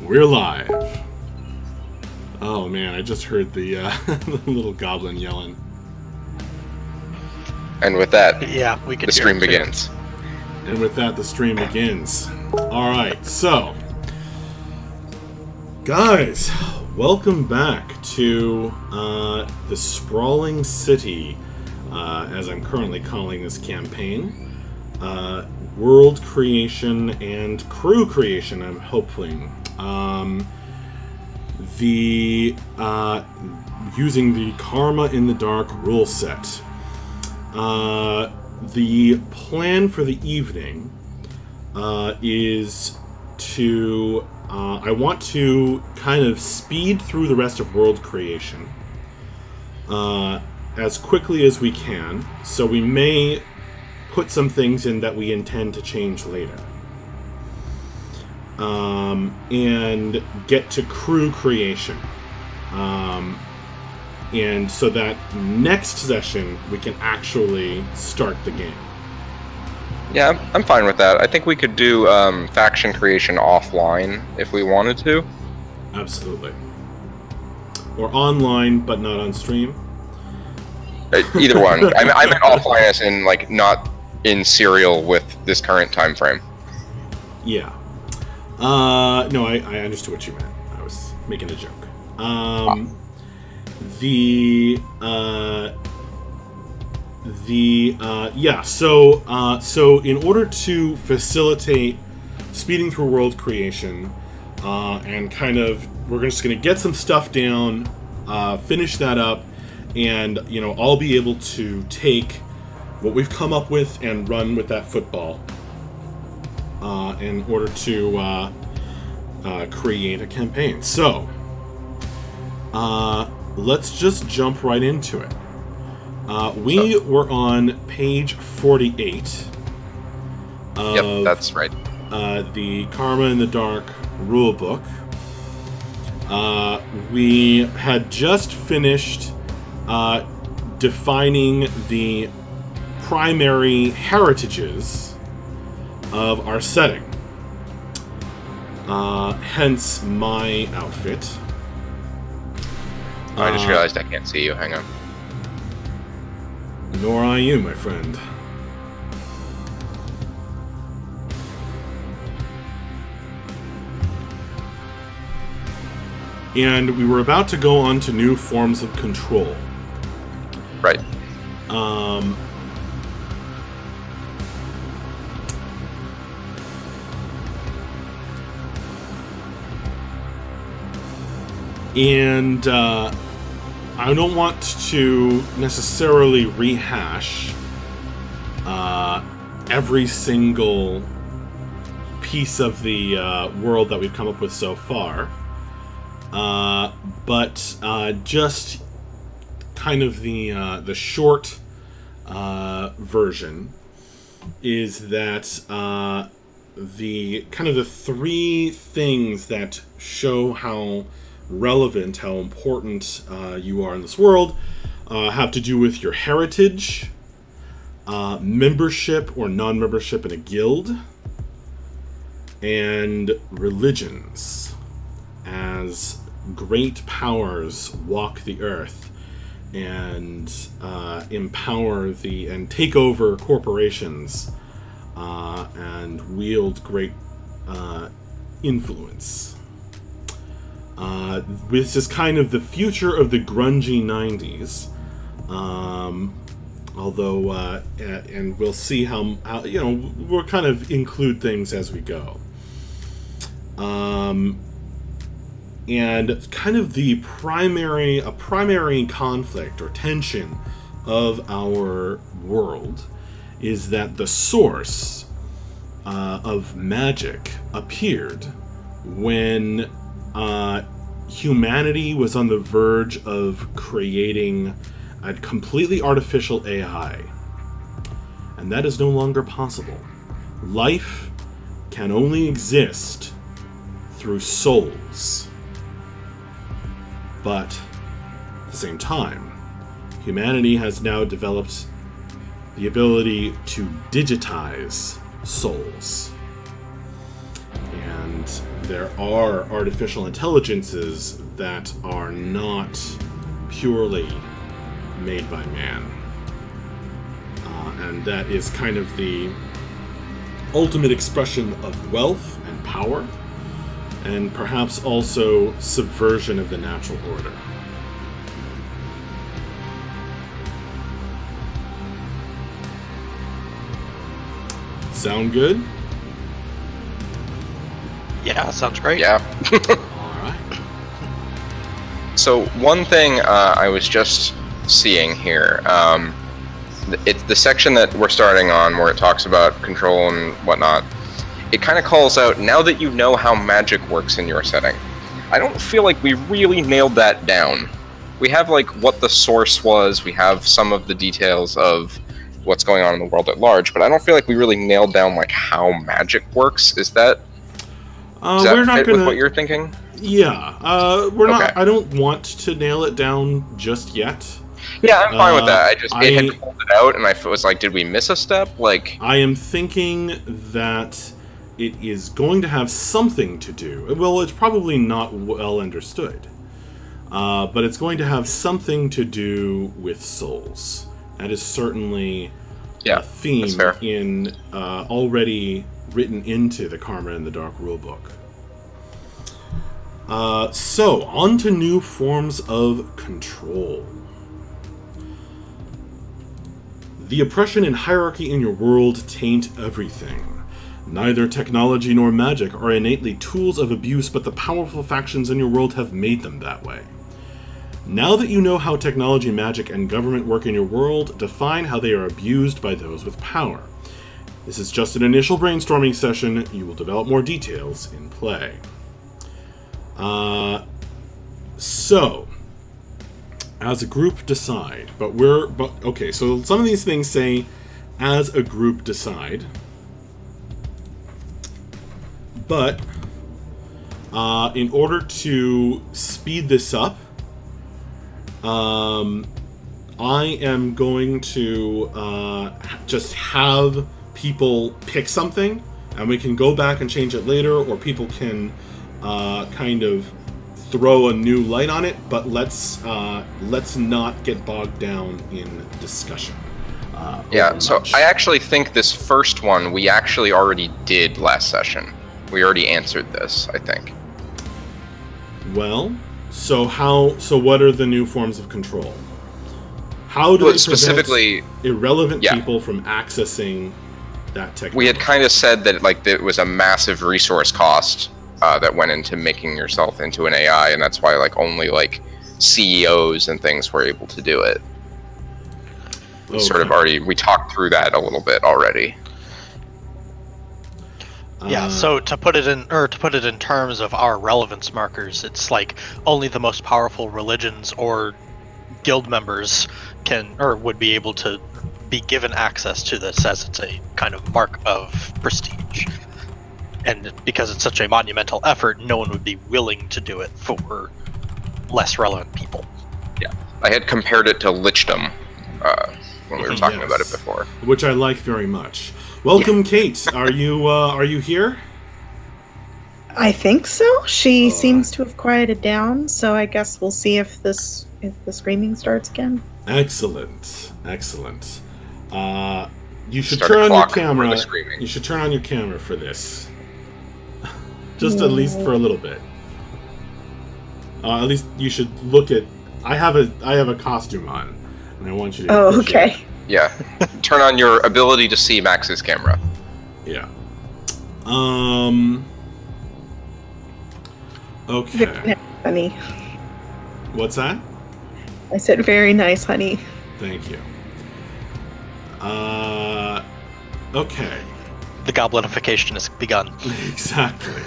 We're live. Oh man, I just heard the, the little goblin yelling. And with that, yeah, we can. The stream begins. And with that, the stream begins. Alright, so... guys, welcome back to the Sprawling City, as I'm currently calling this campaign. World creation and crew creation, I'm hoping. Using the Karma in the Dark rule set. The plan for the evening is to... I want to kind of speed through the rest of world creation as quickly as we can, so we may put some things in that we intend to change later. And get to crew creation. And so that next session we can actually start the game. Yeah, I'm fine with that. I think we could do faction creation offline if we wanted to. Absolutely. Or online, but not on stream. Either one. I meant offline as in, like, not in serial with this current time frame. Yeah. No, I understood what you meant. I was making a joke. So in order to facilitate speeding through world creation, and kind of, we're just going to get some stuff down, finish that up, and, you know, I'll be able to take what we've come up with and run with that football, in order to, create a campaign. So, let's just jump right into it. We were on page 48 of, yep, that's right. The Karma in the Dark rulebook. We had just finished defining the primary heritages of our setting. Hence my outfit. I just realized I can't see you. Hang on. Nor I you, my friend. And we were about to go on to new forms of control. Right. And I don't want to necessarily rehash every single piece of the world that we've come up with so far, but just kind of the short version is that the three things that show how relevant, how important you are in this world, have to do with your heritage, membership or non-membership in a guild, and religions, as great powers walk the earth and empower and take over corporations and wield great influence. This is kind of the future of the grungy 90s, although, and we'll see how, you know, we'll kind of include things as we go. And kind of a primary conflict or tension of our world is that the source of magic appeared when humanity was on the verge of creating a completely artificial AI. And that is no longer possible. Life can only exist through souls. But at the same time, humanity has now developed the ability to digitize souls. And and there are artificial intelligences that are not purely made by man. And that is kind of the ultimate expression of wealth and power, and perhaps also subversion of the natural order. Sound good? Yeah, sounds great. Yeah. Alright. So one thing I was just seeing here, it's the section that we're starting on where it talks about control and whatnot. It kind of calls out, now that you know how magic works in your setting. I don't feel like we really nailed that down. We have like what the source was, we have some of the details of what's going on in the world at large, but I don't feel like we really nailed down like how magic works. Does that We're not fit gonna, with what you're thinking? Yeah, we're Okay. not. I don't want to nail it down just yet. Yeah, I'm fine with that. It had I- pulled it out, and I was like, did we miss a step? Like, I am thinking that it is going to have something to do. Well, it's probably not well understood, but it's going to have something to do with souls. That is certainly yeah, a theme that's fair. in already written into the Karma in the Dark rulebook. So, on to new forms of control. The oppression and hierarchy in your world taint everything. Neither technology nor magic are innately tools of abuse, but the powerful factions in your world have made them that way. Now that you know how technology, magic, and government work in your world, define how they are abused by those with power. This is just an initial brainstorming session. You will develop more details in play. So, as a group decide, okay, so some of these things say, as a group decide, but, in order to speed this up, I am going to, just have people pick something, and we can go back and change it later, or people can, kind of throw a new light on it, but let's not get bogged down in discussion. Yeah, so I actually think this first one we actually already did last session. We already answered this, I think. Well, so what are the new forms of control? How do they specifically prevent irrelevant yeah. people from accessing that technology? We had kind of said that like it was a massive resource cost that went into making yourself into an AI, and that's why like only like CEOs and things were able to do it. We sort of we talked through that a little bit already. Yeah, so to put it in terms of our relevance markers, it's like only the most powerful religions or guild members would be able to be given access to this, as it's a kind of mark of prestige. And because it's such a monumental effort, no one would be willing to do it for less relevant people. Yeah, I had compared it to lichdom when we were talking about it before, which I like very much. Welcome, Kate. Are you here? I think so. She seems to have quieted down, so I guess we'll see if the screaming starts again. Excellent. You should Start a turn on your clock for camera. the screaming. You should turn on your camera for this. Just at least for a little bit. At least you should look at. I have a costume on, and I want you to. Oh, okay. Yeah, turn on your ability to see Max's camera. Yeah. Very Okay. nice, honey. What's that? I said very nice, honey. Thank you. Okay. The goblinification has begun. Exactly.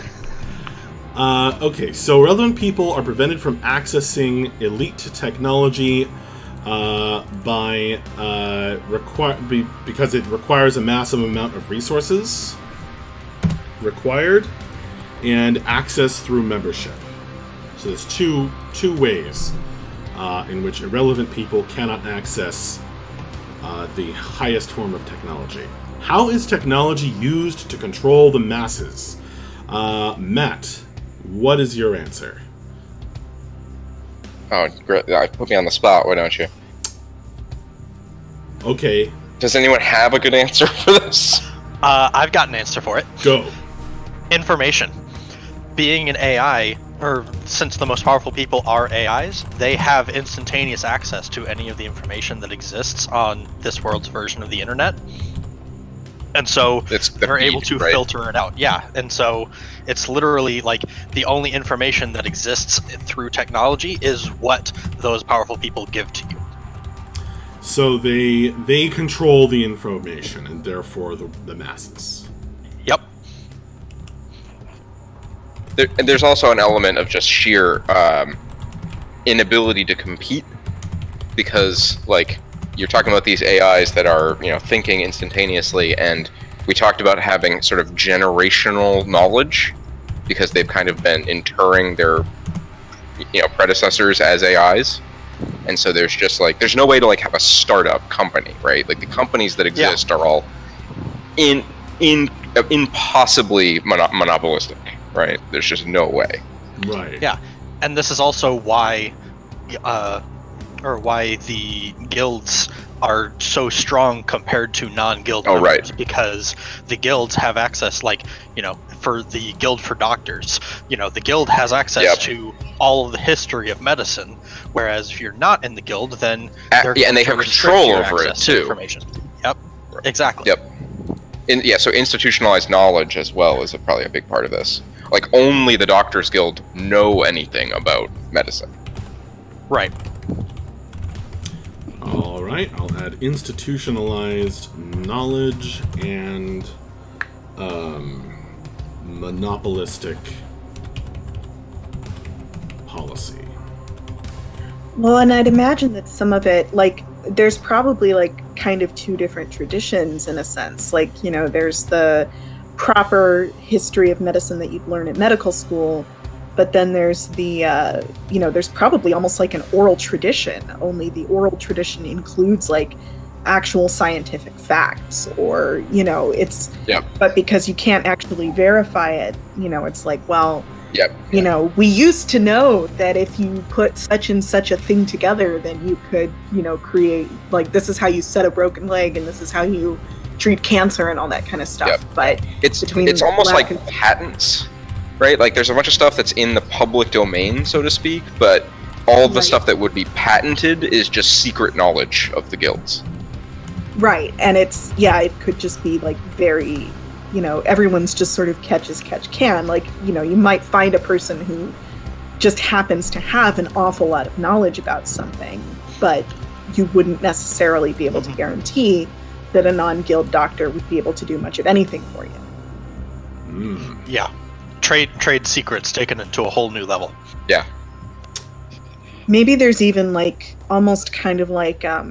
Okay, so relevant people are prevented from accessing elite technology because it requires a massive amount of resources required and access through membership. So there's two ways in which irrelevant people cannot access the highest form of technology. How is technology used to control the masses? Matt, what is your answer? Oh, great. Put me on the spot, why don't you? Okay. Does anyone have a good answer for this? I've got an answer for it. Go. Information. Being an AI, or since the most powerful people are AIs, they have instantaneous access to any of the information that exists on this world's version of the internet. And so they're able to filter it out. Yeah, and so it's literally like the only information that exists through technology is what those powerful people give to you. So they control the information and therefore the masses. Yep. And there's also an element of just sheer inability to compete, because like you're talking about these AIs that are, you know, thinking instantaneously, and we talked about having sort of generational knowledge because they've kind of been interring their, you know, predecessors as AIs. And so there's just like, there's no way to like have a startup company, right? Like the companies that exist are all impossibly monopolistic, right? There's just no way. Right. Yeah, and this is also why, why the guilds are so strong compared to non-guild members, right. Because the guilds have access, like, you know, for the guild for doctors, you know, the guild has access to all of the history of medicine, whereas if you're not in the guild, then and they have control over it too. Information. Yep, exactly. Yep. So institutionalized knowledge as well is probably a big part of this. Like only the Doctors Guild know anything about medicine. Right. All right, I'll add institutionalized knowledge and monopolistic policy. Well, and I'd imagine that some of it, like, there's probably like kind of two different traditions in a sense. Like, you know, there's the proper history of medicine that you'd learn at medical school, but then there's the, you know, there's probably almost like an oral tradition, only the oral tradition includes like actual scientific facts, or, you know, it's, but because you can't actually verify it, you know, it's like, well, you know, we used to know that if you put such and such a thing together, then you could, you know, create, like, this is how you set a broken leg and this is how you treat cancer and all that kind of stuff. But it's almost like patents. Right, like there's a bunch of stuff that's in the public domain, so to speak, but all the stuff that would be patented is just secret knowledge of the guilds. Right, and it's, it could just be like very, you know, everyone's just sort of catch as catch can. Like, you know, you might find a person who just happens to have an awful lot of knowledge about something, but you wouldn't necessarily be able to guarantee that a non-guild doctor would be able to do much of anything for you. Yeah. Trade secrets taken into a whole new level. Yeah. Maybe there's even like almost kind of like I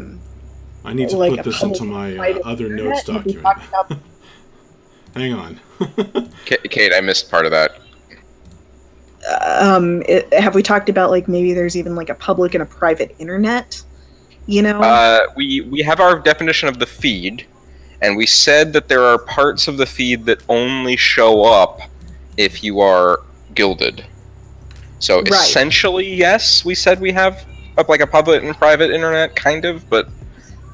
need to like put this into my other notes document. Hang on. Kate, I missed part of that. Have we talked about like maybe there's even like a public and a private internet? You know? We have our definition of the feed, and we said that there are parts of the feed that only show up if you are gilded. So essentially, yes, we said we have like a public and private internet, kind of, but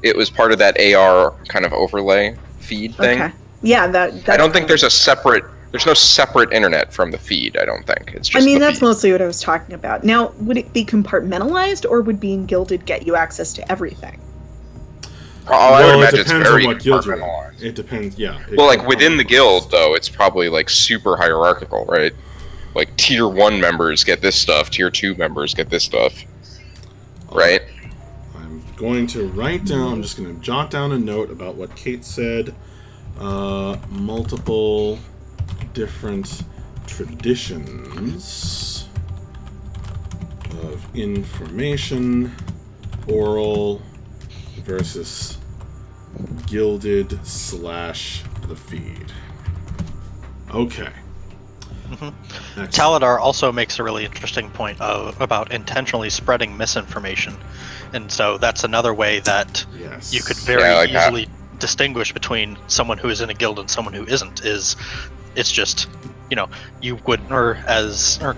it was part of that AR kind of overlay feed thing. Okay. Yeah, that's I don't think there's no separate internet from the feed, I don't think. It's just that's mostly what I was talking about. Now, would it be compartmentalized, or would being gilded get you access to everything? I would imagine it depends it's very on what guild you're in. compartmentalized. It depends, Well, like within the guild, though, it's probably like super hierarchical, right? Like tier 1 members get this stuff, tier 2 members get this stuff, right? I'm going to write down, I'm just going to jot down a note about what Kate said. Multiple different traditions of information, oral versus gilded / the feed. Okay. Taladar also makes a really interesting point about intentionally spreading misinformation, and so that's another way that you could very easily distinguish between someone who is in a guild and someone who isn't. It's just you would, or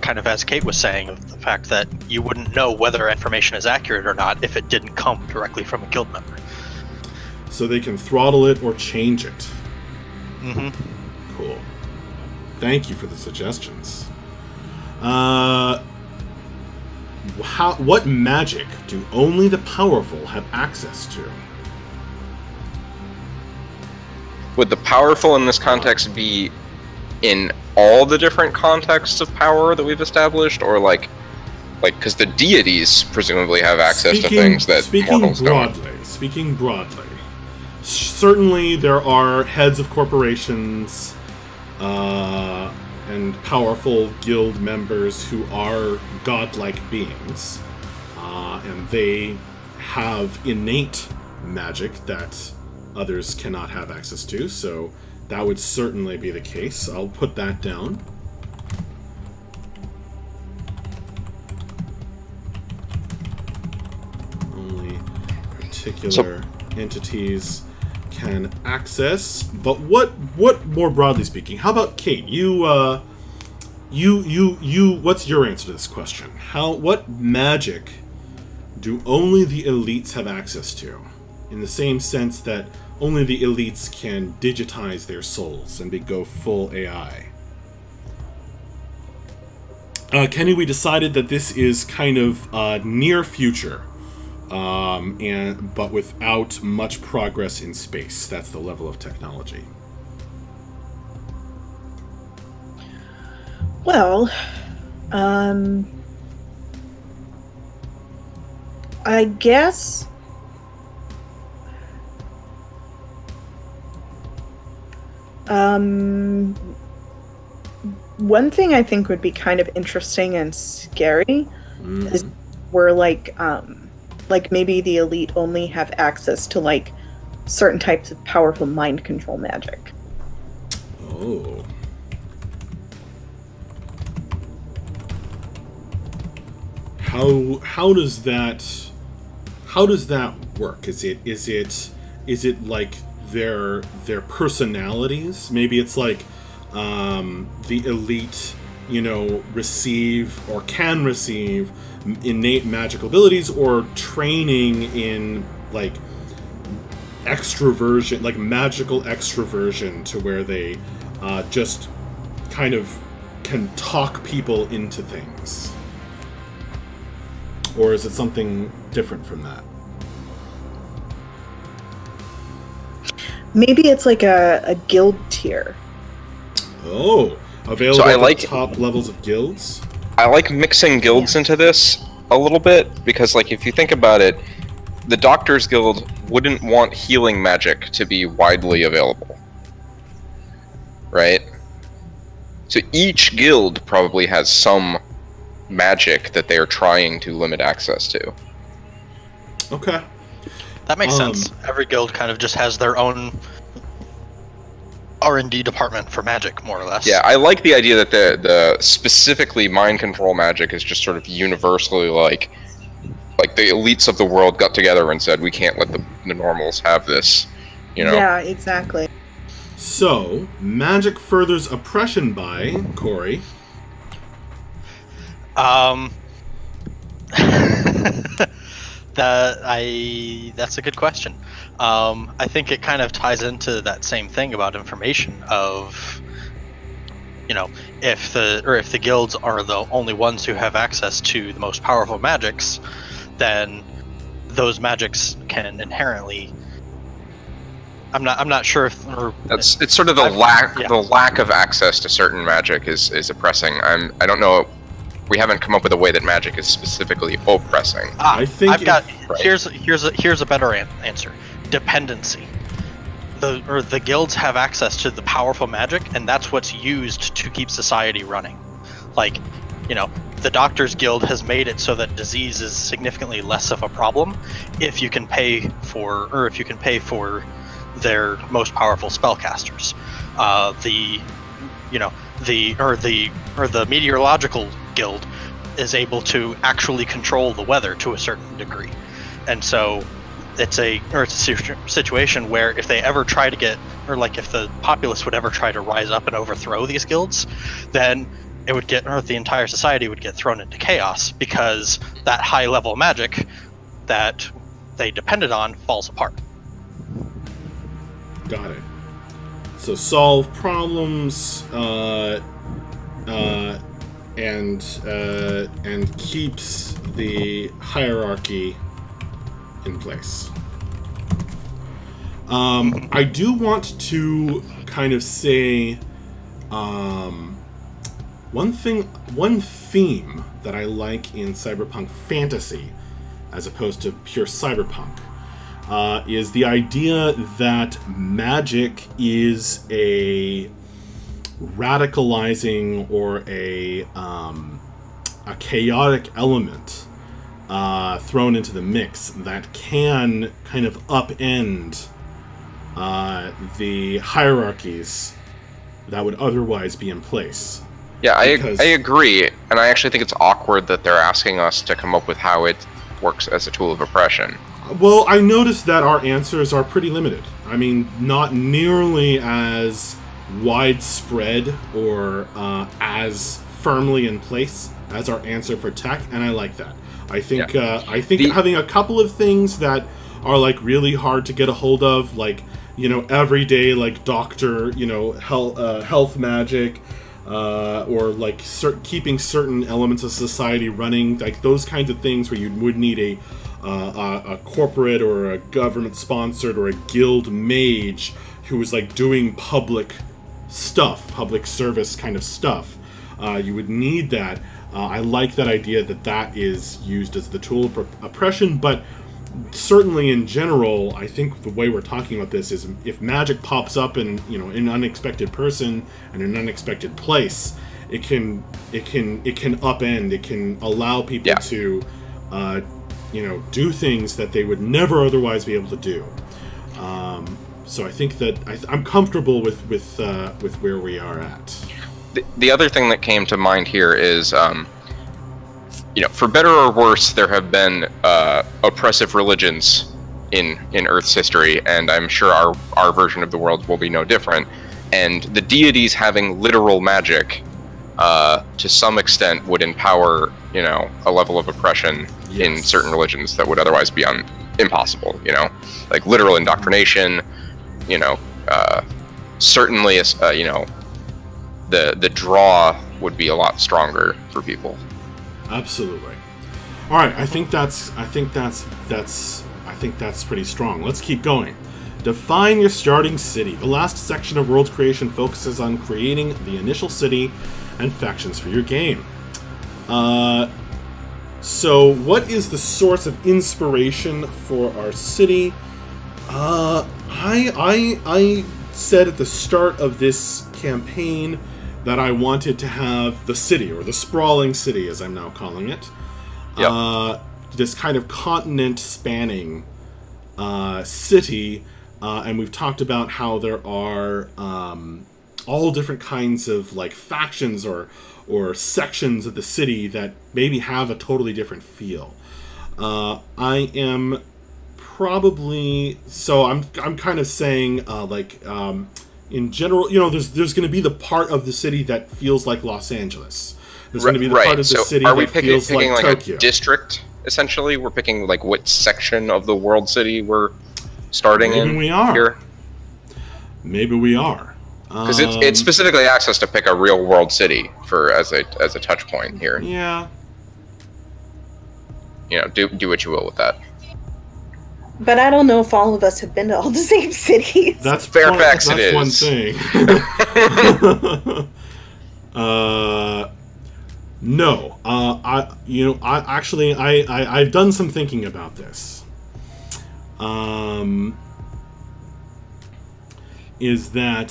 kind of as Kate was saying, of the fact that you wouldn't know whether information is accurate or not if it didn't come directly from a guild member. So they can throttle it or change it. Mm-hmm. Cool. Thank you for the suggestions. What magic do only the powerful have access to? Would the powerful in this context be in all the different contexts of power that we've established, or like because the deities presumably have access to things that mortals don't? Speaking broadly, certainly there are heads of corporations and powerful guild members who are godlike beings, and they have innate magic that others cannot have access to, so that would certainly be the case. I'll put that down. Only particular entities can access. But what more broadly speaking? How about Kate? What's your answer to this question? What magic do only the elites have access to? In the same sense that only the elites can digitize their souls and go full AI. Kenny, we decided that this is kind of near future, but without much progress in space. That's the level of technology. Well, I guess one thing I think would be kind of interesting and scary is where like maybe the elite only have access to like certain types of powerful mind control magic. Oh. How does that work? Is it like their personalities? Maybe it's like the elite, receive or can receive innate magical abilities, or training in like extroversion, like magical extroversion, to where they just kind of can talk people into things. Or is it something different from that? Maybe it's like a guild tier. Oh, available so at the top levels of guilds? I like mixing guilds into this a little bit, because like if you think about it, the Doctor's Guild wouldn't want healing magic to be widely available. Right? So each guild probably has some magic that they are trying to limit access to. Okay. That makes sense. Every guild kind of just has their own R&D department for magic, more or less. Yeah, I like the idea that the specifically mind control magic is just sort of universally like the elites of the world got together and said, we can't let the normals have this, Yeah, exactly. So, magic furthers oppression by Corey. That's a good question. I think it kind of ties into that same thing about information of, if the guilds are the only ones who have access to the most powerful magics, then those magics can inherently. I'm not sure if it's sort of the lack of access to certain magic is oppressing. I don't know. We haven't come up with a way that magic is specifically oppressing. I think here's a better answer. Dependency. The guilds have access to the powerful magic, and that's what's used to keep society running. Like, the Doctor's Guild has made it so that disease is significantly less of a problem if you can pay for their most powerful spellcasters. The meteorological guild is able to actually control the weather to a certain degree, and so it's a situation where if they ever try to get, or like if the populace would ever try to rise up and overthrow these guilds, then it would get, or the entire society would get thrown into chaos because that high level magic that they depended on falls apart. Got it. So solve problems and keeps the hierarchy in place. I do want to kind of say one theme that I like in cyberpunk fantasy, as opposed to pure cyberpunk, is the idea that magic is a radicalizing or a chaotic element thrown into the mix that can kind of upend the hierarchies that would otherwise be in place. Yeah, I agree, and I actually think it's awkward that they're asking us to come up with how it works as a tool of oppression. Well, I noticed that our answers are pretty limited. I mean, not nearly as widespread or as firmly in place as our answer for tech, and I like that. I think having a couple of things that are like really hard to get a hold of, like, you know, everyday like doctor, you know, health magic, or like keeping certain elements of society running, like those kinds of things where you would need a corporate or a government sponsored or a guild mage who was like doing public stuff, public service kind of stuff. You would need that. I like that idea that is used as the tool of oppression, but certainly in general, I think the way we're talking about this is if magic pops up in, you know, in an unexpected person and an unexpected place, it can upend, it can allow people to you know, do things that they would never otherwise be able to do. So I think that I'm comfortable with where we are at. The other thing that came to mind here is, you know, for better or worse, there have been oppressive religions in Earth's history, and I'm sure our version of the world will be no different. And the deities having literal magic, to some extent, would empower, you know, a level of oppression in certain religions that would otherwise be impossible. You know, like literal indoctrination. You know, certainly, you know, the draw would be a lot stronger for people. Absolutely. All right, I think that's pretty strong. Let's keep going. Define your starting city. The last section of world creation focuses on creating the initial city and factions for your game. So what is the source of inspiration for our city? I said at the start of this campaign that I wanted to have the city, or the Sprawling City as I'm now calling it. Yep. This kind of continent-spanning city, and we've talked about how there are all different kinds of like factions or sections of the city that maybe have a totally different feel. I am probably, so I'm kind of saying in general, you know, there's going to be the part of the city that feels like Los Angeles. There's going to be the part of the city that feels like Tokyo. A district, essentially? We're picking like what section of the world city we're starting in. Maybe we are. Here? Maybe we are. Because it specifically asks us to pick a real world city for as a touch point here. Yeah. You know, do what you will with that. But I don't know if all of us have been to all the same cities. That's Fairfax. That's one thing. No. I've done some thinking about this. Is that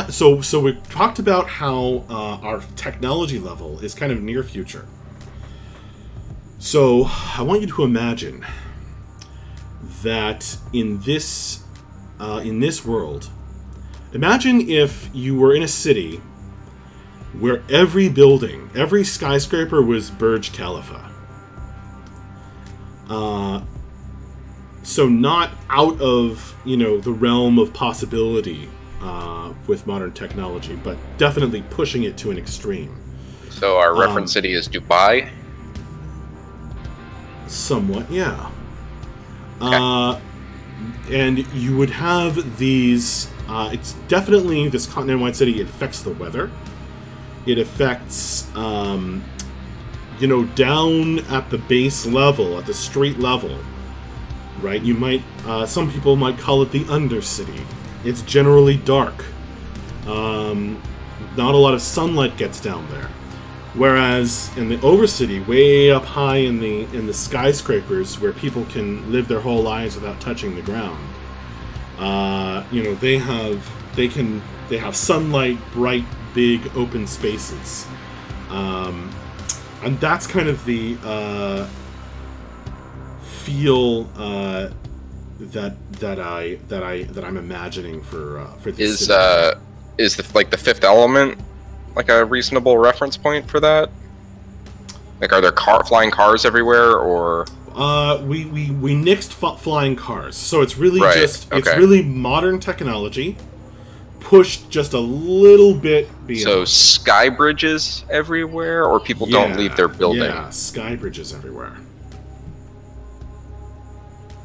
so we talked about how our technology level is kind of near future. So I want you to imagine that in this world, imagine if you were in a city where every building, every skyscraper was Burj Khalifa. So not out of, the realm of possibility with modern technology, but definitely pushing it to an extreme. So our reference city is Dubai? Somewhat, yeah. Okay. And you would have these... it's definitely, this continent-wide city, it affects the weather. It affects, down at the base level, at the street level, right? You might, some people might call it the Undercity. It's generally dark. Not a lot of sunlight gets down there. Whereas in the Overcity, way up high in the skyscrapers, where people can live their whole lives without touching the ground, they have sunlight, bright, big, open spaces, and that's kind of the feel that I'm imagining for this. Is the Fifth Element like a reasonable reference point for that? Like, are there flying cars everywhere, or? We nixed flying cars, so it's really it's really modern technology pushed just a little bit beyond. So sky bridges everywhere, or people don't leave their building? Yeah, sky bridges everywhere.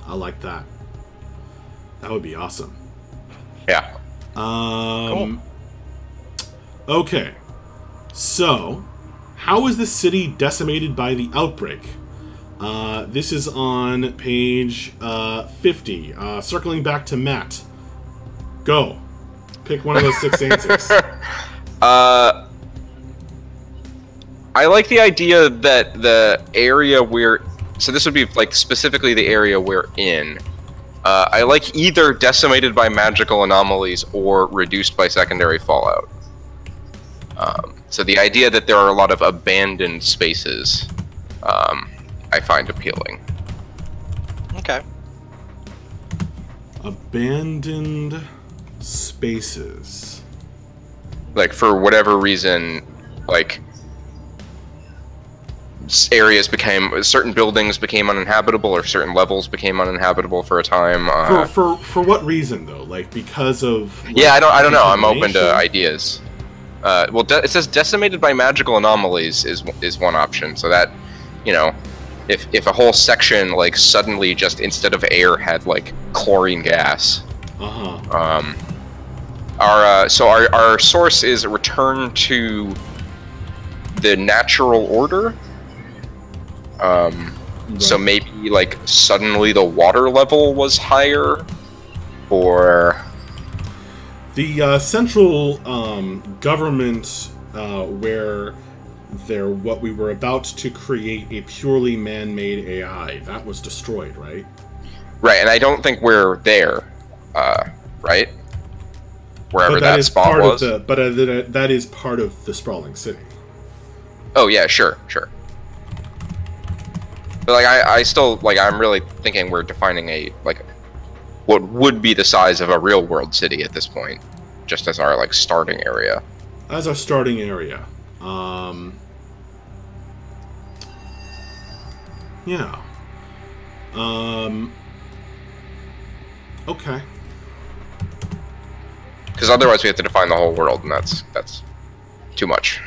I like that. That would be awesome. Yeah. Cool. Okay, so how is the city decimated by the outbreak? This is on page 50. Circling back to Matt. Go. Pick one of those 6 answers. I like the idea that the area we're... So this would be, like, specifically the area we're in. I like either decimated by magical anomalies or reduced by secondary fallout. So the idea that there are a lot of abandoned spaces, I find appealing. Okay. Abandoned spaces. Like, for whatever reason, like, certain buildings became uninhabitable, or certain levels became uninhabitable for a time. For what reason, though? Like, because of... Like, yeah, I don't know. I'm open to ideas. Well, it says decimated by magical anomalies is one option. So that, if a whole section, like, suddenly just instead of air had, like, chlorine gas. Our source is a return to the natural order. So maybe, like, suddenly the water level was higher, or... The central government, where what we were about to create a purely man-made AI, that was destroyed, right? Right, and I don't think we're there, right? Wherever that spot was. That is part of the Sprawling City. Oh yeah, sure. But, like, I still, like, I'm really thinking we're defining what would be the size of a real-world city at this point, just as our, like, starting area. As our starting area. Yeah. Okay. Because otherwise we have to define the whole world, and that's too much.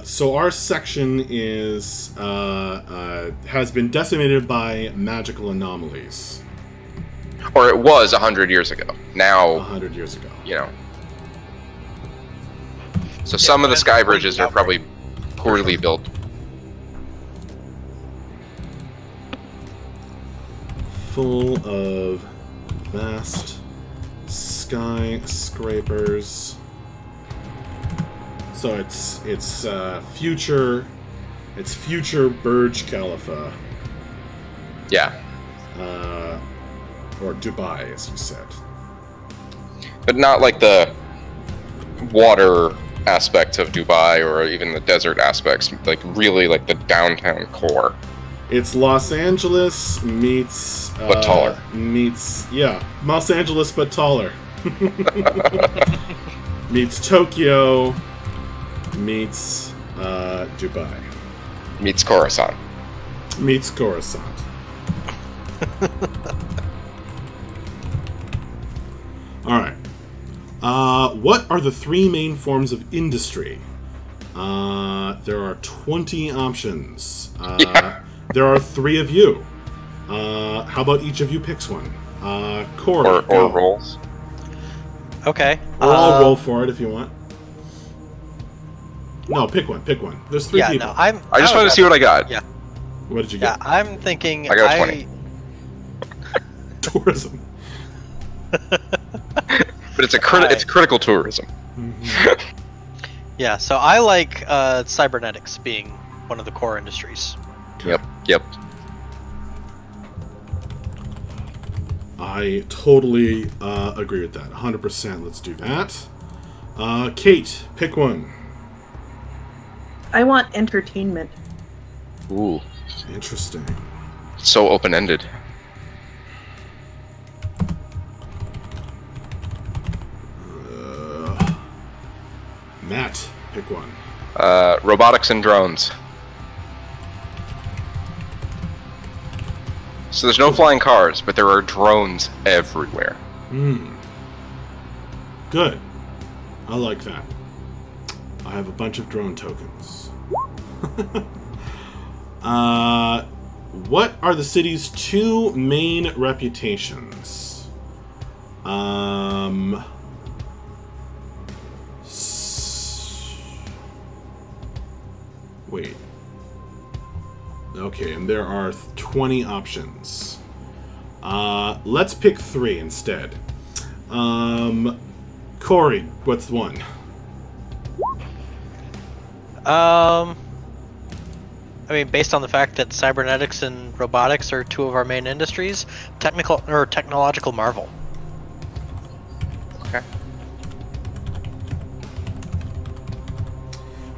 So our section is has been decimated by magical anomalies. Or it was 100 years ago. Now 100 years ago. So some of the sky bridges are probably poorly built. Full of vast skyscrapers. So it's future Burj Khalifa. Yeah. Or Dubai, as you said. But not like the water aspect of Dubai, or even the desert aspects, like really like the downtown core. It's Los Angeles meets... but taller. Los Angeles but taller. Meets Tokyo, meets Dubai. Meets Coruscant. Meets Coruscant. All right. What are the 3 main forms of industry? There are 20 options. There are 3 of you. How about each of you picks one? Corey, or rolls. Okay. Or I'll roll for it if you want. No, pick one. Pick one. There's 3 people. No, I just wanted to see what I got. Yeah. What did you Yeah, get? I'm thinking. I got 20. Tourism. But it's it's critical tourism. Mm-hmm. Yeah, so I like cybernetics being one of the core industries. Yep. I totally agree with that. 100%. Let's do that. Kate, pick one. I want entertainment. Ooh. Interesting. So open-ended. Matt, pick one. Robotics and drones. So there's no flying cars, but there are drones everywhere. Good. I like that. I have a bunch of drone tokens. What are the city's 2 main reputations? Wait. Okay, and there are 20 options. Let's pick 3 instead. Corey, what's one? I mean, based on the fact that cybernetics and robotics are 2 of our main industries, technological marvel. Okay.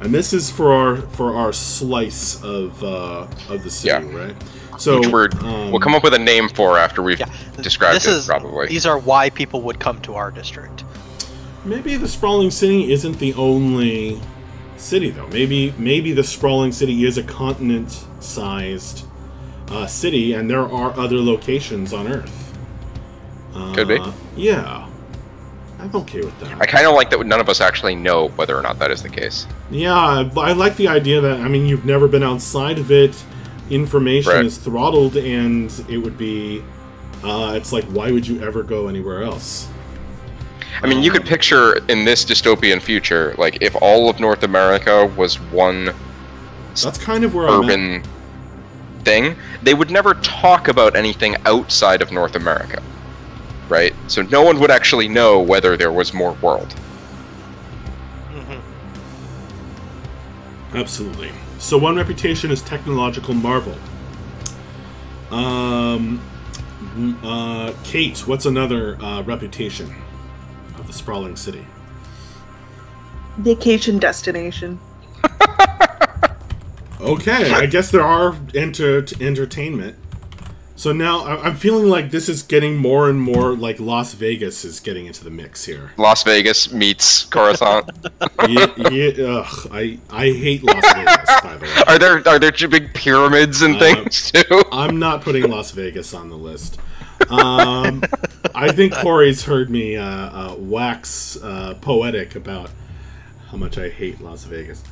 And this is for our slice of the city, right? So which we'll come up with a name for after we've described it, probably. These are why people would come to our district. Maybe the Sprawling City isn't the only city, though. Maybe the Sprawling City is a continent-sized city, and there are other locations on Earth. Could be. Yeah. I'm okay with that. I kind of like that none of us actually know whether or not that is the case. Yeah, I like the idea that, I mean, you've never been outside of it, information is throttled, and it would be, it's like, why would you ever go anywhere else? I mean, you could picture in this dystopian future, like, if all of North America was one that's kind of where urban thing, they would never talk about anything outside of North America, right? So no one would actually know whether there was more world. Absolutely. So one reputation is technological marvel. Kate, what's another reputation of the Sprawling City? Vacation destination. Okay, I guess there are entertainment. So now I'm feeling like this is getting more and more like Las Vegas is getting into the mix here. Las Vegas meets Coruscant. I hate Las Vegas, by the way. Are there big pyramids and things too? I'm not putting Las Vegas on the list. I think Corey's heard me wax poetic about how much I hate Las Vegas.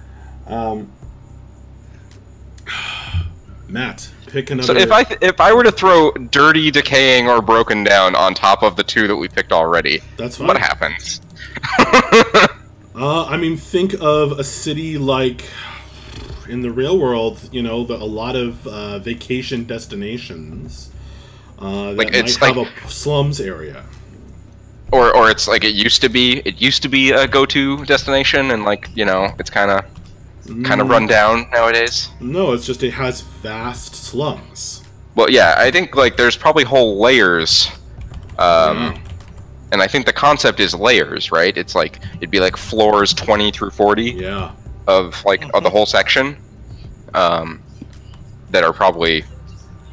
Matt, pick another. So if I were to throw dirty, decaying, or broken down on top of the 2 that we picked already, that's fine. What happens? I mean, think of a city like in the real world. You know, a lot of vacation destinations that like might have a slums area. Or it's like it used to be a go-to destination, and like, you know, it's kind of run down nowadays. No, it's just it has vast slums. Well, yeah, I think like there's probably whole layers, and I think the concept is layers, right? It's like it'd be like floors 20 through 40, yeah, of like of the whole section, that are probably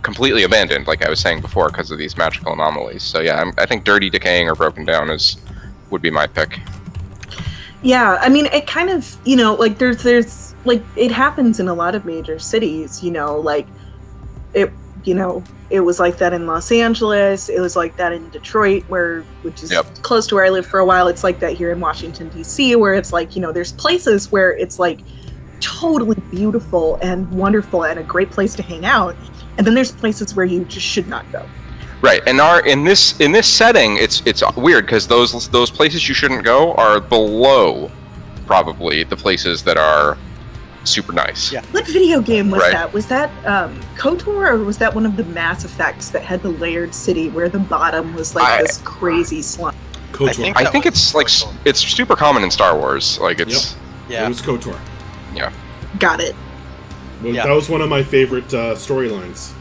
completely abandoned, like I was saying before, because of these magical anomalies. So yeah, I think dirty, decaying, or broken down would be my pick. Yeah, I mean, it kind of, you know, like there's like it happens in a lot of major cities, like it, it was like that in Los Angeles. It was like that in Detroit, which is close to where I lived for a while. It's like that here in Washington, D.C., where it's like, there's places where it's like totally beautiful and wonderful and a great place to hang out. And then there's places where you just should not go. Right, and in this setting, it's weird because those places you shouldn't go are below probably the places that are super nice. Yeah. What video game was that? Was that KOTOR, or was that one of the Mass Effects that had the layered city where the bottom was like this crazy slime? KOTOR. I think it's like it's super common in Star Wars. Like it's It was KOTOR. Yeah. Got it. That was one of my favorite storylines.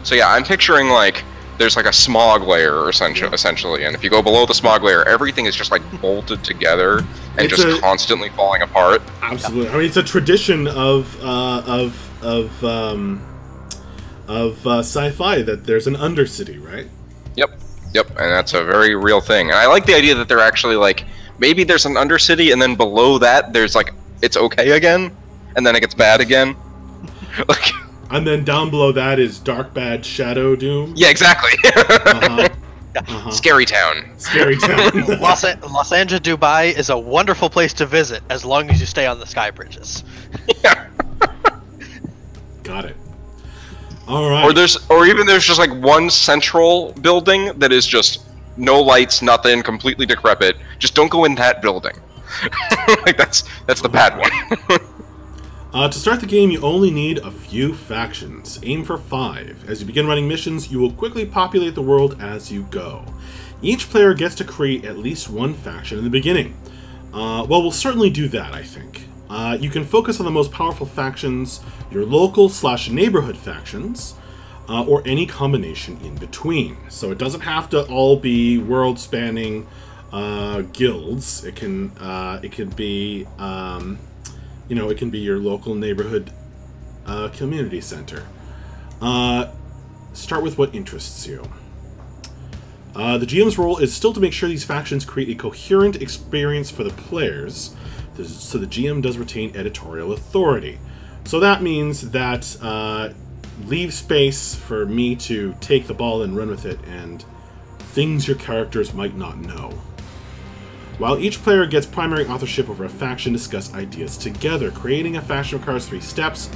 So yeah, I'm picturing like there's like a smog layer essentially, and if you go below the smog layer, everything is just like bolted together and just constantly falling apart. Absolutely. I mean, it's a tradition of sci-fi that there's an undercity, right? Yep, and that's a very real thing. And I like the idea that they're actually like maybe there's an undercity, and then below that there's like it's okay again, and then it gets bad again. Like. And then down below that is Dark Bad Shadow Doom. Yeah, exactly. Scary Town. Scary Town. Los Angeles, Dubai is a wonderful place to visit as long as you stay on the sky bridges. Yeah. Got it. All right. Or even there's just like one central building that is just no lights, nothing, completely decrepit. Just don't go in that building. Like that's the bad one. To start the game, you only need a few factions. Aim for 5. As you begin running missions, you will quickly populate the world as you go. Each player gets to create at least one faction in the beginning. Well, we'll certainly do that, I think. You can focus on the most powerful factions, your local/neighborhood factions, or any combination in between. So it doesn't have to all be world-spanning guilds. It can be... it can be your local neighborhood community center. Start with what interests you. The GM's role is still to make sure these factions create a coherent experience for the players, so the GM does retain editorial authority. So that means that leave space for me to take the ball and run with it, and things your characters might not know. While each player gets primary authorship over a faction, discuss ideas together. Creating a faction requires 3 steps.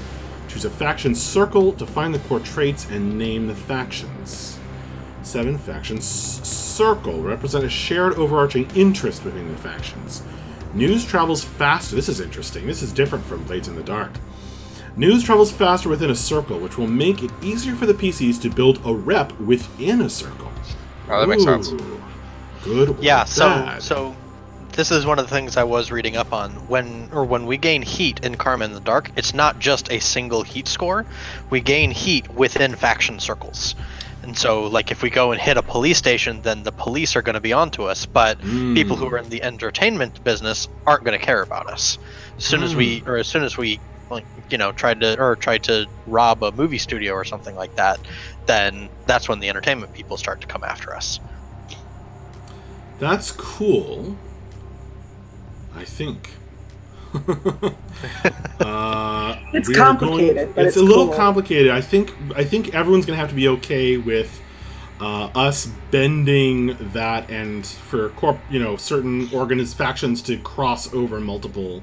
Choose a faction circle, define the core traits, and name the factions. 7. Factions circle represent a shared overarching interest between the factions. News travels faster. This is interesting. This is different from Blades in the Dark. News travels faster within a circle, which will make it easier for the PCs to build a rep within a circle. Oh, that makes sense. Good. Yeah. Bad. So this is one of the things I was reading up on. When we gain heat in Karma in the Dark, it's not just a single heat score. We gain heat within faction circles. And so, like, if we go and hit a police station, then the police are going to be onto us. But people who are in the entertainment business aren't going to care about us. As soon as we, like, try to rob a movie studio or something like that, then that's when the entertainment people start to come after us. That's cool. I think. It's complicated, but it's a little cool. complicated. I think everyone's gonna have to be okay with us bending that, and for certain factions to cross over multiple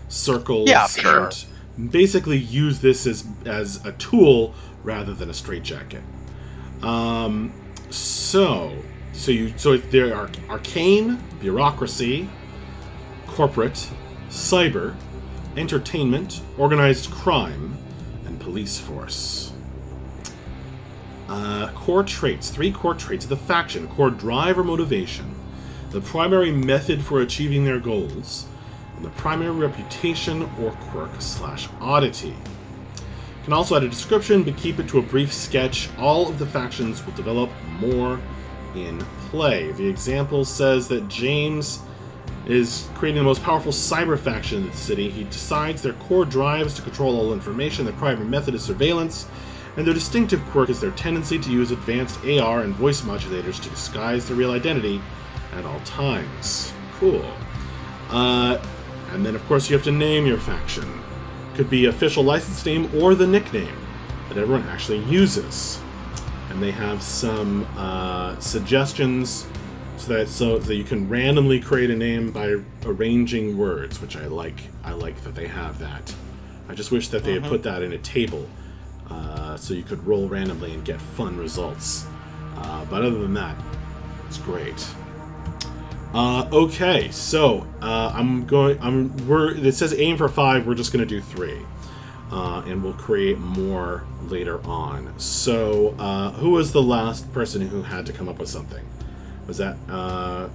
circles. Yeah, sure. And basically use this as a tool rather than a straitjacket. So there are arcane, bureaucracy, corporate, cyber, entertainment, organized crime, and police force. Core traits. 3 core traits of the faction. Core drive or motivation. The primary method for achieving their goals. And the primary reputation or quirk/oddity. You can also add a description, but keep it to a brief sketch. All of the factions will develop more in play. The example says that James is creating the most powerful cyber faction in the city. He decides their core drive is to control all information, their primary method is surveillance, and their distinctive quirk is their tendency to use advanced AR and voice modulators to disguise their real identity at all times. Cool. And then, of course, you have to name your faction. Could be official license name or the nickname that everyone actually uses. And they have some suggestions so that you can randomly create a name by arranging words, which I like. I like that they have that. I just wish that they had put that in a table, so you could roll randomly and get fun results. But other than that, it's great. Okay, so it says aim for 5. We're just going to do 3, and we'll create more later on. So, who was the last person who had to come up with something? Was that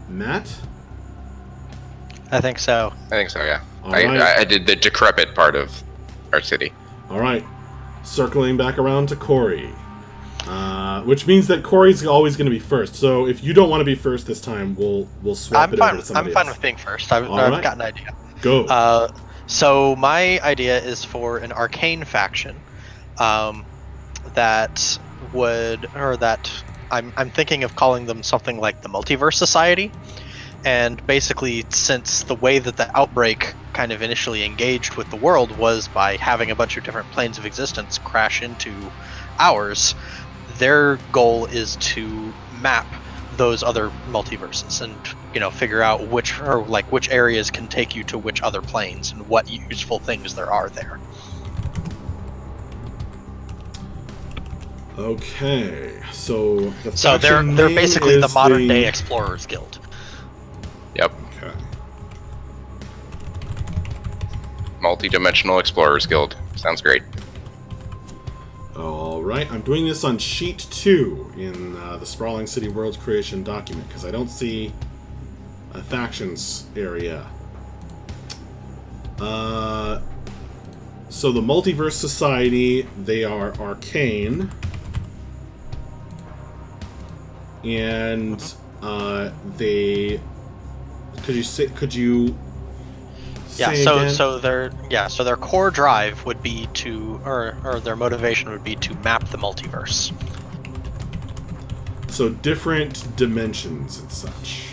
Matt? I think so. I think so, yeah. Right. I did the decrepit part of our city. All right. Circling back around to Corey. Which means that Corey's always going to be first. So if you don't want to be first this time, we'll swap it over to somebody I'm fine else. with being first. I've right. got an idea. Go. So my idea is for an arcane faction that I'm thinking of calling them something like the Multiverse Society. And basically, since the way that the outbreak kind of initially engaged with the world was by having a bunch of different planes of existence crash into ours, their goal is to map those other multiverses and figure out which areas can take you to which other planes and what useful things there are there. Okay, so they're basically the modern day Explorers Guild. Yep. Okay. Multi-dimensional Explorers Guild. Sounds great. All right, I'm doing this on sheet 2 in the Sprawling City World Creation document because I don't see a factions area. So the Multiverse Society, they are arcane, and they. Could you say again? So their core drive would be to, or their motivation would be to map the multiverse. So different dimensions and such.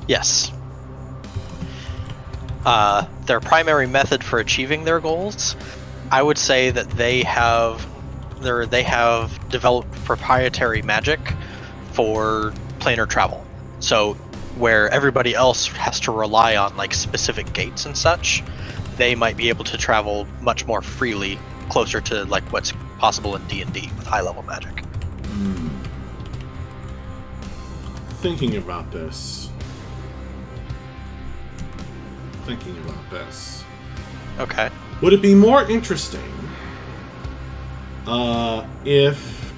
Yes. Their primary method for achieving their goals, I would say that they have developed proprietary magic for planar travel. So where everybody else has to rely on like specific gates and such, they might be able to travel much more freely, closer to like what's possible in D&D with high-level magic. Thinking about this. Okay. Would it be more interesting if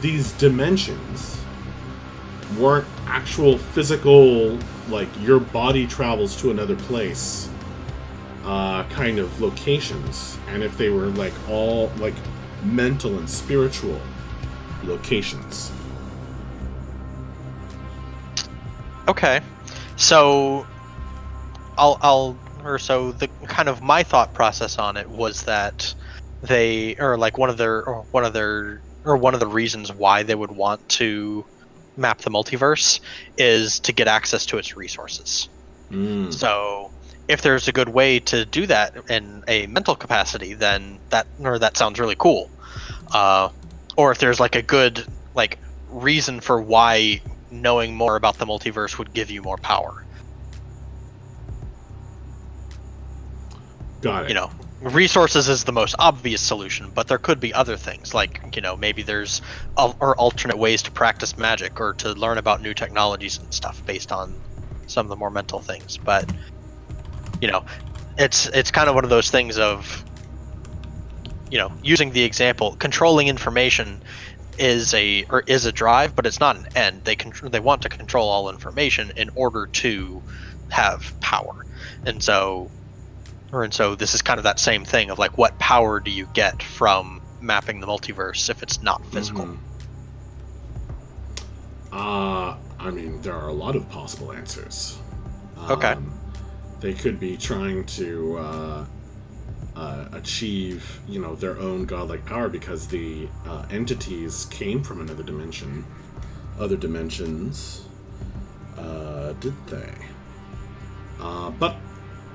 these dimensions weren't actual physical, like your body travels to another place kind of locations, and if they were like all like mental and spiritual locations? Okay, so the kind of my thought process on it was that one of the reasons why they would want to map the multiverse is to get access to its resources. So if there's a good way to do that in a mental capacity, then that sounds really cool. Or if there's like a good like reason for why knowing more about the multiverse would give you more power. Got it. Resources is the most obvious solution, but there could be other things, like, maybe there's alternate ways to practice magic or to learn about new technologies and stuff based on some of the more mental things. But, it's kind of one of those things of, using the example, controlling information is a drive, but it's not an end. They want to control all information in order to have power. And so this is kind of that same thing of like, what power do you get from mapping the multiverse if it's not physical? I mean, there are a lot of possible answers. Okay. They could be trying to achieve, their own godlike power because the entities came from another dimension. Other dimensions, did they? But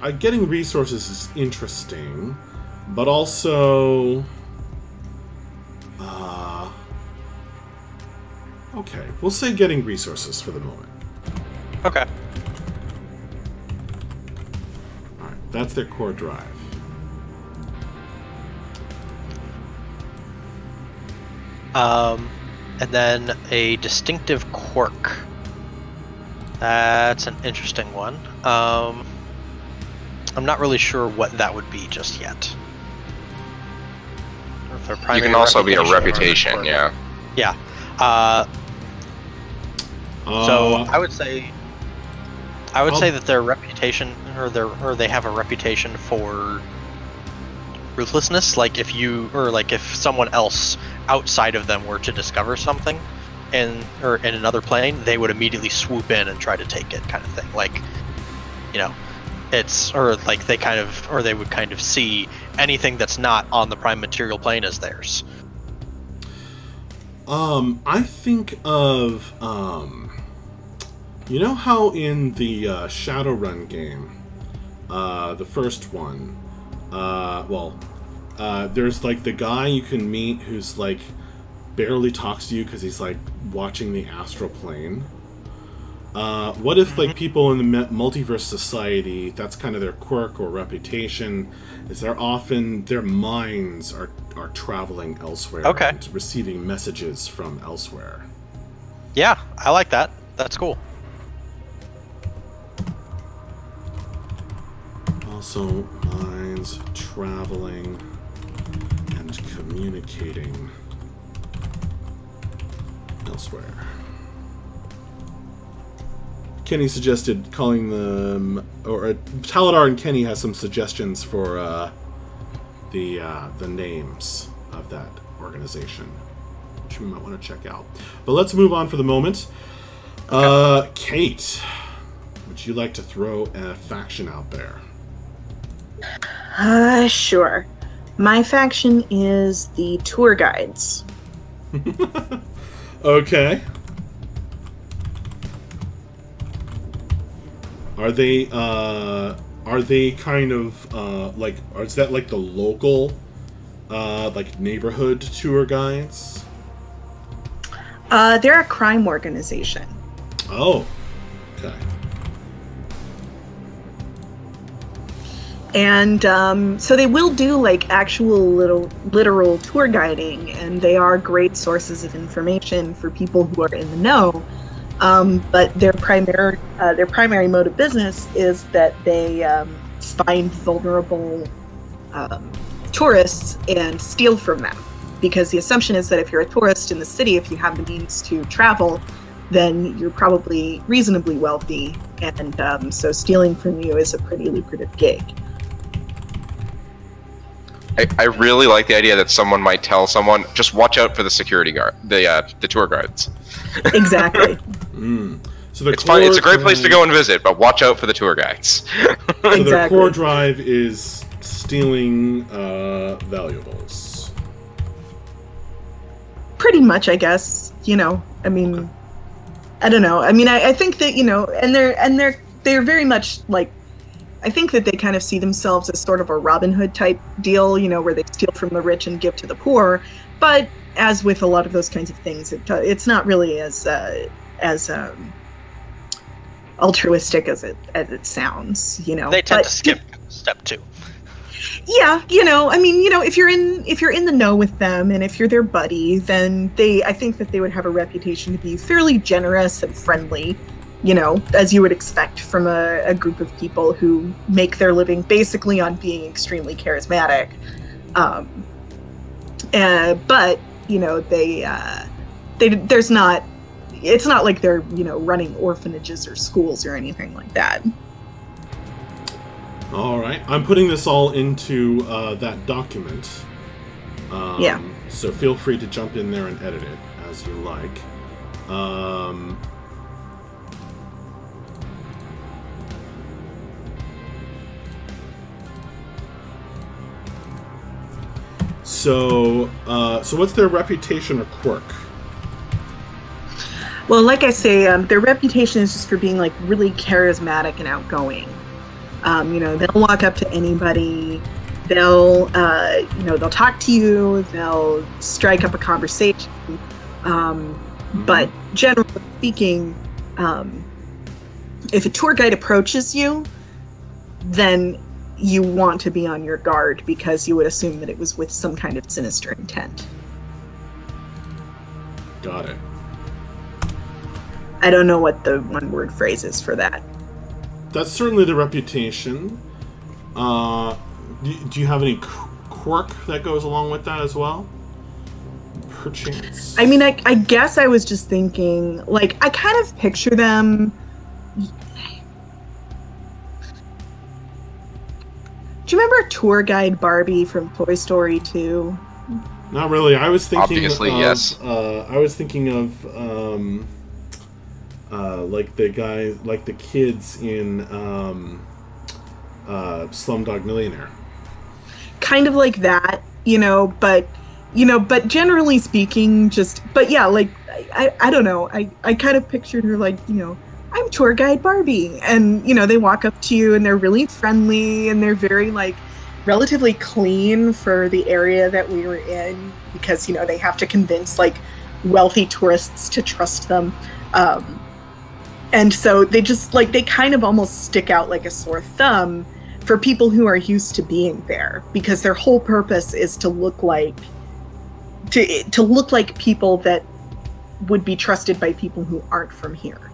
getting resources is interesting, but also... okay, we'll say getting resources for the moment. Okay. Alright, that's their core drive. And then a distinctive quirk. That's an interesting one. I'm not really sure what that would be just yet. Or if their primary You can also be a reputation reputation, yeah. Yeah. So I would say that their reputation, or they have a reputation for ruthlessness. Like if someone else outside of them were to discover something in another plane, they would immediately swoop in and try to take it, kind of thing. Like, you know, they would kind of see anything that's not on the prime material plane as theirs. I think of, you know how in the Shadowrun game, the first one, there's like the guy you can meet who's like barely talks to you because he's like watching the astral plane. What if like people in the multiverse society, that's kind of their quirk or reputation, is their minds are traveling elsewhere, okay, and receiving messages from elsewhere. Yeah, I like that. That's cool. Also, minds traveling and communicating elsewhere. Kenny suggested calling them, or Taladar and Kenny has some suggestions for the names of that organization, which we might want to check out. But let's move on for the moment. Okay. Kate, would you like to throw a faction out there? Sure. My faction is the tour guides. Okay. Are they kind of like, is that like the local like neighborhood tour guides? They're a crime organization. Oh, okay. And so they will do like actual literal tour guiding, and they are great sources of information for people who are in the know. But their primary mode of business is that they find vulnerable tourists and steal from them. Because the assumption is that if you're a tourist in the city, if you have the means to travel, then you're probably reasonably wealthy, and so stealing from you is a pretty lucrative gig. I really like the idea that someone might tell someone, just watch out for the security guard, the tour guards. Exactly. So the it's fine. It's a great place to go and visit, but watch out for the tour guides. So their core drive is stealing valuables. Pretty much, I guess. You know, I mean, okay. I don't know. I mean, I think that, you know, and they're very much like, I think that they kind of see themselves as sort of a Robin Hood type deal, you know, where they steal from the rich and give to the poor. But as with a lot of those kinds of things, it's not really as altruistic as it sounds, you know. They tend to skip step 2. Yeah, you know, I mean, you know, if you're in the know with them and if you're their buddy, then I think that they would have a reputation to be fairly generous and friendly, you know, as you would expect from a group of people who make their living basically on being extremely charismatic. But you know, it's not like they're, you know, running orphanages or schools or anything like that. All right, I'm putting this all into that document. Yeah. So feel free to jump in there and edit it as you like. So what's their reputation or quirk? Well, like I say, their reputation is just for being like really charismatic and outgoing. They'll walk up to anybody. They'll they'll talk to you. They'll strike up a conversation. But generally speaking, if a tour guide approaches you, then you want to be on your guard because you would assume that it was with some kind of sinister intent. Got it. I don't know what the one-word phrase is for that. That's certainly the reputation. Do you have any quirk that goes along with that as well? Perchance. I mean, I guess I was just thinking, like, I kind of picture them. Do you remember tour guide Barbie from Toy Story 2? Not really. I was thinking. Obviously, yes. I was thinking of like the guy, like the kids in Slumdog Millionaire. Kind of like that, but generally speaking, like I don't know. I kind of pictured her like, I'm tour guide Barbie, and they walk up to you and they're really friendly and they're very like relatively clean for the area that we were in because they have to convince like wealthy tourists to trust them, and so they just like they kind of almost stick out like a sore thumb for people who are used to being there because their whole purpose is to look like people that would be trusted by people who aren't from here.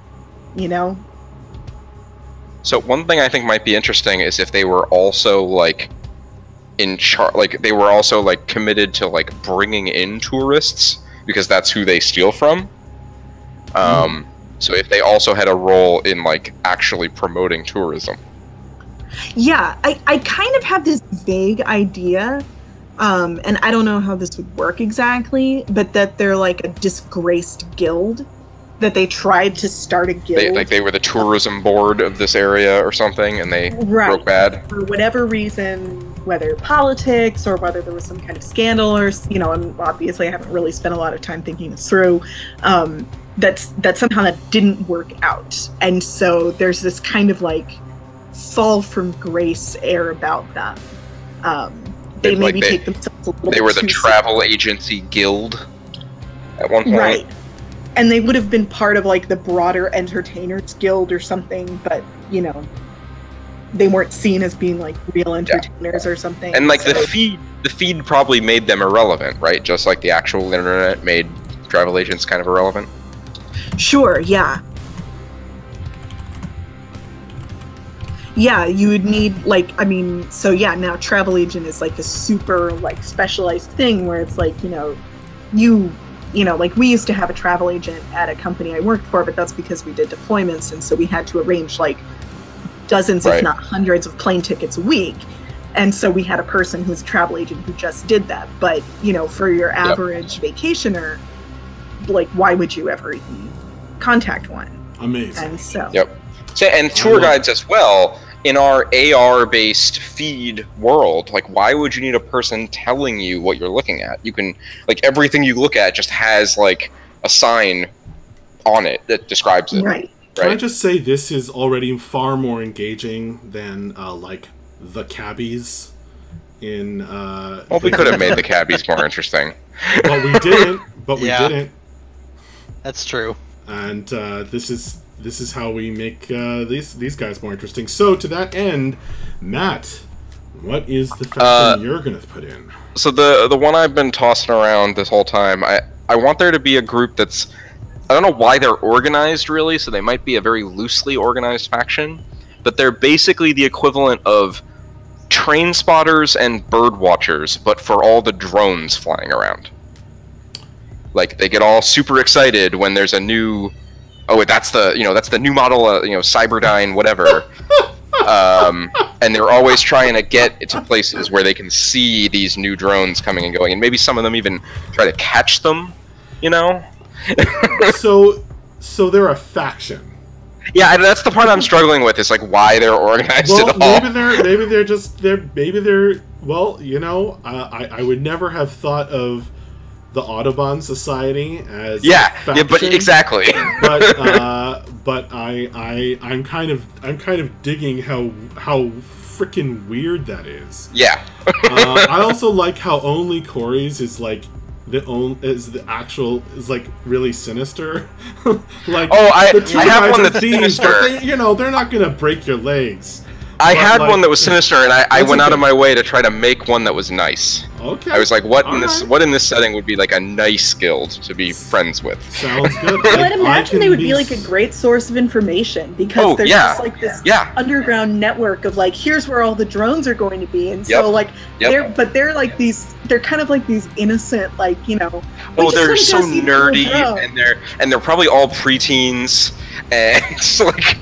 So one thing I think might be interesting is if they were also like they were also like committed to like bringing in tourists because that's who they steal from. So if they also had a role in like actually promoting tourism. Yeah, I kind of have this vague idea, and I don't know how this would work exactly, but that they're like a disgraced guild. That they tried to start a guild. They were the tourism board of this area or something, and they broke bad. For whatever reason, whether politics or whether there was some kind of scandal or, and obviously I haven't really spent a lot of time thinking this through, that somehow that didn't work out. And so there's this kind of like fall from grace air about them. They maybe take themselves a little They were the too travel agency guild at one point. Right. And they would have been part of like the broader entertainers guild or something, but they weren't seen as being like real entertainers or something. And like the feed probably made them irrelevant, right? Just like the actual internet made travel agents kind of irrelevant. Sure, yeah. Yeah, you would need now travel agent is like a super like specialized thing where it's like, like we used to have a travel agent at a company I worked for, but that's because we did deployments, and so we had to arrange like dozens, if not hundreds, of plane tickets a week. And so we had a person who's a travel agent who just did that. But, for your average vacationer, like, why would you ever even contact one? Amazing. And so. Yep. And tour guides as well. In our AR-based feed world, like, why would you need a person telling you what you're looking at? You can, like, everything you look at just has, like, a sign on it that describes it. Right. Can I just say this is already far more engaging than, like, the cabbies in, Well, we could have made the cabbies more interesting. But we didn't. But we didn't. That's true. And, this is how we make these guys more interesting. So to that end, Matt, what is the faction you're gonna put in? So the one I've been tossing around this whole time, I want there to be a group that's, I don't know why they're organized really, so they might be a very loosely organized faction, but they're basically the equivalent of train spotters and bird watchers, but for all the drones flying around. Like they get all super excited when there's a new. Oh, that's the new model, Cyberdyne, whatever. And they're always trying to get to places where they can see these new drones coming and going, and maybe some of them even try to catch them, So they're a faction. Yeah, that's the part I'm struggling with. Is like why they're organized at all. I would never have thought of the Audubon Society as but exactly. But I'm kind of digging how freaking weird that is. Yeah. I also like how only Corey's is like is like really sinister. Like, I the two have guys one are that's thieves, sinister. but they're not gonna break your legs. I But, had like, one that was sinister, and I went out okay. of my way to try to make one that was nice. Okay. I was like, what in Alright. this setting would be like a nice guild to be friends with? Sounds good. Well, I'd I imagine can they would be like a great source of information because there's just like this underground network of like, here's where all the drones are going to be, and so like they're like they're kind of like these innocent, like, we Oh, just they're wanna so go see the nerdy, drone. and they're probably all preteens, and it's like,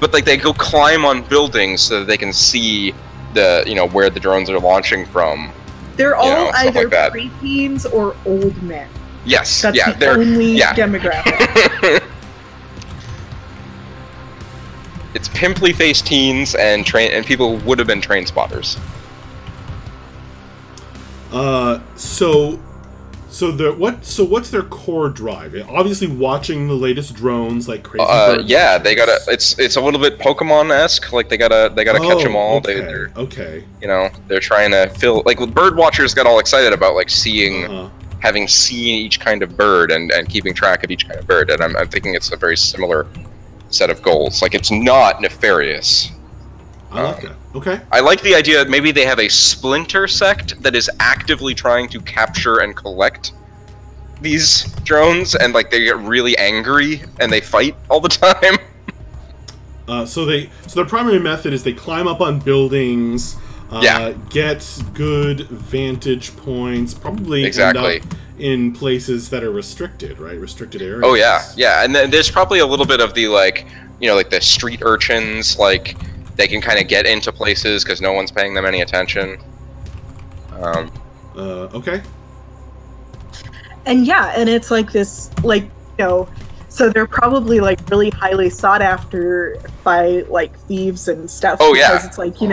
but like they go climb on buildings so that they can see the where the drones are launching from. They're all either like that. preteens or old men. Yes, That's the they're only demographic. It's pimply faced teens and people would have been train spotters. What's their core drive? Obviously, watching the latest drones like crazy. Bird Yeah, watchers. they gotta. It's a little bit Pokemon-esque. Like they gotta catch them all. Okay. Okay. They're trying to fill. Like bird watchers got all excited about like seeing, having seen each kind of bird and keeping track of each kind of bird. And I'm thinking it's a very similar set of goals. Like it's not nefarious. I like that. Okay. I like the idea that maybe they have a splinter sect that is actively trying to capture and collect these drones, and like they get really angry and they fight all the time. So their primary method is they climb up on buildings, get good vantage points, probably end up in places that are restricted, right? Restricted areas. Oh yeah, and then there's probably a little bit of the like the street urchins, like they can kind of get into places because no one's paying them any attention. Okay. And and it's like this, like, so they're probably like really highly sought after by like thieves and stuff. Oh, because it's like, you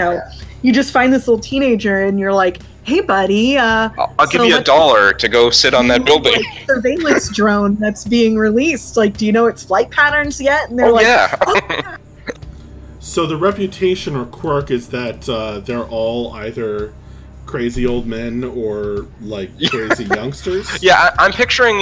just find this little teenager and you're like, hey buddy, I'll give you $1 to go sit on that building. Like, surveillance drone that's being released. Like, do you know its flight patterns yet? And they're yeah. So the reputation or quirk is that they're all either crazy old men or like crazy youngsters. Yeah, I'm picturing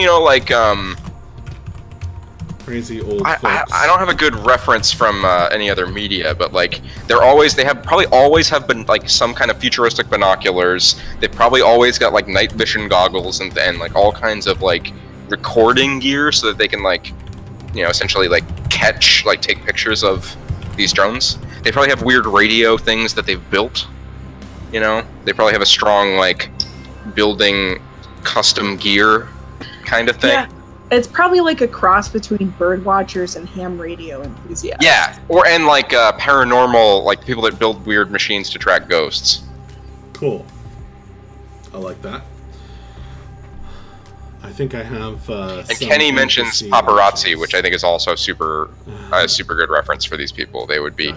crazy old folks. I don't have a good reference from any other media, but like they probably always have been like some kind of futuristic binoculars. They probably always got like night vision goggles and like all kinds of like recording gear so that they can like essentially like take pictures of these drones. They probably have weird radio things that they've built. They probably have a strong like building custom gear kind of thing. Yeah, it's probably like a cross between bird watchers and ham radio enthusiasts. Yeah, and like paranormal, like people that build weird machines to track ghosts. Cool. I like that. I think I have. And Kenny mentions paparazzi, which I think is also super good reference for these people. They would be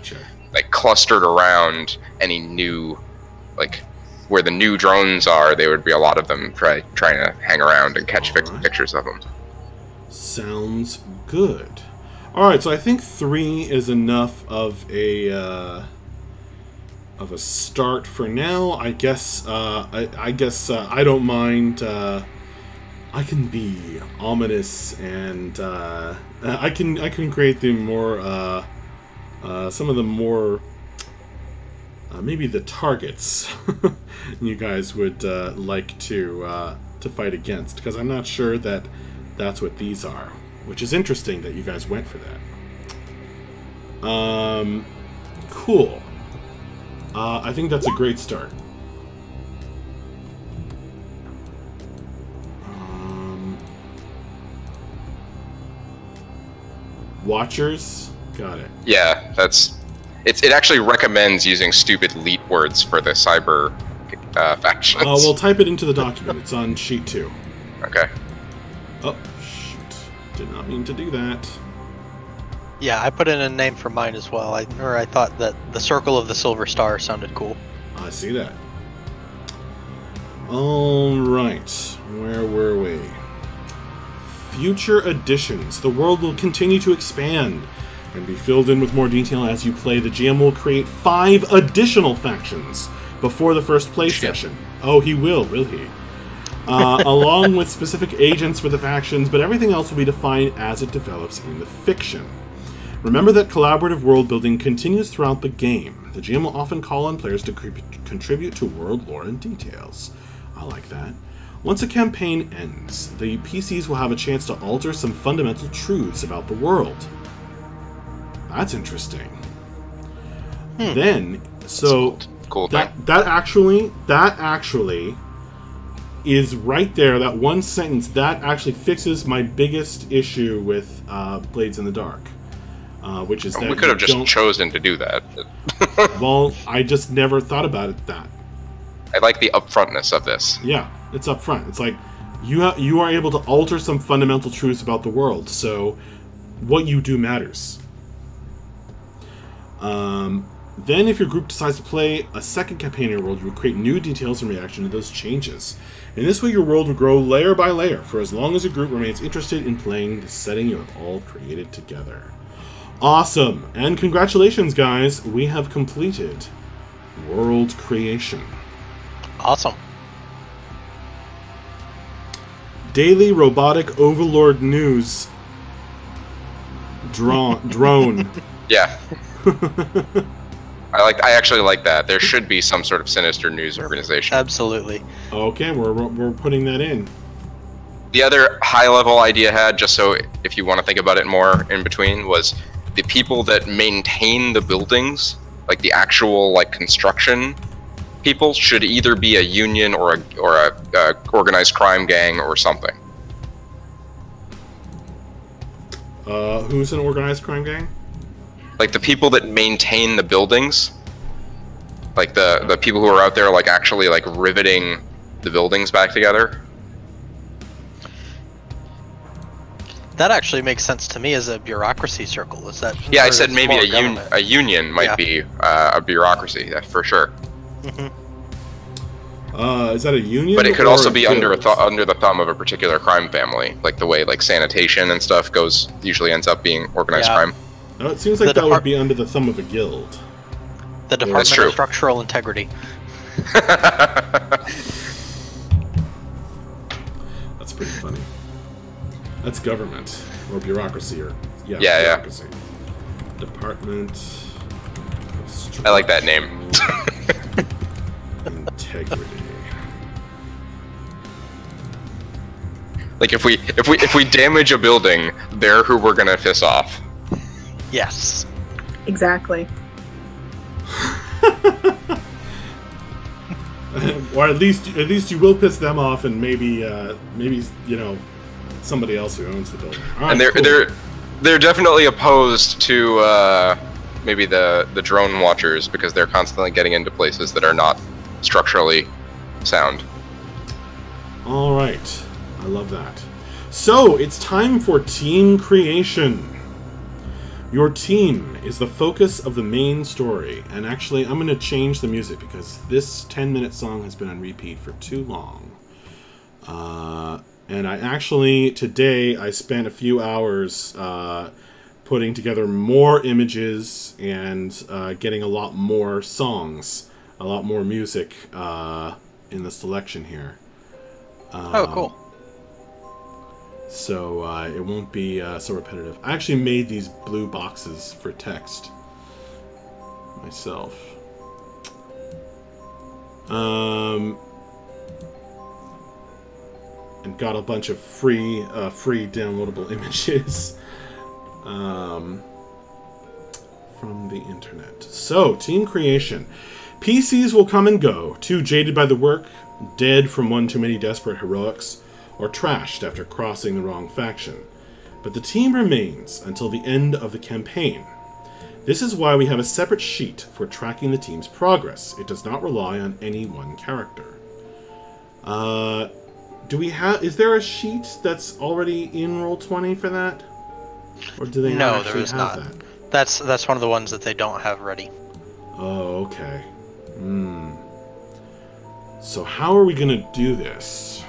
like clustered around any new, like where the new drones are. They would be a lot of them trying to hang around and catch pictures of them. Sounds good. All right, so I think 3 is enough of a start for now. I guess I don't mind. I can be ominous, and I can create the more some of the more maybe the targets you guys would like to fight against, because I'm not sure that that's what these are, which is interesting that you guys went for that. Cool. I think that's a great start. Watchers, got it. Yeah, it actually recommends using stupid leet words for the cyber factions. We'll type it into the document. It's on sheet 2. Okay. Oh, shoot. Did not mean to do that. Yeah, I put in a name for mine as well. I thought that the Circle of the Silver Star sounded cool. I see that. All right. Where were we? future editions. The world will continue to expand and be filled in with more detail as you play. The GM will create 5 additional factions before the first play session. Oh, he will he? Along with specific agents for the factions, but everything else will be defined as it develops in the fiction. Remember that collaborative world building continues throughout the game. The GM will often call on players to contribute to world lore and details. I like that. Once a campaign ends, the PCs will have a chance to alter some fundamental truths about the world. That's interesting. Then, so cool that actually is right there. That one sentence that actually fixes my biggest issue with Blades in the Dark, which is that we could have just chosen to do that. Well, I just never thought about it that. I like the upfrontness of this. Yeah, it's upfront. It's like you are able to alter some fundamental truths about the world, so what you do matters. Then, if your group decides to play a second campaign in your world, you will create new details in reaction to those changes. In this way, your world will grow layer by layer for as long as your group remains interested in playing the setting you have all created together. Awesome! And congratulations, guys! We have completed world creation. Awesome. Daily robotic overlord news. Drone. Yeah. I actually like that. There should be some sort of sinister news organization. Absolutely. Okay, we're putting that in. The other high-level idea I had, just so if you want to think about it more in between, was the people that maintain the buildings, like the actual construction people, should either be a union or a organized crime gang or something. Who's an organized crime gang? Like the people that maintain the buildings, like the people who are out there actually riveting the buildings back together. That actually makes sense to me as a bureaucracy circle. Is that? Yeah, I said maybe a union might be a bureaucracy, for sure. Is that a union? But it could also be under the thumb of a particular crime family, like the way sanitation and stuff usually ends up being organized crime. No, it seems like that would be under the thumb of a guild. The Department of Structural Integrity. That's pretty funny. That's government or bureaucracy or bureaucracy. Department of I like that name. Integrity. Like if we damage a building, they're who we're gonna piss off. Yes. Exactly. Or at least you will piss them off, and maybe somebody else who owns the building. Right, and they're definitely opposed to maybe the drone watchers, because they're constantly getting into places that are not structurally sound. All right, I love that. So it's time for team creation. Your team is the focus of the main story, and actually I'm going to change the music because this 10-minute song has been on repeat for too long. And today I spent a few hours putting together more images and getting a lot more songs, a lot more music in the selection here. Oh, cool. So it won't be so repetitive. I actually made these blue boxes for text myself. And got a bunch of free downloadable images from the internet. So, team creation. PCs will come and go, too jaded by the work, dead from one too many desperate heroics, or trashed after crossing the wrong faction. But the team remains until the end of the campaign. This is why we have a separate sheet for tracking the team's progress. It does not rely on any one character. Is there a sheet that's already in Roll20 for that? Or do they not actually have that? That's one of the ones that they don't have ready. Oh, okay. So how are we gonna do this?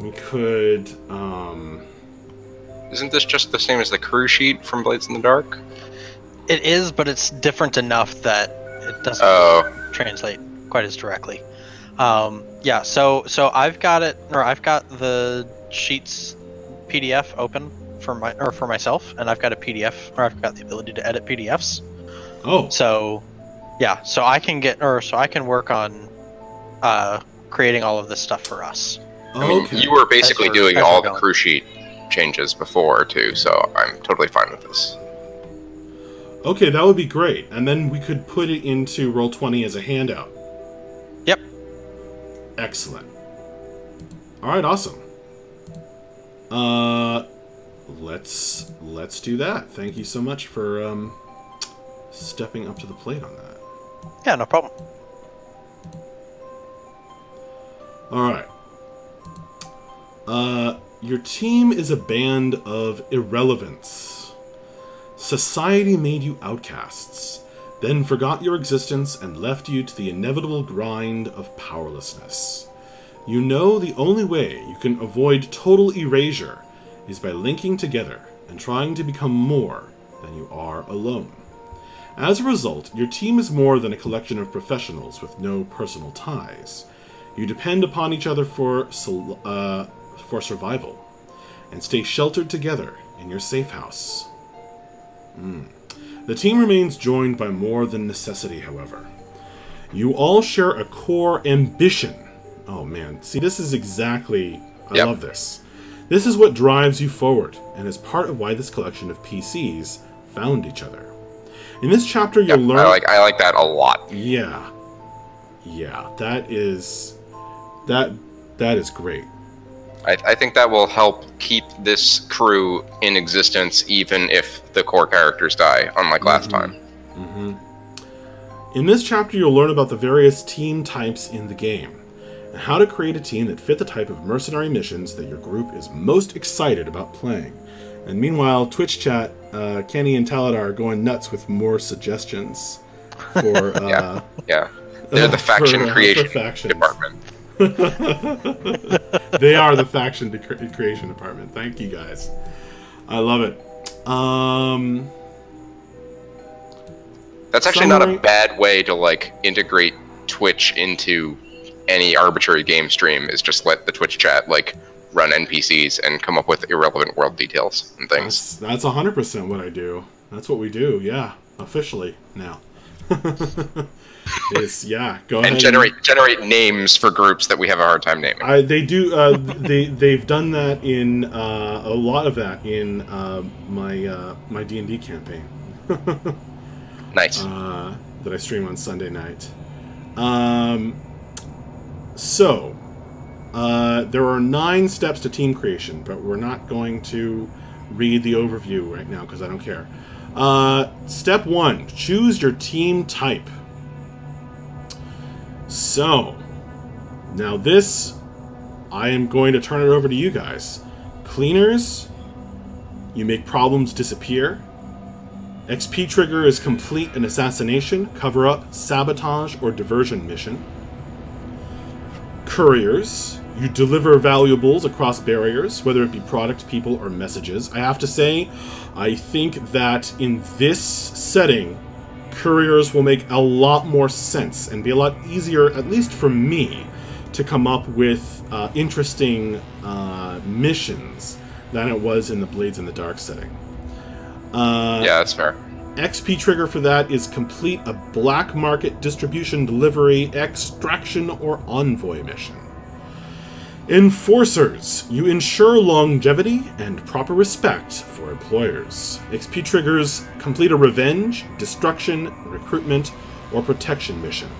We could, Isn't this just the same as the crew sheet from Blades in the Dark? It is, but it's different enough that it doesn't translate quite as directly. Yeah, so I've got it, or I've got the sheets PDF open for myself, and I've got a PDF, or I've got the ability to edit PDFs. oh, So, yeah, so I can work on creating all of this stuff for us. I mean, okay. you were basically doing all the going. crew sheet changes before, too, so I'm totally fine with this. Okay, that would be great. And then we could put it into Roll20 as a handout. Yep. Excellent. Alright, awesome. Let's do that. Thank you so much for stepping up to the plate on that. Yeah, no problem. Alright. Your team is a band of irrelevance. Society made you outcasts, then forgot your existence and left you to the inevitable grind of powerlessness. You know the only way you can avoid total erasure is by linking together and trying to become more than you are alone. As a result, your team is more than a collection of professionals with no personal ties. You depend upon each other for survival, and stay sheltered together in your safe house. The team remains joined by more than necessity, however. You all share a core ambition. Oh man, see, this is exactly... I love this. This is what drives you forward, and is part of why this collection of PCs found each other. In this chapter, you'll learn... I like that a lot. Yeah. Yeah, that is great. I think that will help keep this crew in existence even if the core characters die, unlike last time. In this chapter, you'll learn about the various team types in the game, and how to create a team that fit the type of mercenary missions that your group is most excited about playing. And meanwhile, Twitch chat, Kenny and Taladar are going nuts with more suggestions for... yeah. They're the faction creation factions. department. They are the faction creation department. Thank you, guys. I love it. That's actually not a bad way to, like, integrate Twitch into any arbitrary game stream, is just let the Twitch chat, like, run NPCs and come up with irrelevant world details and things. That's 100% what I do. That's what we do, yeah. Officially, now. Go ahead. And generate names for groups that we have a hard time naming. They do. They've done that in a lot of that in my D&D campaign. Nice. That I stream on Sunday night. There are 9 steps to team creation, but we're not going to read the overview right now because I don't care. Step 1: choose your team type. So, now this, I am going to turn it over to you guys. Cleaners, you make problems disappear. XP trigger is complete an assassination, cover-up, sabotage, or diversion mission. Couriers, you deliver valuables across barriers, whether it be product, people, or messages. I have to say, I think that in this setting, couriers will make a lot more sense and be a lot easier, at least for me, to come up with interesting missions than it was in the Blades in the Dark setting. Yeah, that's fair. XP trigger for that is complete a black market distribution, delivery, extraction, or envoy mission. Enforcers, you ensure longevity and proper respect for employers. XP triggers complete a revenge, destruction, recruitment, or protection mission.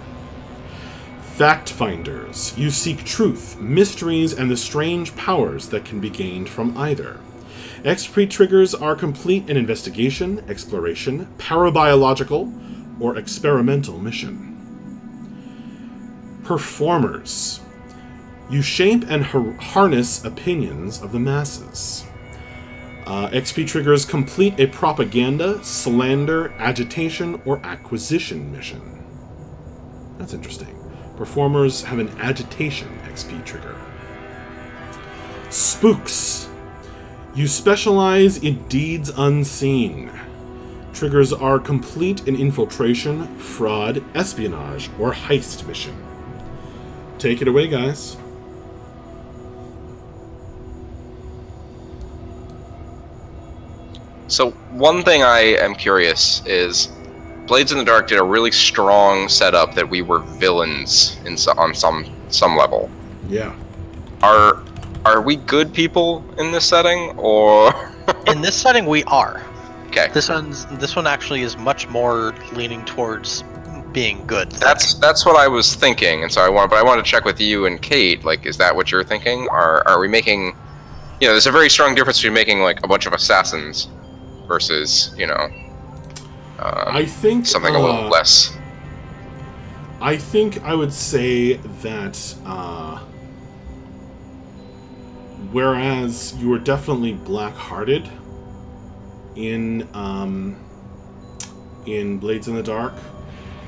Fact finders, you seek truth, mysteries, and the strange powers that can be gained from either. XP triggers are complete an investigation, exploration, parabiological, or experimental mission. Performers, you shape and harness opinions of the masses. XP triggers complete a propaganda, slander, agitation, or acquisition mission. That's interesting. Performers have an agitation XP trigger. Spooks. You specialize in deeds unseen. Triggers are complete an infiltration, fraud, espionage, or heist mission. Take it away, guys. So one thing I am curious is, Blades in the Dark did a really strong setup that we were villains on some level. Yeah. Are we good people in this setting, or? In this setting, we are. Okay. This one actually is much more leaning towards being good. That's what I was thinking, and so I want to check with you and Kate. Like, is that what you're thinking? Are we making? You know, there's a very strong difference between making like a bunch of assassins versus, you know, I think something a little less. I think I would say that whereas you were definitely black-hearted in Blades in the Dark,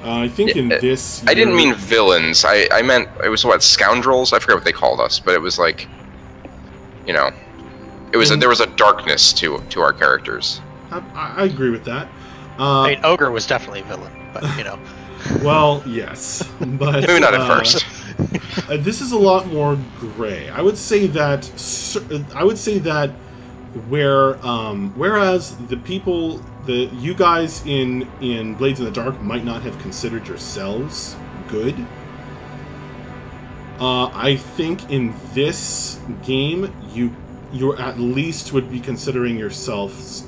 I think in this... I didn't mean villains. I meant, it was what, scoundrels? I forget what they called us, but it was like, you know, it was there was a darkness to our characters. I agree with that. I mean, Ogre was definitely a villain, but, you know. Well, yes, but... Maybe not at first. This is a lot more gray. I would say that whereas you guys in Blades in the Dark might not have considered yourselves good, I think in this game you at least would be considering yourselves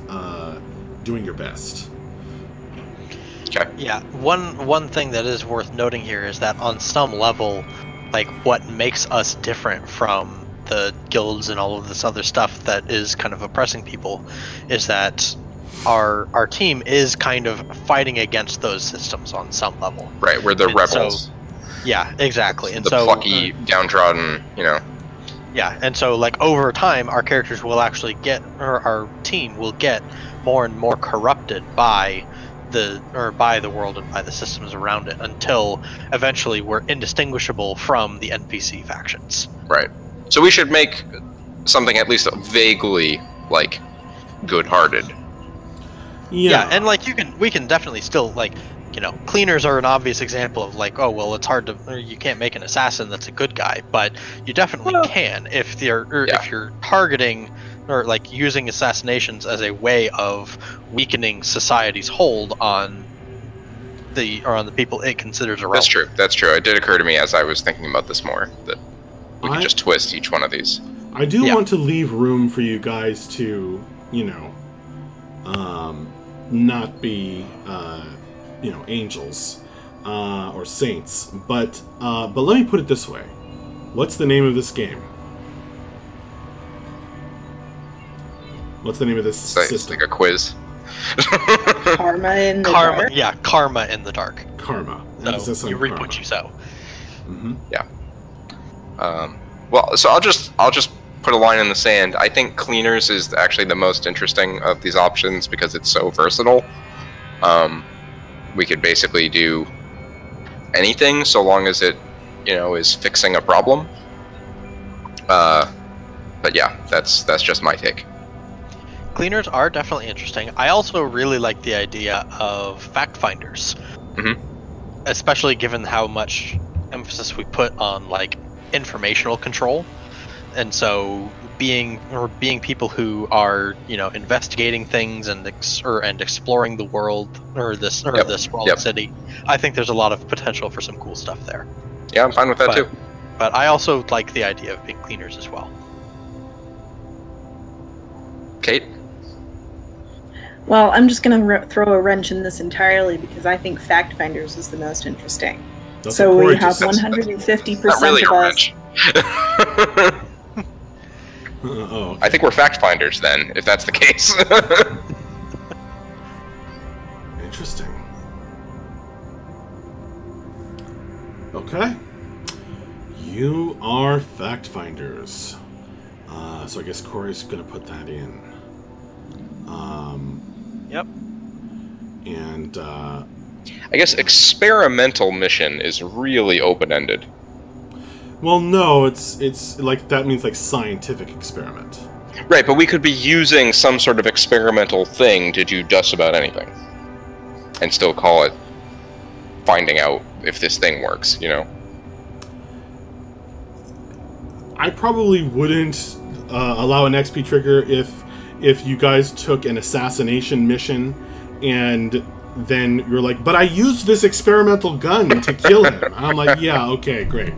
doing your best. Okay. Yeah, one thing that is worth noting here is that on some level, like, what makes us different from the guilds and all of this other stuff that is kind of oppressing people is that our team is kind of fighting against those systems on some level. Right, we're the and rebels. So, yeah, exactly. And the so plucky, downtrodden, you know. Yeah, and so like over time, our characters will actually get, or our team will get more and more corrupted by the world and by the systems around it, until eventually we're indistinguishable from the NPC factions. Right. So we should make something at least vaguely like good-hearted. Yeah, and like we can definitely still, like, you know, cleaners are an obvious example of like, oh well, it's hard to, or you can't make an assassin that's a good guy, but you definitely can if you're targeting or like using assassinations as a way of weakening society's hold on the people it considers irrelevant. That's true. It did occur to me as I was thinking about this more that we could just twist each one of these. I do want to leave room for you guys to, you know, not be, you know, angels or saints, but let me put it this way: what's the name of this game? What's the name of this system? It's like a quiz. Karma in the dark. Yeah, Karma in the Dark. Karma. So you reap what you sow. Mm-hmm. Yeah. Well, so I'll just put a line in the sand. I think Cleaners is actually the most interesting of these options because it's so versatile. We could basically do anything so long as it, you know, is fixing a problem. But yeah, that's just my take. Cleaners are definitely interesting. I also really like the idea of fact finders, especially given how much emphasis we put on like informational control, and so being people who are, you know, investigating things and exploring the world or the Sprawling City. I think there's a lot of potential for some cool stuff there. Yeah, I'm fine with that too. But I also like the idea of being cleaners as well. Kate? Well, I'm just going to throw a wrench in this entirely because I think Fact Finders is the most interesting. That's so we have 150% not really of a us. wrench. Okay. I think we're fact finders then, if that's the case. Interesting. Okay. You are fact finders. So I guess Corey's gonna put that in. Yep. And I guess experimental mission is really open-ended. Well, no, it's like that means like scientific experiment. Right, but we could be using some sort of experimental thing to do just about anything. And still call it finding out if this thing works, you know? I probably wouldn't allow an XP trigger if you guys took an assassination mission and then you're like, but I used this experimental gun to kill him. And I'm like, yeah, okay, great.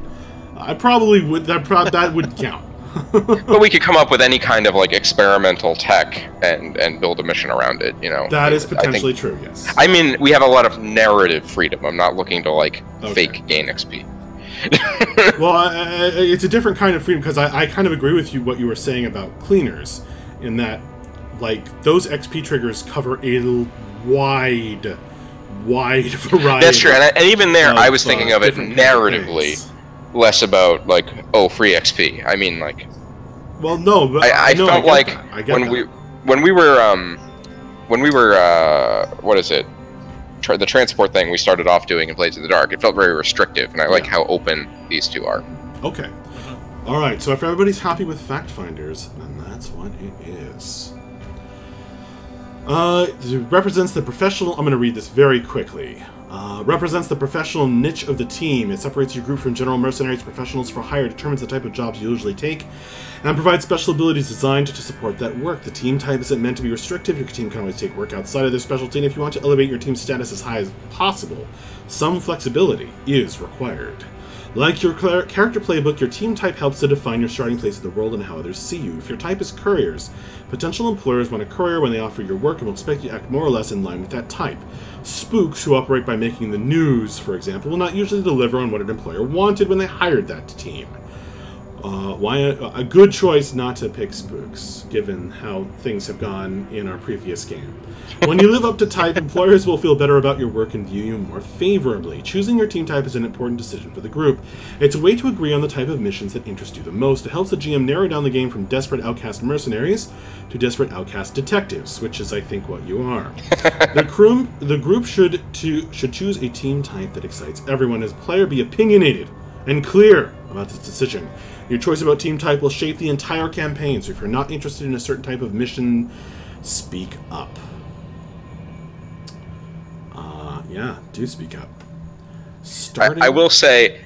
I probably would, that would count. But we could come up with any kind of like experimental tech and build a mission around it, you know? That is potentially true, yes. I mean, we have a lot of narrative freedom. I'm not looking to like fake gain XP. Well, it's a different kind of freedom, because I kind of agree with you what you were saying about cleaners, in that, like, those XP triggers cover a wide variety. That's true, and even there, I was thinking of it narratively, less about, like, oh, free XP. I mean, like... Well, no, but I felt like when we were, what is it? The transport thing we started off doing in Blades in the Dark, it felt very restrictive, and I like how open these two are. Okay. Alright, so if everybody's happy with Fact Finders, then that's what it is. It represents the professional... I'm going to read this very quickly. Represents the professional niche of the team. It separates your group from general mercenaries. Professionals for hire determines the type of jobs you usually take, and provides special abilities designed to support that work. The team type isn't meant to be restrictive. Your team can always take work outside of their specialty, and if you want to elevate your team's status as high as possible, some flexibility is required. Like your character playbook, your team type helps to define your starting place in the world and how others see you. If your type is couriers, potential employers want a courier when they offer your work and will expect you to act more or less in line with that type. Spooks, who operate by making the news, for example, will not usually deliver on what an employer wanted when they hired that team. Why a good choice not to pick spooks, given how things have gone in our previous game. When you live up to type, employers will feel better about your work and view you more favorably. Choosing your team type is an important decision for the group. It's a way to agree on the type of missions that interest you the most. It helps the GM narrow down the game from desperate outcast mercenaries to desperate outcast detectives, which is, I think, what you are. The group should choose a team type that excites everyone. As a player, be opinionated and clear about this decision. Your choice about team type will shape the entire campaign, so if you're not interested in a certain type of mission, speak up. Yeah, do speak up. I will say,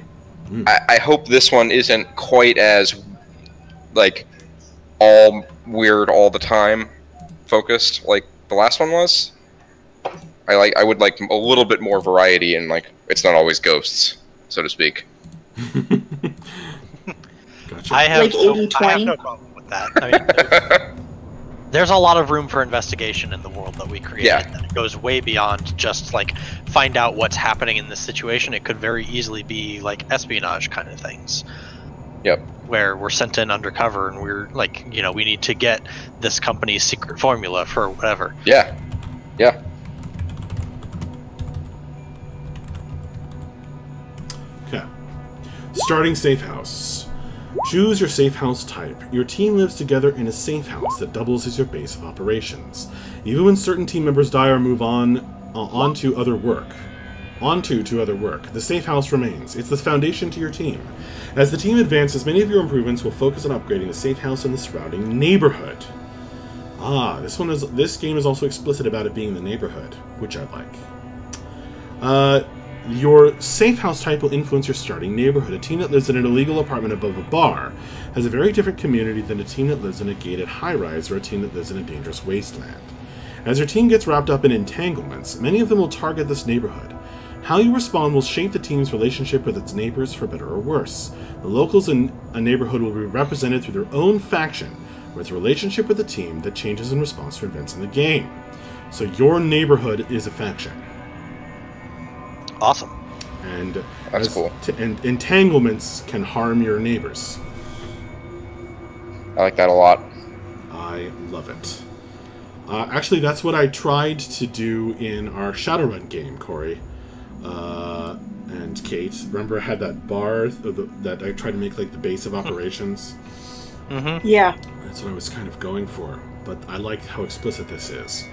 I hope this one isn't quite as, like, all weird all the time focused like the last one was. I would like a little bit more variety, and like it's not always ghosts, so to speak. Gotcha. I have, Like 80-20? I have no problem with that. I mean, there's a lot of room for investigation in the world that we created. Yeah. That goes way beyond just like find out what's happening in this situation. It could very easily be like espionage kind of things. Yep. Where we're sent in undercover and we're like, you know, we need to get this company's secret formula for whatever. Yeah. Yeah. Okay. Starting safe house. Choose your safe house type. Your team lives together in a safe house that doubles as your base of operations. Even when certain team members die or move on to other work, the safe house remains. It's the foundation to your team. As the team advances, many of your improvements will focus on upgrading the safe house and the surrounding neighborhood. This game is also explicit about it being the neighborhood, which I like. Your safe house type will influence your starting neighborhood. A team that lives in an illegal apartment above a bar has a very different community than a team that lives in a gated high-rise or a team that lives in a dangerous wasteland. As your team gets wrapped up in entanglements, many of them will target this neighborhood. How you respond will shape the team's relationship with its neighbors for better or worse. The locals in a neighborhood will be represented through their own faction, with a relationship with the team that changes in response to events in the game. So your neighborhood is a faction. Awesome. And that's cool. And entanglements can harm your neighbors. I like that a lot. I love it. Actually, that's what I tried to do in our Shadowrun game, Corey. And Kate. Remember I had that bar that I tried to make like the base of operations? Mm-hmm. Yeah. That's what I was kind of going for. But I like how explicit this is.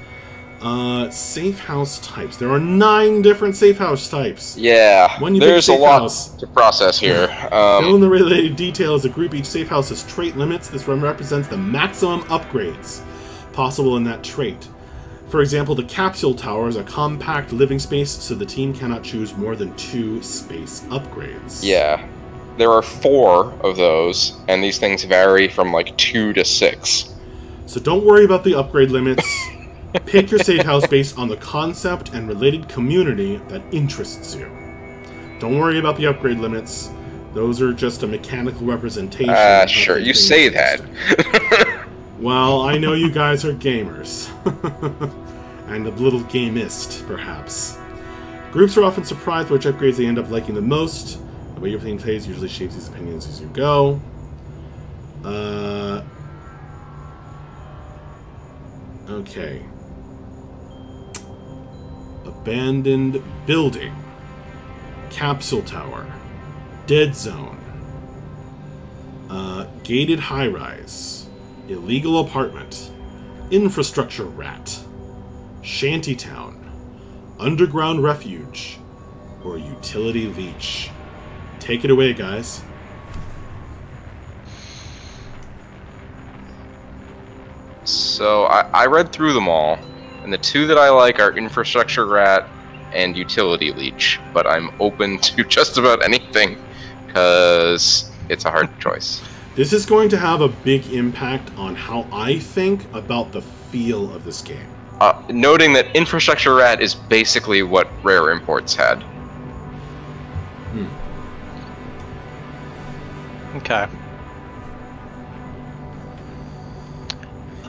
Safe house types. There are 9 different safe house types. Yeah, When you there's a pick safe lot house, to process here. fill in the related details to group each safe house's trait limits. This one represents the maximum upgrades possible in that trait. For example, the capsule tower is a compact living space, so the team cannot choose more than 2 space upgrades. Yeah. There are 4 of those, and these things vary from like 2 to 6. So don't worry about the upgrade limits. Pick your safe house based on the concept and related community that interests you. Don't worry about the upgrade limits. Those are just a mechanical representation. Sure, you say that. Well, I know you guys are gamers. And a little gamist, perhaps. Groups are often surprised by which upgrades they end up liking the most. The way your team plays usually shapes these opinions as you go. Okay. Abandoned building. Capsule tower. Dead zone. Gated high-rise. Illegal apartment. Infrastructure rat. Shantytown. Underground refuge. Or utility leech. Take it away, guys. So, I read through them all, and the 2 that I like are Infrastructure Rat and Utility Leech, but I'm open to just about anything, because it's a hard choice. This is going to have a big impact on how I think about the feel of this game. Noting that Infrastructure Rat is basically what Rare Imports had. Okay.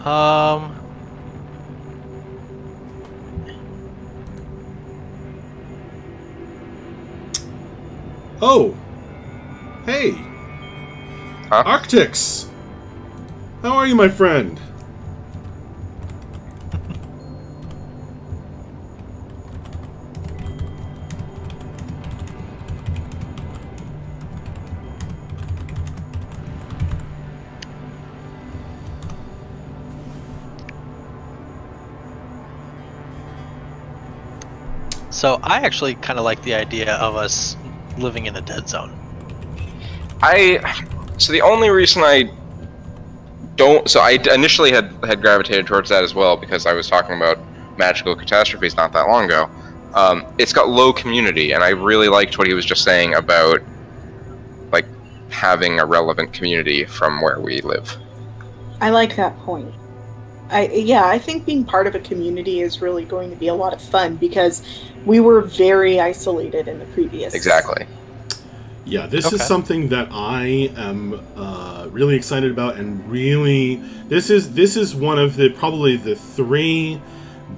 Oh! Hey! Huh? Arctics! How are you, my friend? So I actually kind of like the idea of us living in a dead zone. So the only reason I don't... So I initially had gravitated towards that as well, because I was talking about magical catastrophes not that long ago. It's got low community, and I really liked what he was just saying about, like, having a relevant community from where we live. I like that point. I think being part of a community is really going to be a lot of fun, because we were very isolated in the previous. Exactly. Yeah, this is something that I am really excited about, and really, this is one of probably the 3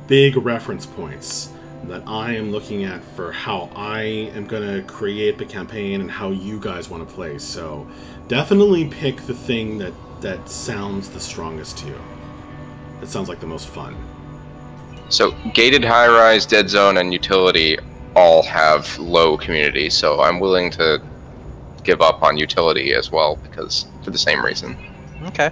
big reference points that I am looking at for how I am going to create the campaign and how you guys want to play. So definitely pick the thing that sounds the strongest to you. That sounds like the most fun. So gated high-rise, dead zone, and utility all have low community, so I'm willing to give up on utility as well, because for the same reason. Okay.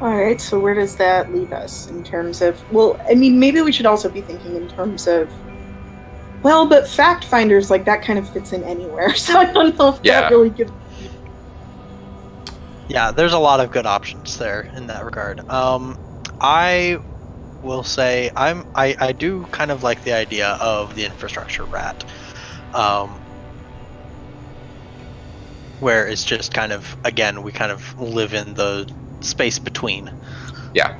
Alright, so where does that leave us in terms of... Well, I mean, maybe we should also be thinking in terms of... Well, but fact finders, like, that kind of fits in anywhere, so I don't know if that really gives... Yeah, there's a lot of good options there in that regard. I will say I do kind of like the idea of the infrastructure rat, where it's just kind of, again, we kind of live in the space between. Yeah.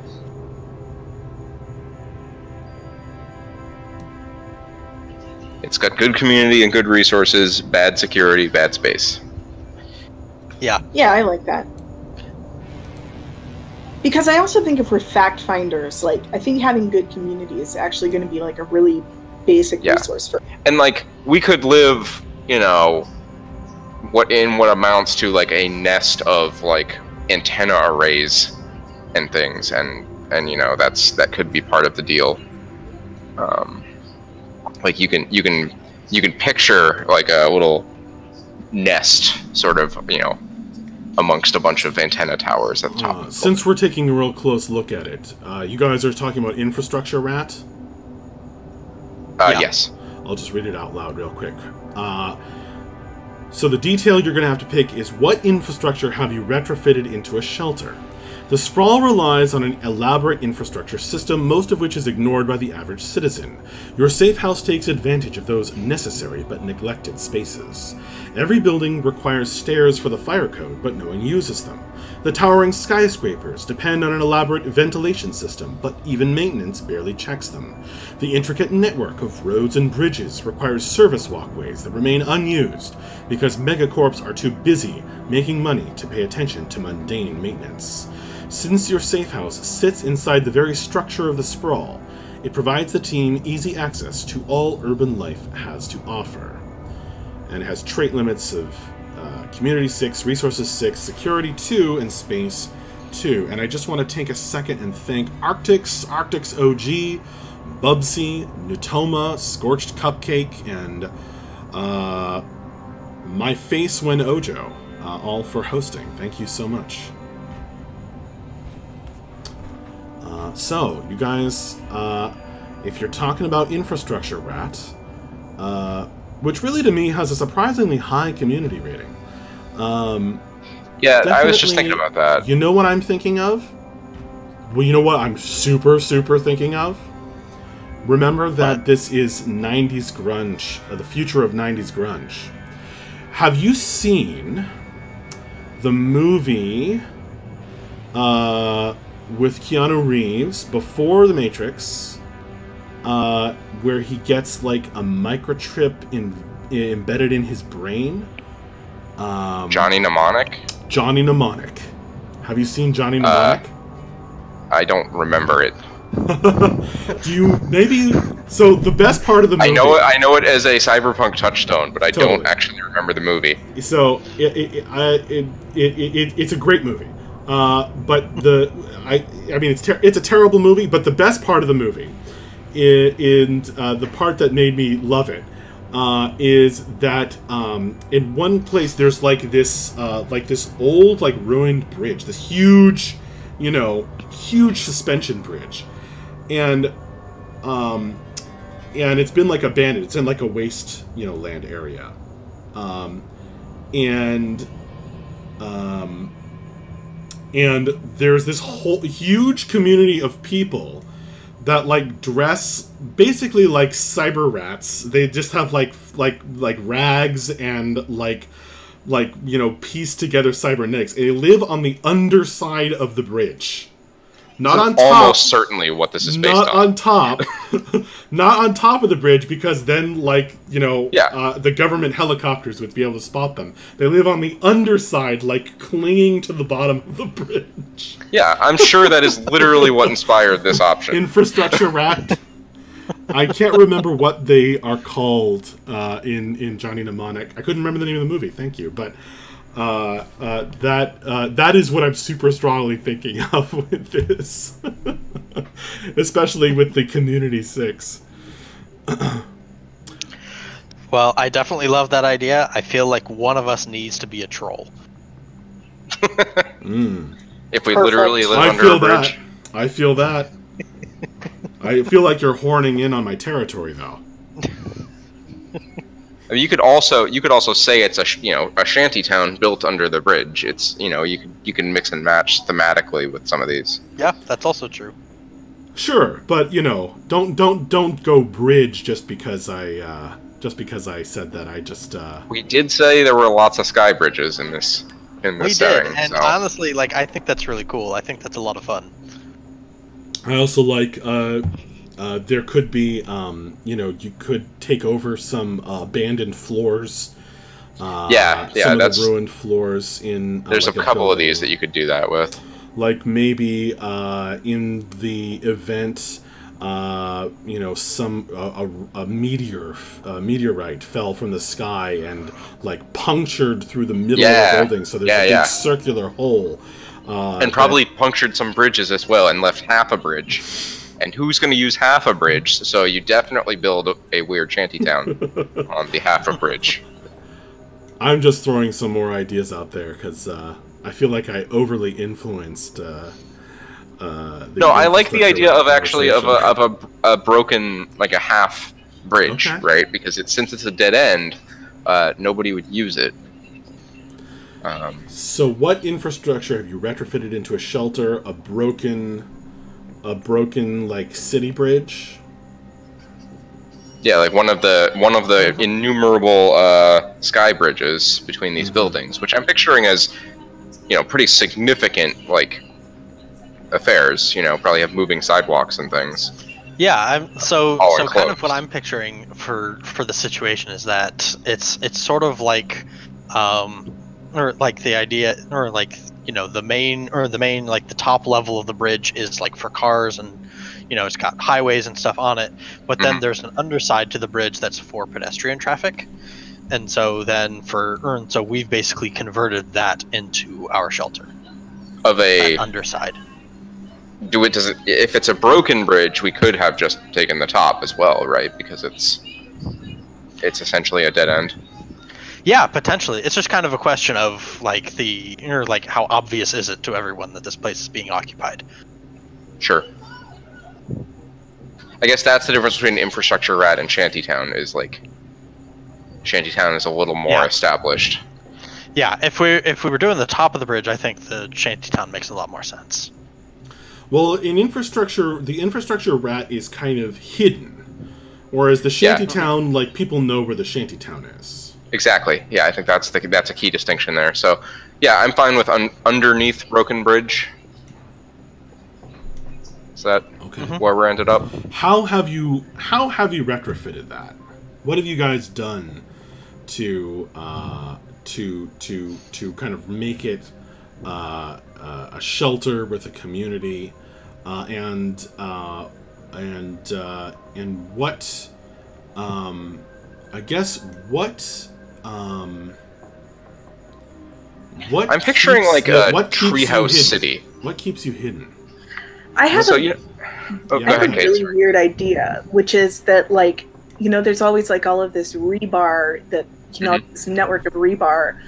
It's got good community and good resources, bad security, bad space. Yeah. Yeah, I like that. Because I also think if we're fact finders, like, I think having good community is actually going to be, like, a really basic resource for... And, like, we could live, you know, what amounts to, like, a nest of, like, antenna arrays and things, and you know, that could be part of the deal. Like, you can picture, like, a little nest, sort of, amongst a bunch of antenna towers at the top. Since we're taking a real close look at it, you guys are talking about infrastructure rat? Yeah. Yes. I'll just read it out loud real quick. So the detail you're going to have to pick is, what infrastructure have you retrofitted into a shelter? The sprawl relies on an elaborate infrastructure system, most of which is ignored by the average citizen. Your safe house takes advantage of those necessary but neglected spaces. Every building requires stairs for the fire code, but no one uses them. The towering skyscrapers depend on an elaborate ventilation system, but even maintenance barely checks them. The intricate network of roads and bridges requires service walkways that remain unused because megacorps are too busy making money to pay attention to mundane maintenance. Since your safe house sits inside the very structure of the sprawl, it provides the team easy access to all urban life has to offer. And it has trait limits of Community 6, Resources 6, Security 2, and Space 2. And I just want to take a second and thank Arctix OG, Bubsy, Nutoma, Scorched Cupcake, and My Face When Ojo, all for hosting. Thank you so much. So, you guys, if you're talking about infrastructure rat, which really to me has a surprisingly high community rating. Yeah, I was just thinking about that. You know what I'm thinking of? Well, you know what I'm super thinking of? Remember that this is 90s grunge, the future of 90s grunge. Have you seen the movie with Keanu Reeves before The Matrix, where he gets like a microchip embedded in his brain? Johnny Mnemonic? Johnny Mnemonic. Have you seen Johnny Mnemonic? I don't remember it. Do you maybe? So the best part of the movie. I know it as a Cyberpunk touchstone, but I don't actually remember the movie. So it's a great movie. But I mean it's a terrible movie. But the best part of the movie, the part that made me love it, is that in one place there's like this old ruined bridge, this huge suspension bridge, and it's been abandoned. It's in a waste land area, and there's this whole huge community of people that dress basically like cyber rats. They just have like rags and pieced together cybernetics. They live on the underside of the bridge. Not on top. Almost certainly what this is based on. Not on top. Not on top of the bridge, because then the government helicopters would be able to spot them. They live on the underside, clinging to the bottom of the bridge. Yeah, I'm sure that is literally what inspired this option. Infrastructure rat. I can't remember what they are called in Johnny Mnemonic. I couldn't remember the name of the movie. Thank you, but that is what I'm super strongly thinking of with this, especially with the Community 6. Well, I definitely love that idea. I feel like one of us needs to be a troll. If we literally live under a bridge. I feel that. I feel like you're horning in on my territory, though. I mean, you could also say it's a shanty town built under the bridge. It's you can mix and match thematically with some of these. Yeah, that's also true. Sure, but don't go bridge just because I said that. I just We did say there were lots of sky bridges in this setting. And so. honestly, I think that's really cool. I think that's a lot of fun. I also there could be, you could take over some abandoned floors. Some of the ruined floors in. There's a couple of these that you could do that with. Maybe in the event, a meteorite fell from the sky and punctured through the middle of the building. So there's a big circular hole. And probably punctured some bridges as well and left half a bridge. And who's going to use half a bridge? So you definitely build a weird shantytown on the half a bridge. I'm just throwing some more ideas out there because I feel like I overly influenced. No, I like the idea of actually of a broken, like a half bridge, Okay. right? Because since it's a dead end, nobody would use it. So, what infrastructure have you retrofitted into a shelter? A broken like city bridge? Yeah, like one of the innumerable sky bridges between these buildings, which I'm picturing as, pretty significant, like, affairs. Probably have moving sidewalks and things. Yeah, so All kind enclosed. of what I'm picturing for the situation is that it's sort of like, or like the idea, or like the main like the top level of the bridge is like for cars and it's got highways and stuff on it, but then there's an underside to the bridge that's for pedestrian traffic, and so so we've basically converted that into our shelter Of a that underside. If it's a broken bridge, we could have just taken the top as well, right? Because it's essentially a dead end. Yeah, potentially. It's just kind of a question of like how obvious is it to everyone that this place is being occupied. Sure. I guess that's the difference between infrastructure rat and shantytown. Is like shantytown is a little more established. Yeah, if we were doing the top of the bridge, I think the shantytown makes a lot more sense. Well, in infrastructure, the infrastructure rat is kind of hidden, whereas the shantytown, like people know where the shantytown is. Exactly. Yeah, I think that's a key distinction there. So, yeah, I'm fine with underneath broken bridge. Is that where we ended up? How have you retrofitted that? What have you guys done to kind of make it a shelter with a community, and what I guess what I'm picturing like a treehouse city. What keeps you hidden? I have So, a go I have ahead, a Kate. really weird idea, which is that, like, there's always like all of this rebar that, this network of rebar.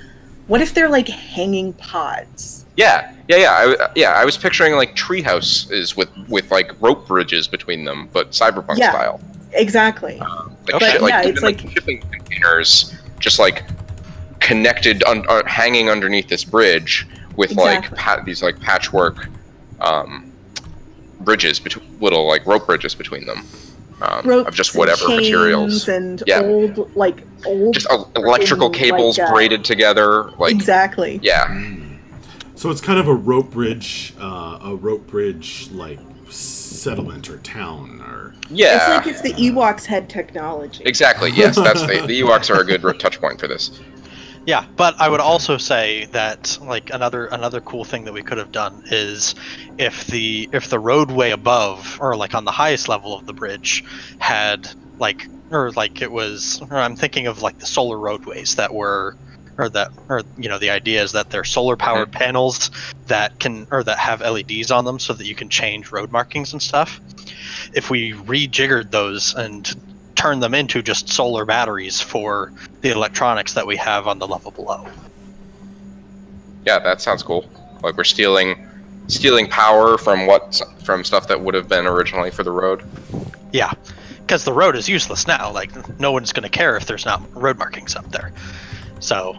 What if they're like hanging pods? Yeah. I was picturing like treehouse is with like rope bridges between them, but cyberpunk style. Exactly. It's like shipping containers, just like connected, hanging underneath this bridge with like these like patchwork bridges, little like rope bridges between them, of just whatever materials and old just electrical cables braided together, like exactly. Yeah. So it's kind of a rope bridge like settlement or town or It's like if the Ewoks had technology. Exactly. Yes, that's the Ewoks are a good touch point for this. Yeah, but I would also say that like another cool thing that we could have done is if the roadway above or like on the highest level of the bridge had I'm thinking of like the solar roadways that were the idea is that they're solar powered panels that have LEDs on them so that you can change road markings and stuff. If we rejiggered those and turn them into just solar batteries for the electronics that we have on the level below. Yeah, that sounds cool. Like we're stealing power from stuff that would have been originally for the road. Yeah, because the road is useless now. Like no one's going to care if there's not road markings up there. So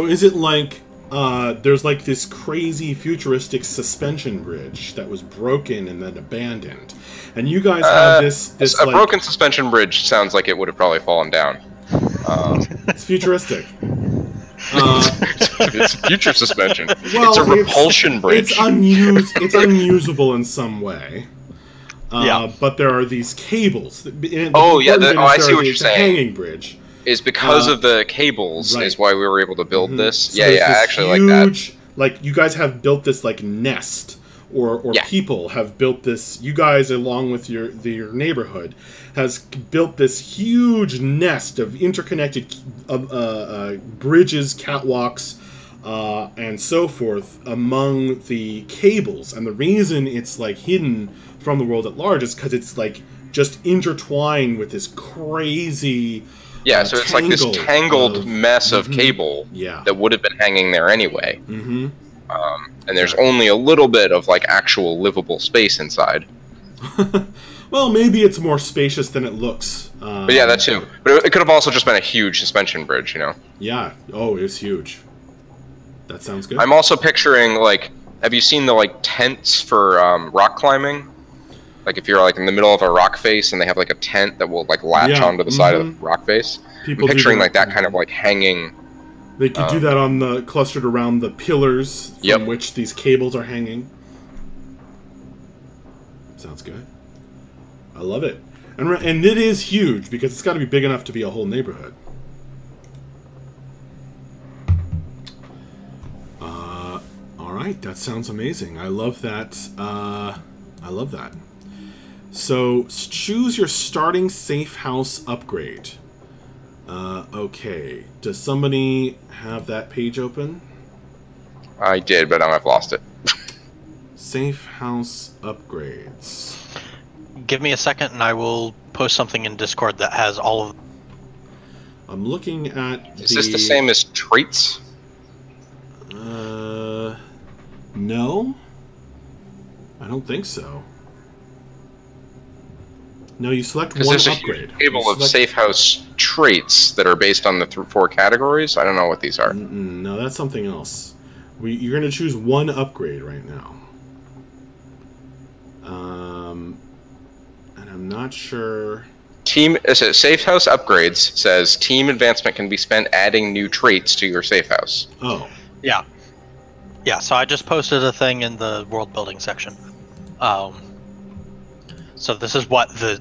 is it like there's like this crazy futuristic suspension bridge that was broken and then abandoned, and you guys have this a broken suspension bridge sounds like it would have probably fallen down. It's futuristic. It's future suspension. Well, it's a repulsion bridge. It's unusable in some way. Yeah. But there are these cables. I see what you're It's a saying. hanging bridge. Is because of the cables is why we were able to build this. So there's I this actually huge, like that. Like you guys have built this like nest, or people have built this. You guys, along with your neighborhood, has built this huge nest of interconnected bridges, catwalks, and so forth among the cables. And the reason it's like hidden from the world at large is because it's like just intertwined with this crazy Yeah, so it's like this tangled mess of cable Yeah. that would have been hanging there anyway. Mm-hmm. And there's only a little bit of like actual livable space inside. Well, maybe it's more spacious than it looks. But yeah, that too. But it could have also just been a huge suspension bridge, you know? Yeah. Oh, it's huge. That sounds good. I'm also picturing, like, have you seen the, like, tents for rock climbing? Like, if you're, like, in the middle of a rock face and they have, like, a tent that will, like, latch onto the side of the rock face. People I'm picturing, like, that kind of, like, hanging... They could do that on the clustered around the pillars from which these cables are hanging. Sounds good. I love it. And it is huge because it's got to be big enough to be a whole neighborhood. All right, that sounds amazing. I love that. I love that. So choose your starting safe house upgrade. Okay. Does somebody have that page open? I did, but now I've lost it. Safe house upgrades. Give me a second and I will post something in Discord that has all of... I'm looking at Is this the same as traits? No. I don't think so. No, you select one upgrade. upgrade. There's a huge table of safe house traits that are based on the 4 categories. I don't know what these are. No, that's something else. You're going to choose one upgrade right now. And I'm not sure... Safe house upgrades says team advancement can be spent adding new traits to your safe house. Oh. Yeah. Yeah, so I just posted a thing in the world building section. So this is what the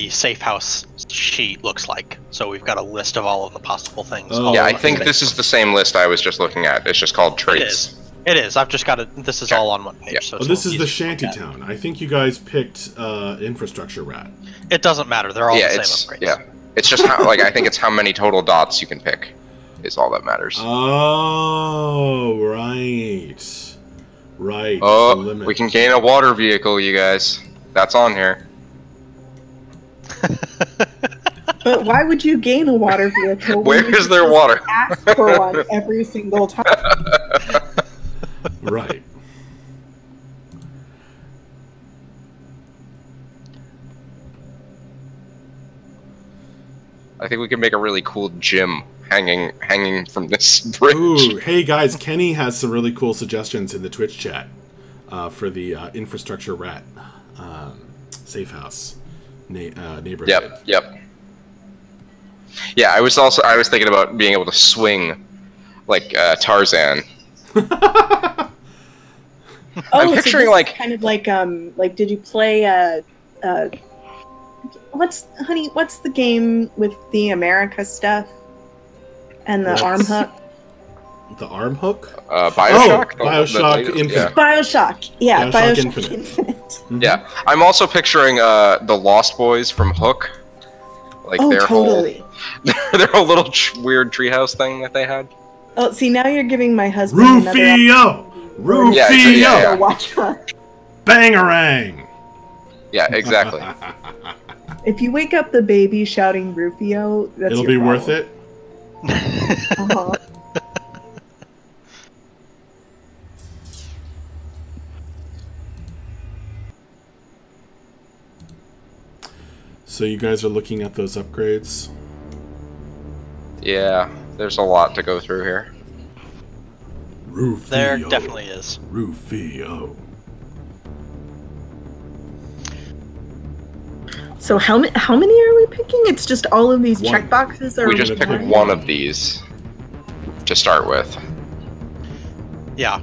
safe house sheet looks like. So we've got a list of all of the possible things. Oh, yeah, I think this is the same list I was just looking at. It's just called traits. It is. I've just got it. This is all on one page. Yeah. So Oh, this is the shantytown. I think you guys picked infrastructure rat. It doesn't matter. They're all the same upgrades. Yeah, it's just how, like, I think it's how many total dots you can pick is all that matters. Oh, right. Right. Oh, we can gain a water vehicle, you guys. That's on here. But why would you gain a water vehicle? Where is there water? Ask for one every single time. Right. I think we can make a really cool gym hanging from this bridge. Ooh, hey guys, Kenny has some really cool suggestions in the Twitch chat for the infrastructure rat safe house neighborhood. Yep. Yeah, I was thinking about being able to swing like Tarzan. I'm picturing so kind of like did you play what's the game with the America stuff and the arm hook? The arm hook? Bioshock? Oh, Bioshock Infinite. Yeah. Bioshock. Yeah, Bioshock Infinite. Mm-hmm. Yeah, I'm also picturing the Lost Boys from Hook. Like their whole little weird treehouse thing that they had. Oh, see, now you're giving my husband Rufio! Yeah. Watch Hook. Bangarang! Yeah, exactly. If you wake up the baby shouting Rufio, it'll be worth it. Uh-huh. So you guys are looking at those upgrades? Yeah, there's a lot to go through here. Rufio. There definitely is. Rufio. So how many are we picking? It's just all of these One. checkboxes? Or We just picked one of these to start with. Yeah.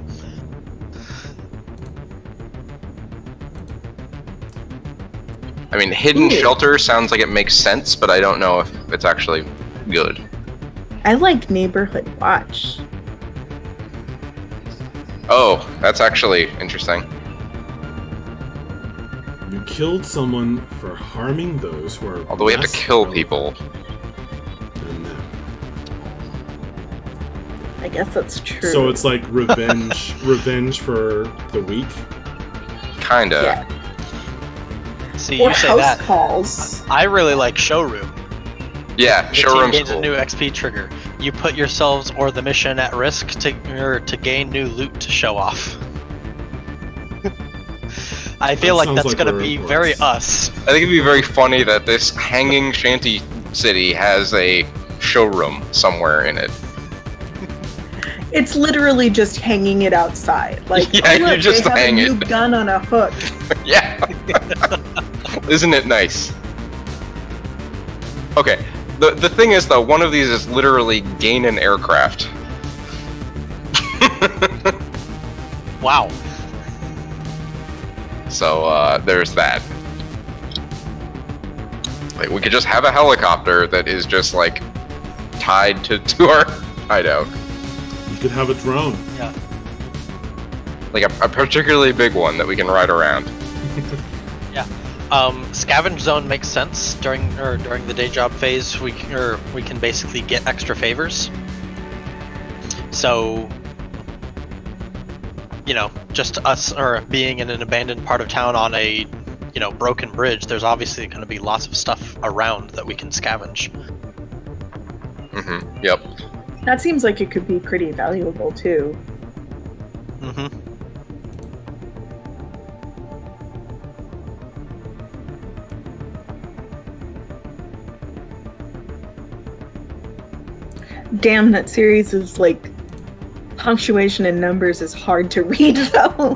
I mean, hidden shelter sounds like it makes sense, but I don't know if it's actually good. I like neighborhood watch. Oh, that's actually interesting. You killed someone for harming those who are Although we have to kill people. than them. I guess that's true. So it's like revenge, revenge for the weak. Kinda. Yeah. See, Or you say house that. calls. I really like showroom. Yeah, The team showroom's gains cool. a new XP trigger. You put yourselves or the mission at risk to gain new loot to show off. I feel like sounds that's like gonna where be it works. very us. I think it'd be very funny that this hanging shanty city has a showroom somewhere in it. It's literally just hanging it outside. Like, Yeah, oh, you look, just they have hang a new it. gun on a hook. Yeah. Isn't it nice? Okay. The thing is, though, one of these is literally gain an aircraft. Wow. So, there's that. Like, we could just have a helicopter that is just, like, tied to our hideout. You could have a drone. Yeah. Like, a particularly big one that we can ride around. Yeah. Scavenge zone makes sense during the day job phase. We can basically get extra favors. So, you know, just us or being in an abandoned part of town on a, you know, broken bridge. There's obviously going to be lots of stuff around that we can scavenge. Mm-hmm. Yep. That seems like it could be pretty valuable too. Mm-hmm. Damn, that series is like punctuation and numbers is hard to read though.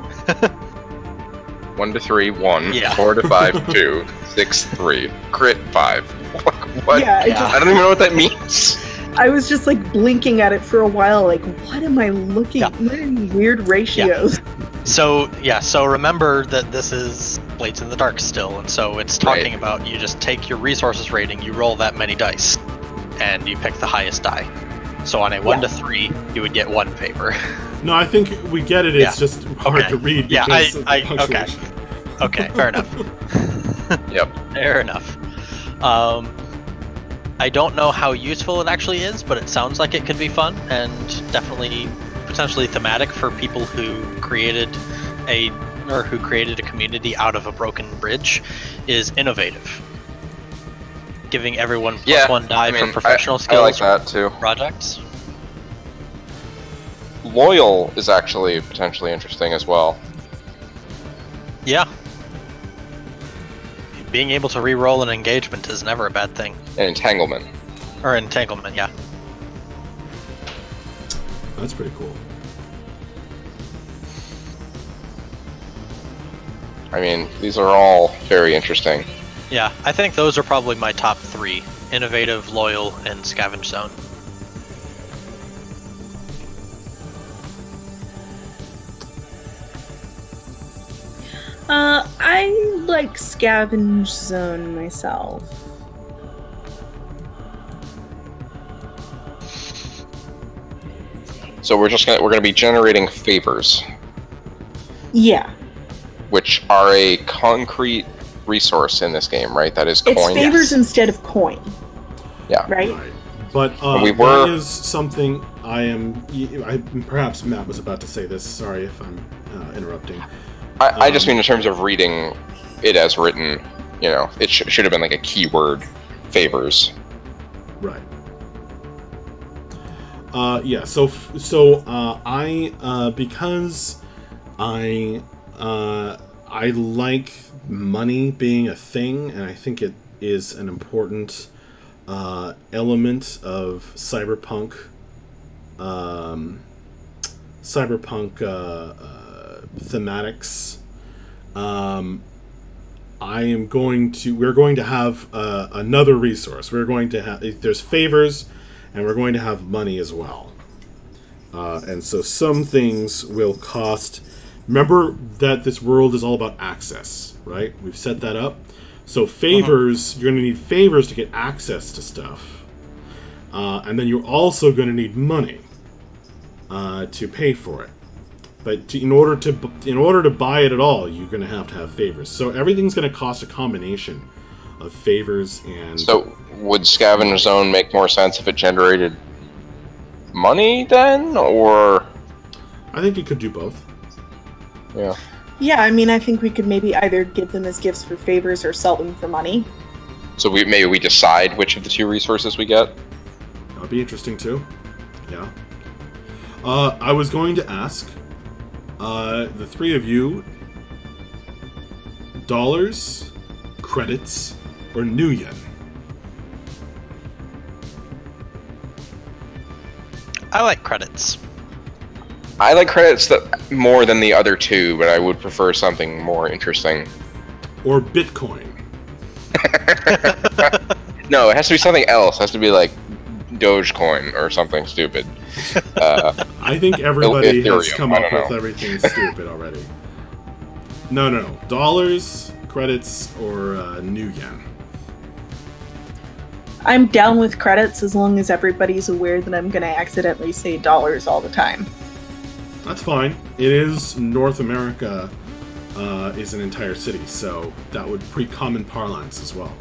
1 to 3, 1. Yeah. 4 to 5, 2. 6, 3. Crit 5. What? Yeah, I don't even know what that means. I was just like blinking at it for a while, like, what am I looking? Yeah. What are these weird ratios? So remember that this is Blades in the Dark still, and so it's talking Right. about you just take your resources rating, you roll that many dice, and you pick the highest die. So on a 1 to 3, you would get 1 favor. No, I think we get it. It's just hard Okay. to read Yeah, because of the okay. punctuation. Okay, fair enough. Yep. Fair enough. I don't know how useful it actually is, but it sounds like it could be fun and definitely potentially thematic for people who created a community out of a broken bridge. Is innovative, giving everyone +1 die for professional skills I like that too. projects. Loyal is actually potentially interesting as well. Yeah. Being able to re-roll an engagement is never a bad thing. And entanglement. Or entanglement, yeah. That's pretty cool. I mean, these are all very interesting. Yeah, I think those are probably my top 3. Innovative, loyal, and scavenge zone. I like Scavenge Zone myself. So we're gonna be generating favors, Yeah. which are a concrete resource in this game, right? That is coin. It's favors instead of coin, Yeah. right? Right. But that is something I perhaps Matt was about to say this. Sorry if I'm interrupting. I just mean in terms of reading it as written, you know, it should have been like a keyword, favors. Right. Yeah. So I because I like money being a thing, and I think it is an important element of cyberpunk. Thematics. We're going to have another resource. We're going to have, there's favors, and we're going to have money as well. And so some things will cost. Remember that this world is all about access, right? We've set that up. So favors, you're going to need favors to get access to stuff. And then you're also going to need money to pay for it. But in order to buy it at all, you're going to have favors. So everything's going to cost a combination of favors and. So would Scavenge Zone make more sense if it generated money then, or? I think it could do both. Yeah. Yeah, I mean, I think we could maybe either give them as gifts for favors or sell them for money. So maybe we decide which of the 2 resources we get? That'd be interesting too. Yeah. I was going to ask the 3 of you, dollars, credits, or new yen? I like credits. I like credits more than the other 2, but I would prefer something more interesting. Or Bitcoin? No, it has to be something else. It has to be like Dogecoin or something stupid. I think everybody has Ethereum, come up with everything stupid already. No. Dollars, credits, or new yen? I'm down with credits as long as everybody's aware that I'm going to accidentally say dollars all the time. That's fine. It is North America, is an entire city, so that would pre-common parlance as well.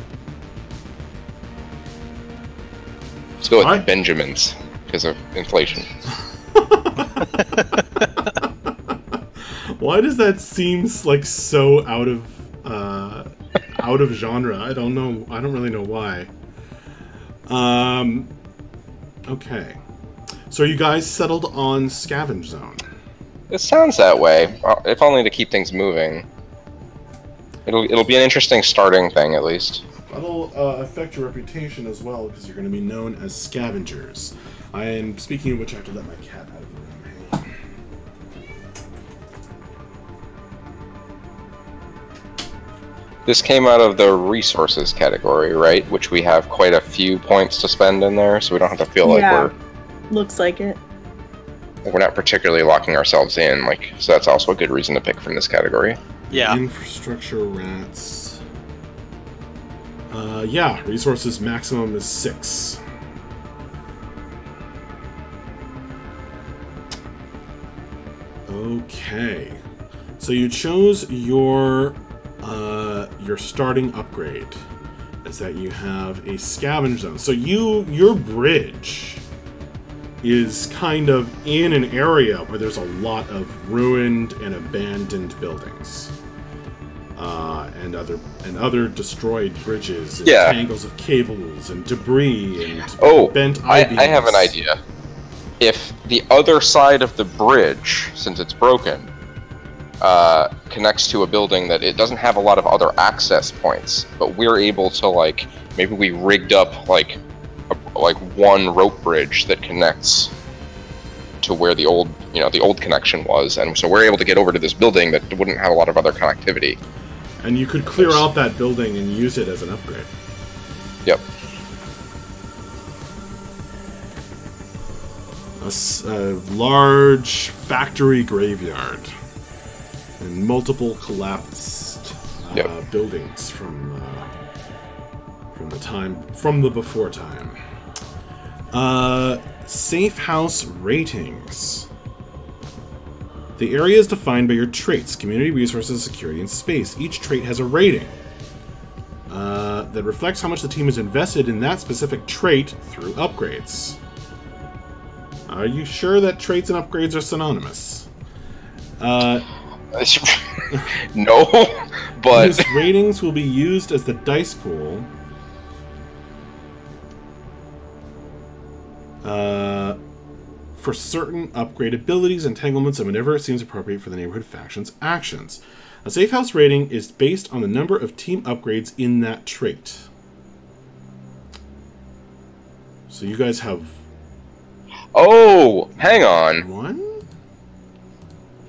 Let's go with Benjamins, because of inflation. Why does that seem like so out of genre? I don't know. I don't really know why. Okay. So are you guys settled on Scavenge Zone? It sounds that way, if only to keep things moving. It'll be an interesting starting thing, at least. That'll affect your reputation as well, because you're going to be known as scavengers. And speaking of which, I have to let my cat out of the room. Hang on. This came out of the resources category, right? Which we have quite a few points to spend in there, so we don't have to feel like looks like it. we're not particularly locking ourselves in. So that's also a good reason to pick from this category. Yeah. Infrastructure rats. Yeah, resources maximum is 6. Okay. So you chose your starting upgrade is that you have a scavenge zone. So your bridge is kind of in an area where there's a lot of ruined and abandoned buildings. And other destroyed bridges, and tangles of cables and debris and bent I-beams. I have an idea. If the other side of the bridge, since it's broken, connects to a building that it doesn't have a lot of other access points, but we're able to maybe we rigged up one rope bridge that connects to where the old connection was, and so we're able to get over to this building that wouldn't have a lot of other connectivity. And you could clear out that building and use it as an upgrade. Yep. A large factory graveyard and multiple collapsed buildings from the before time. Safe house ratings. The area is defined by your traits: community, resources, security, and space. Each trait has a rating that reflects how much the team is invested in that specific trait through upgrades. Are you sure that traits and upgrades are synonymous? No, but... These ratings will be used as the dice pool for certain upgrade abilities, entanglements, and whenever it seems appropriate for the neighborhood faction's actions. A safe house rating is based on the number of team upgrades in that trait. So you guys have... Oh, hang on. 1?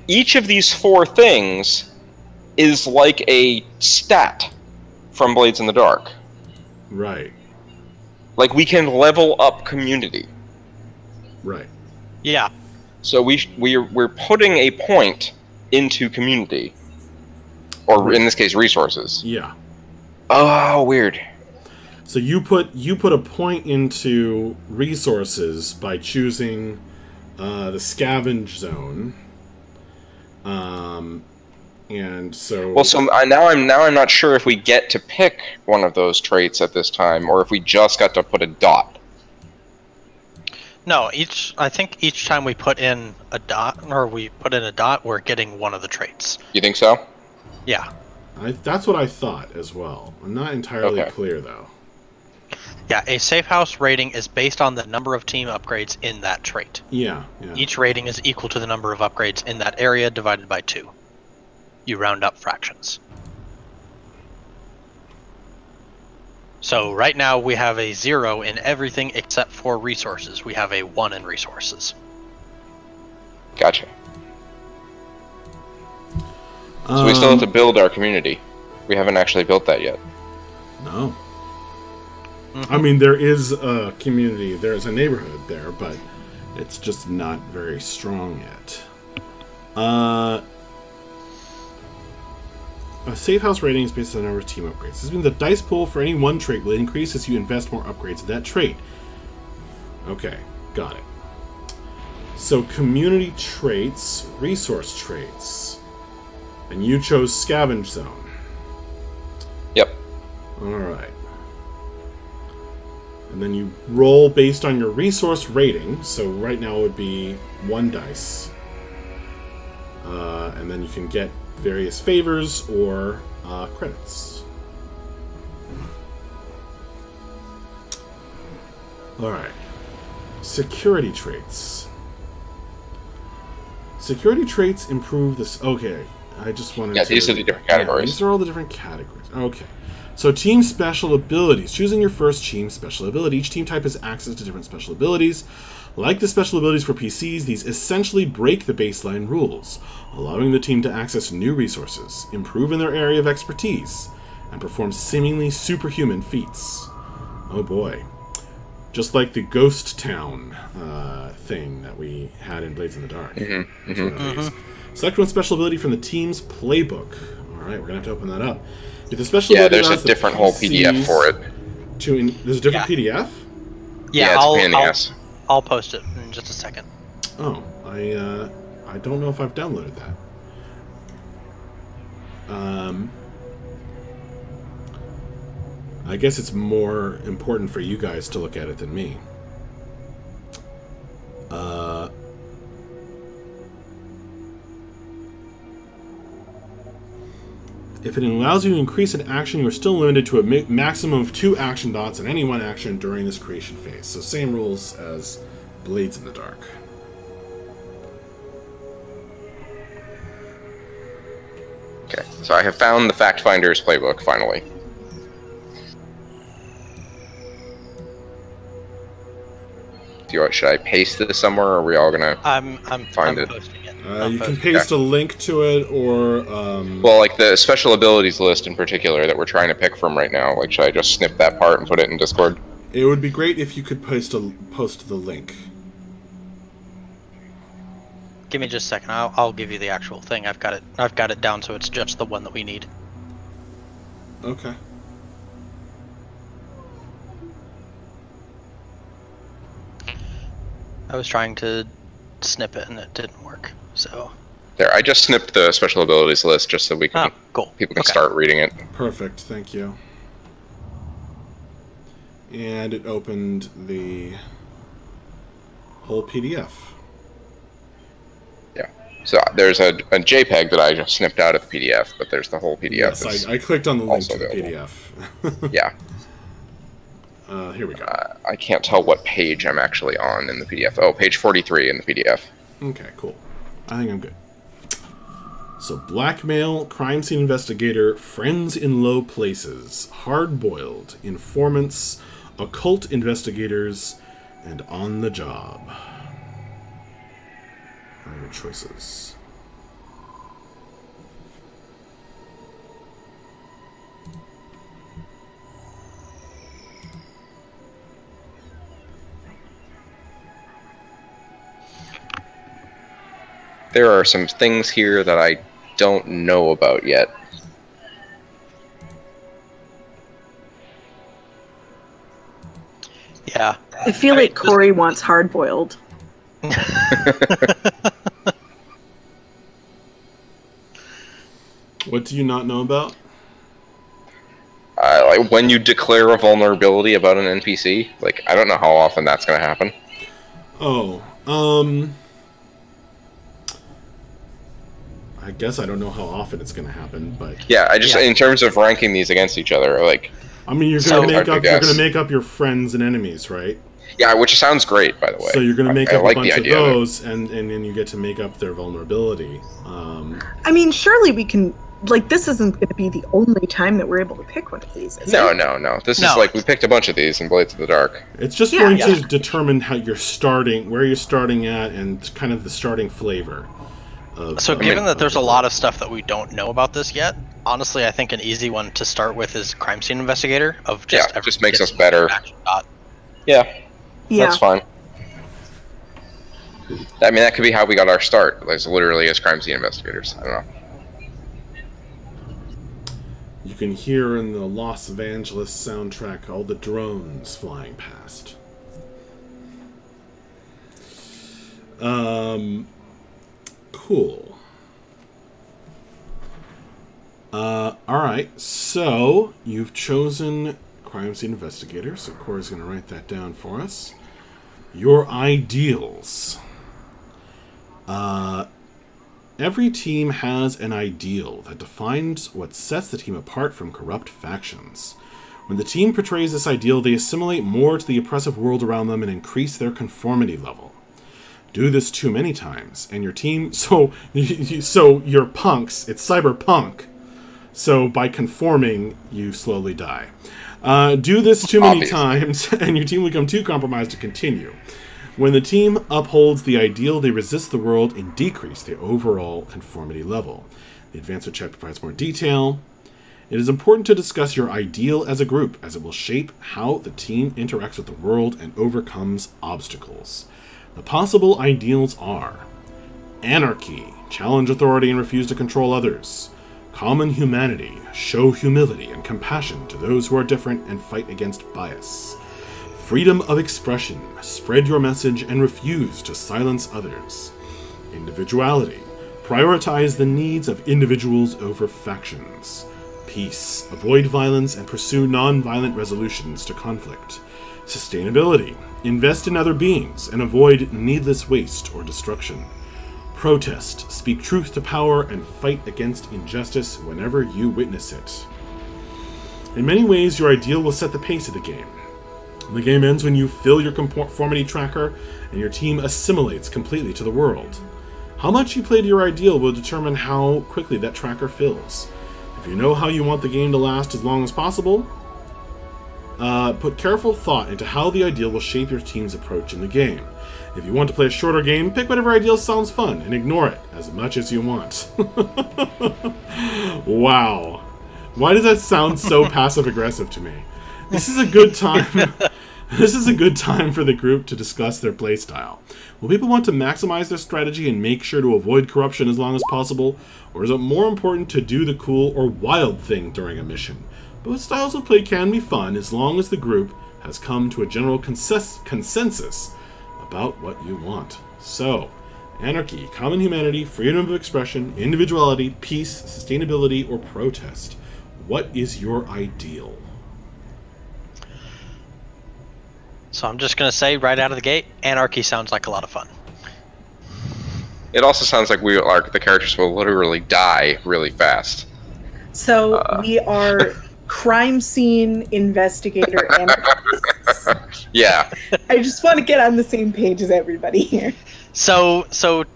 Each of these 4 things is like a stat from Blades in the Dark. Right. We can level up community. Right. Yeah. So we're putting a point into community, or in this case, resources. Yeah. Oh, weird. So you put a point into resources by choosing the scavenge zone, and so. Well, so now I'm not sure if we get to pick one of those traits at this time, or if we just got to put a dot. No, I think each time we put in a dot, we're getting one of the traits. You think so? Yeah. That's what I thought as well. I'm not entirely clear, though. Yeah, a safe house rating is based on the number of team upgrades in that trait. Yeah. Each rating is equal to the number of upgrades in that area divided by 2. You round up fractions. So right now we have a 0 in everything except for resources. We have a 1 in resources. Gotcha. So we still have to build our community. We haven't actually built that yet. No. I mean, there is a community, there's a neighborhood there, but it's just not very strong yet. A safe house rating is based on the number of team upgrades. This means the dice pool for any one trait will increase as you invest more upgrades in that trait. Okay, got it. So community traits, resource traits. And you chose scavenge zone. Yep. Alright. And then you roll based on your resource rating. So right now it would be 1 dice. And then you can get various favors or credits. Alright. Security traits. Security traits improve this. Okay. I just wanted to... Yeah, these are the different categories. These are all the different categories. Okay. So team special abilities. Choosing your first team special ability. Each team type has access to different special abilities. Like the special abilities for PCs, these essentially break the baseline rules, allowing the team to access new resources, improve in their area of expertise, and perform seemingly superhuman feats. Oh boy. Just like the Ghost Town thing that we had in Blades in the Dark. Select one special ability from the team's playbook. Alright, we're going to have to open that up. If the special ability there's a different whole PDF for it. There's a different PDF? Yeah, it's a pain in the ass. I'll post it in just a second. Oh, I don't know if I've downloaded that. I guess it's more important for you guys to look at it than me. If it allows you to increase an action, you are still limited to a maximum of 2 action dots in any one action during this creation phase. So same rules as Blades in the Dark. Okay, so I have found the Fact Finder's playbook, finally. Should I paste this somewhere, or are we all gonna I'm find it? posting it. You can paste a link to it, or... Well, like the special abilities list in particular that we're trying to pick from right now, like, should I just snip that part and put it in Discord? It would be great if you could post the link. Give me just a second. I'll give you the actual thing. I've got it down so it's just the one that we need. Okay. I was trying to snip it and it didn't work. So There, I just snipped the special abilities list just so we can people can start reading it. Perfect, thank you. And it opened the whole PDF. Yeah. So there's a JPEG that I just snipped out of the PDF, but there's the whole PDF. Yes, I clicked on the link to the PDF. Yeah. Here we go. I can't tell what page I'm actually on in the PDF. Oh, page 43 in the PDF. Okay, cool. I think I'm good. So, blackmail, crime scene investigator, friends in low places, hard-boiled, informants, occult investigators, and on the job. What are your choices? There are some things here that I don't know about yet. Yeah. I feel like Corey wants hard-boiled. What do you not know about? Like when you declare a vulnerability about an NPC, like I don't know how often that's going to happen. Oh, I guess I don't know how often it's going to happen, but yeah, in terms of ranking these against each other, like I mean, you're So- gonna make up your friends and enemies, right? Yeah, which sounds great, by the way. So you're gonna make I up like a the bunch of idea of it. those, and then you get to make up their vulnerability. I mean, surely we can. Like, this isn't going to be the only time that we're able to pick one of these, is No, it? no. This is No. like we picked a bunch of these in Blades of the Dark. It's just Yeah, going yeah. to determine how you're starting, where you're starting at, and kind of the starting flavor. So given of that there's the a lot of stuff that we don't know about this yet, honestly, I think an easy one to start with is crime scene investigator. Of just Yeah, it just everyone makes gets us better. an action dot. Yeah, Yeah. that's fine. I mean, that could be how we got our start, like literally as crime scene investigators. I don't know. You can hear in the Los Angeles soundtrack all the drones flying past. Cool. Alright, so you've chosen crime scene investigator, so Cora's going to write that down for us. Your ideals. Every team has an ideal that defines what sets the team apart from corrupt factions. When the team portrays this ideal, they assimilate more to the oppressive world around them and increase their conformity level. Do this too many times, and your team... So you're punks. It's cyberpunk. So by conforming, you slowly die. Do this too many times, and your team will become too compromised to continue. When the team upholds the ideal, they resist the world and decrease the overall conformity level. The advancement check provides more detail. It is important to discuss your ideal as a group, as it will shape how the team interacts with the world and overcomes obstacles. The possible ideals are: anarchy, challenge authority and refuse to control others; common humanity, show humility and compassion to those who are different and fight against bias; freedom of expression, spread your message and refuse to silence others; individuality, prioritize the needs of individuals over factions; peace, avoid violence and pursue non-violent resolutions to conflict; sustainability, invest in other beings and avoid needless waste or destruction; protest, speak truth to power and fight against injustice whenever you witness it. In many ways, your ideal will set the pace of the game. The game ends when you fill your conformity tracker and your team assimilates completely to the world. How much you play to your ideal will determine how quickly that tracker fills. If you know how you want the game to last as long as possible, put careful thought into how the ideal will shape your team's approach in the game. If you want to play a shorter game, pick whatever ideal sounds fun and ignore it as much as you want. Wow. Why does that sound so passive-aggressive to me? This is a good time. This is a good time for the group to discuss their playstyle. Will people want to maximize their strategy and make sure to avoid corruption as long as possible? Or is it more important to do the cool or wild thing during a mission? Both styles of play can be fun as long as the group has come to a general consensus about what you want. So, anarchy, common humanity, freedom of expression, individuality, peace, sustainability, or protest. What is your ideal? So I'm just going to say right out of the gate, anarchy sounds like a lot of fun. It also sounds like the characters will literally die really fast. So we are crime scene investigator anarchists. Yeah. I just want to get on the same page as everybody here. So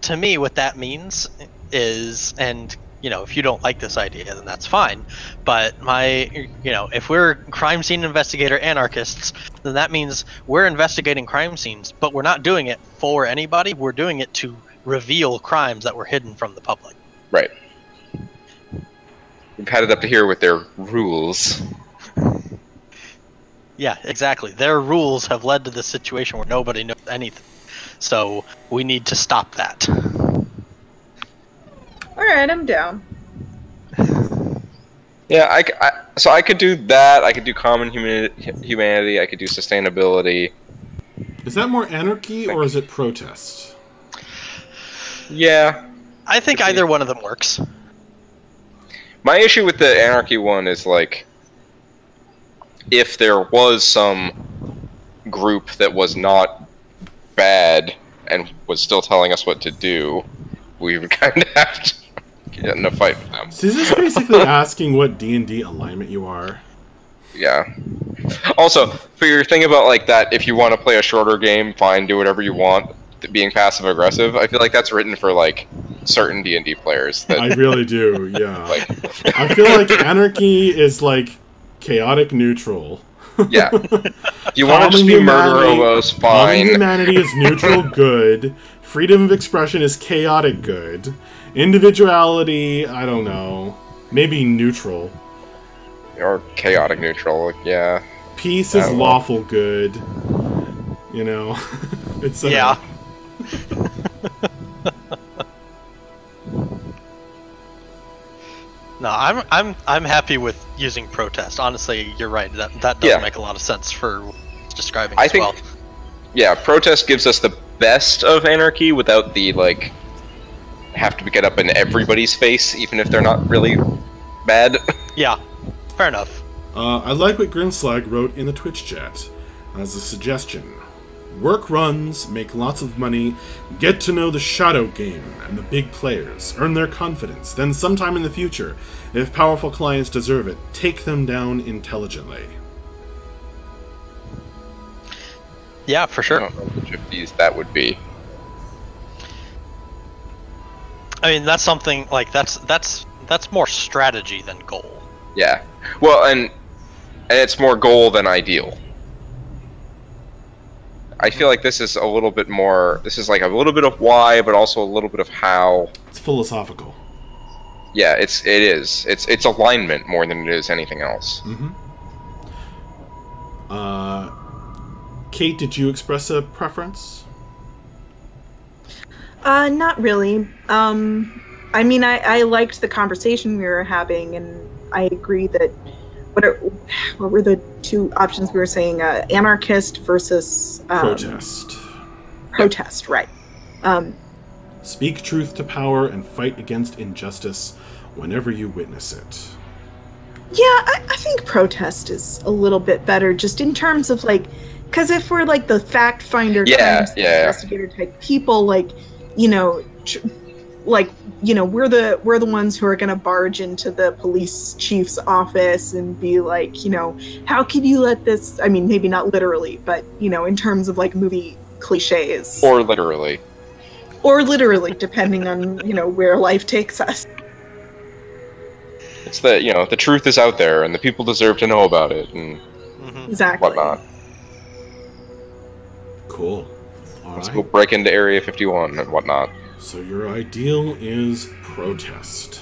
to me, what that means is, and if you don't like this idea, then that's fine. But if we're crime scene investigator anarchists, then that means we're investigating crime scenes, but we're not doing it for anybody. We're doing it to reveal crimes that were hidden from the public. Right. We've had it up to here with their rules. Yeah, exactly. Their rules have led to the situation where nobody knows anything. So we need to stop that. Alright, I'm down. Yeah, so I could do that. I could do common humanity. I could do sustainability. Is that more anarchy or is it protest? Yeah. I think either one of them works. My issue with the anarchy one is, like, if there was some group that was not bad and was still telling us what to do, we would kind of have to get in a fight with them. So is this basically asking what D&D alignment you are? Yeah. Also, for your thing about like that, if you want to play a shorter game, fine, do whatever you want. Being passive aggressive, I feel like that's written for like certain D&D players. That, I really do. Yeah. like, I feel like anarchy is like chaotic neutral. yeah. If you want to just be murder hobos, fine. Humanity is neutral good. Freedom of expression is chaotic good. Individuality, I don't know. Maybe neutral. Or chaotic neutral, yeah. Peace is lawful good. You know? It's yeah. No, I'm happy with using protest. Honestly, you're right. That does make a lot of sense for describing as well. Yeah, protest gives us the best of anarchy without the like have to get up in everybody's face, even if they're not really bad. Yeah, fair enough. I like what Grimslag wrote in the Twitch chat as a suggestion. Work runs, make lots of money, get to know the shadow game and the big players, earn their confidence, then sometime in the future, if powerful clients deserve it, take them down intelligently. Yeah, for sure. I don't know which of these that would be. I mean, that's something like that's more strategy than goal. Yeah. Well, and it's more goal than ideal. I feel like this is a little bit more. This is like a little bit of why, but also a little bit of how. It's philosophical. Yeah, it is. It's alignment more than it is anything else. Mm-hmm. Kate, did you express a preference? Not really. I mean, I liked the conversation we were having, and I agree that what were the two options we were saying? Anarchist versus protest. Protest, right? Speak truth to power and fight against injustice whenever you witness it. Yeah, I think protest is a little bit better, just in terms of like, because if we're like the fact finder, investigator type people, like, you know, we're the ones who are going to barge into the police chief's office and be like, you know, how could you let this? I mean, maybe not literally, but you know, in terms of like movie cliches, or literally, depending on where life takes us. It's that the truth is out there, and the people deserve to know about it, and exactly whatnot. Cool. Let's go break into Area 51 and whatnot. So your ideal is protest.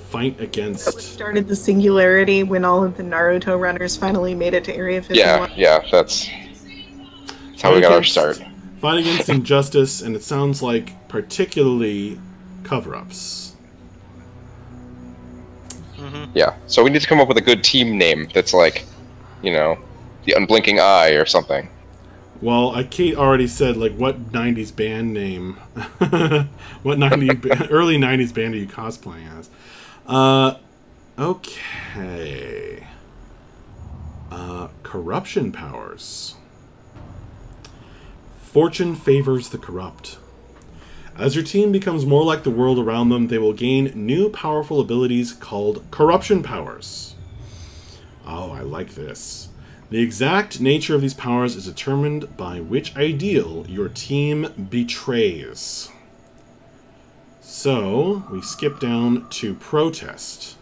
Fight against... That started the singularity when all of the Naruto runners finally made it to Area 51. Yeah, that's how we got our start. Fight against injustice, and it sounds like particularly cover-ups. Yeah, so we need to come up with a good team name that's like, the Unblinking Eye or something. Well, Kate already said, like, what 90s band name? What early 90s band are you cosplaying as? Okay. Corruption powers. Fortune favors the corrupt. As your team becomes more like the world around them, they will gain new powerful abilities called corruption powers. Oh, I like this. The exact nature of these powers is determined by which ideal your team betrays. So, we skip down to protest.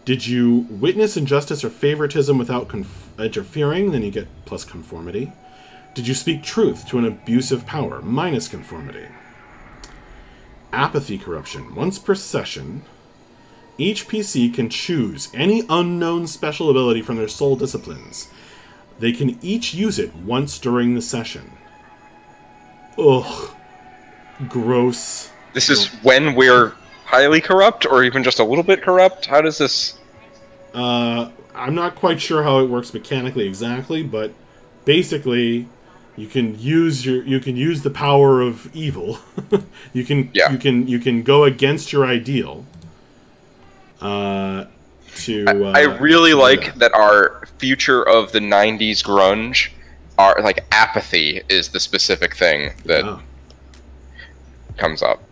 Did you witness injustice or favoritism without interfering? Then you get plus conformity. Did you speak truth to an abusive power? Minus conformity. Apathy corruption. Once per session, each PC can choose any unknown special ability from their soul disciplines. They can each use it once during the session. Ugh. Gross. This is when we're highly corrupt, or even just a little bit corrupt? How does this... I'm not quite sure how it works mechanically exactly, but basically, you can use the power of evil. you can go against your ideal. I really like that our future of the 90s grunge are like apathy is the specific thing that comes up.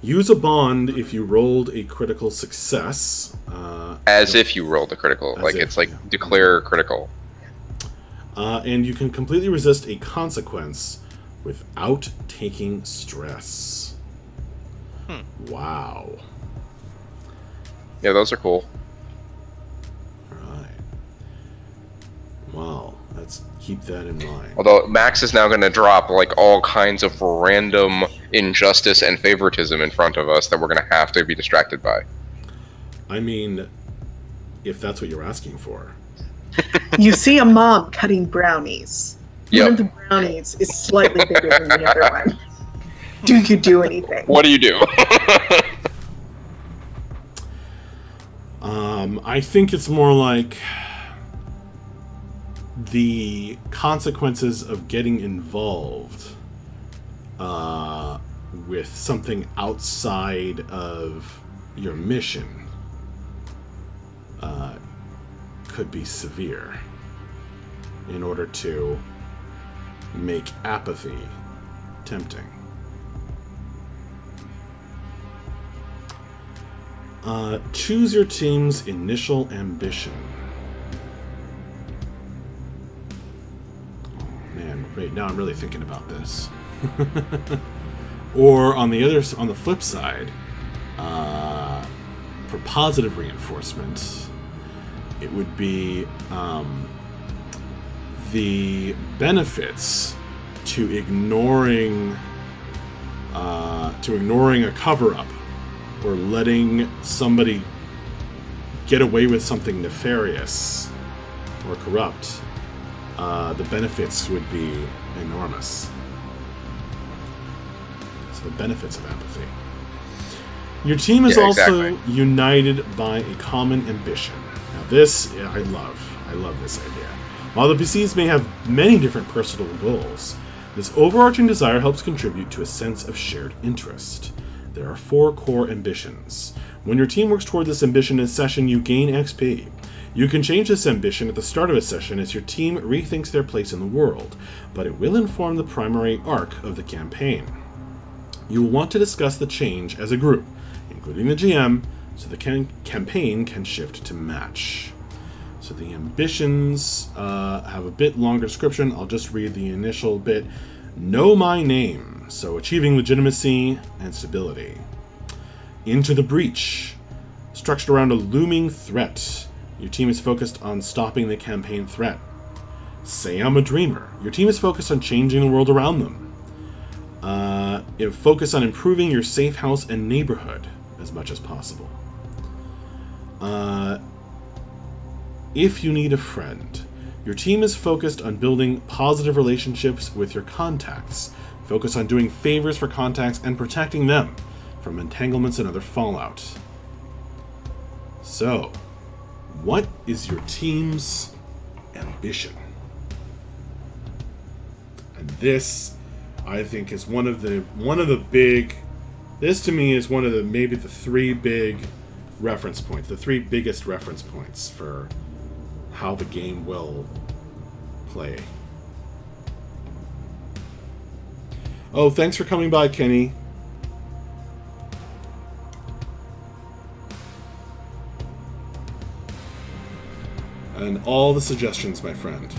Use a bond if you rolled a critical success. As if you rolled a critical. Like, it's like declare critical. And you can completely resist a consequence without taking stress. Wow. Yeah, those are cool. Alright. Well, let's keep that in mind. Although Max is now going to drop like all kinds of random injustice and favoritism in front of us that we're going to have to be distracted by. I mean, if that's what you're asking for. You see a mom cutting brownies. Yep. One of the brownies is slightly bigger than the other one. Do you do anything? What do you do? I think it's more like the consequences of getting involved with something outside of your mission could be severe in order to make apathy tempting. Choose your team's initial ambition. Oh man, wait, now I'm really thinking about this. Or on the flip side, for positive reinforcement, it would be the benefits to ignoring a cover-up or letting somebody get away with something nefarious or corrupt. The benefits would be enormous. So the benefits of apathy. Your team is also united by a common ambition. Now this, I love this idea. While the PCs may have many different personal goals, this overarching desire helps contribute to a sense of shared interest. There are 4 core ambitions. When your team works toward this ambition in a session, you gain XP. You can change this ambition at the start of a session as your team rethinks their place in the world, but it will inform the primary arc of the campaign. You will want to discuss the change as a group, including the GM, so the campaign can shift to match. So the ambitions have a bit longer description. I'll just read the initial bit. Know my name, so achieving legitimacy and stability. Into the breach, structured around a looming threat. Your team is focused on stopping the campaign threat. Say I'm a dreamer. Your team is focused on changing the world around them. Focus on improving your safe house and neighborhood as much as possible. If you need a friend, your team is focused on building positive relationships with your contacts. Focus on doing favors for contacts and protecting them from entanglements and other fallout. So, what is your team's ambition? And this, I think, is one of the big. This to me is one of the maybe the 3 big reference points, the 3 biggest reference points for how the game will play. Oh, thanks for coming by, Kenny. And all the suggestions, my friend.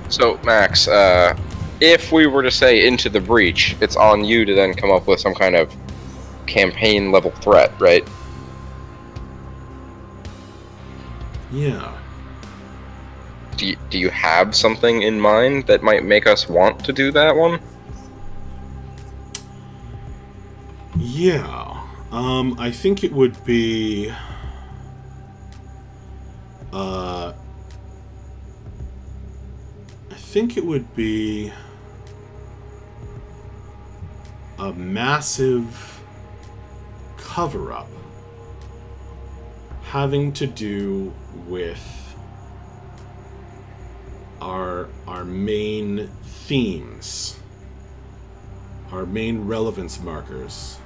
So, Max, if we were to say into the breach, it's on you to then come up with some kind of campaign-level threat, right? Yeah. Do you have something in mind that might make us want to do that one? Yeah. I think it would be... I think it would be a massive cover-up having to do with our main themes, our main relevance markers,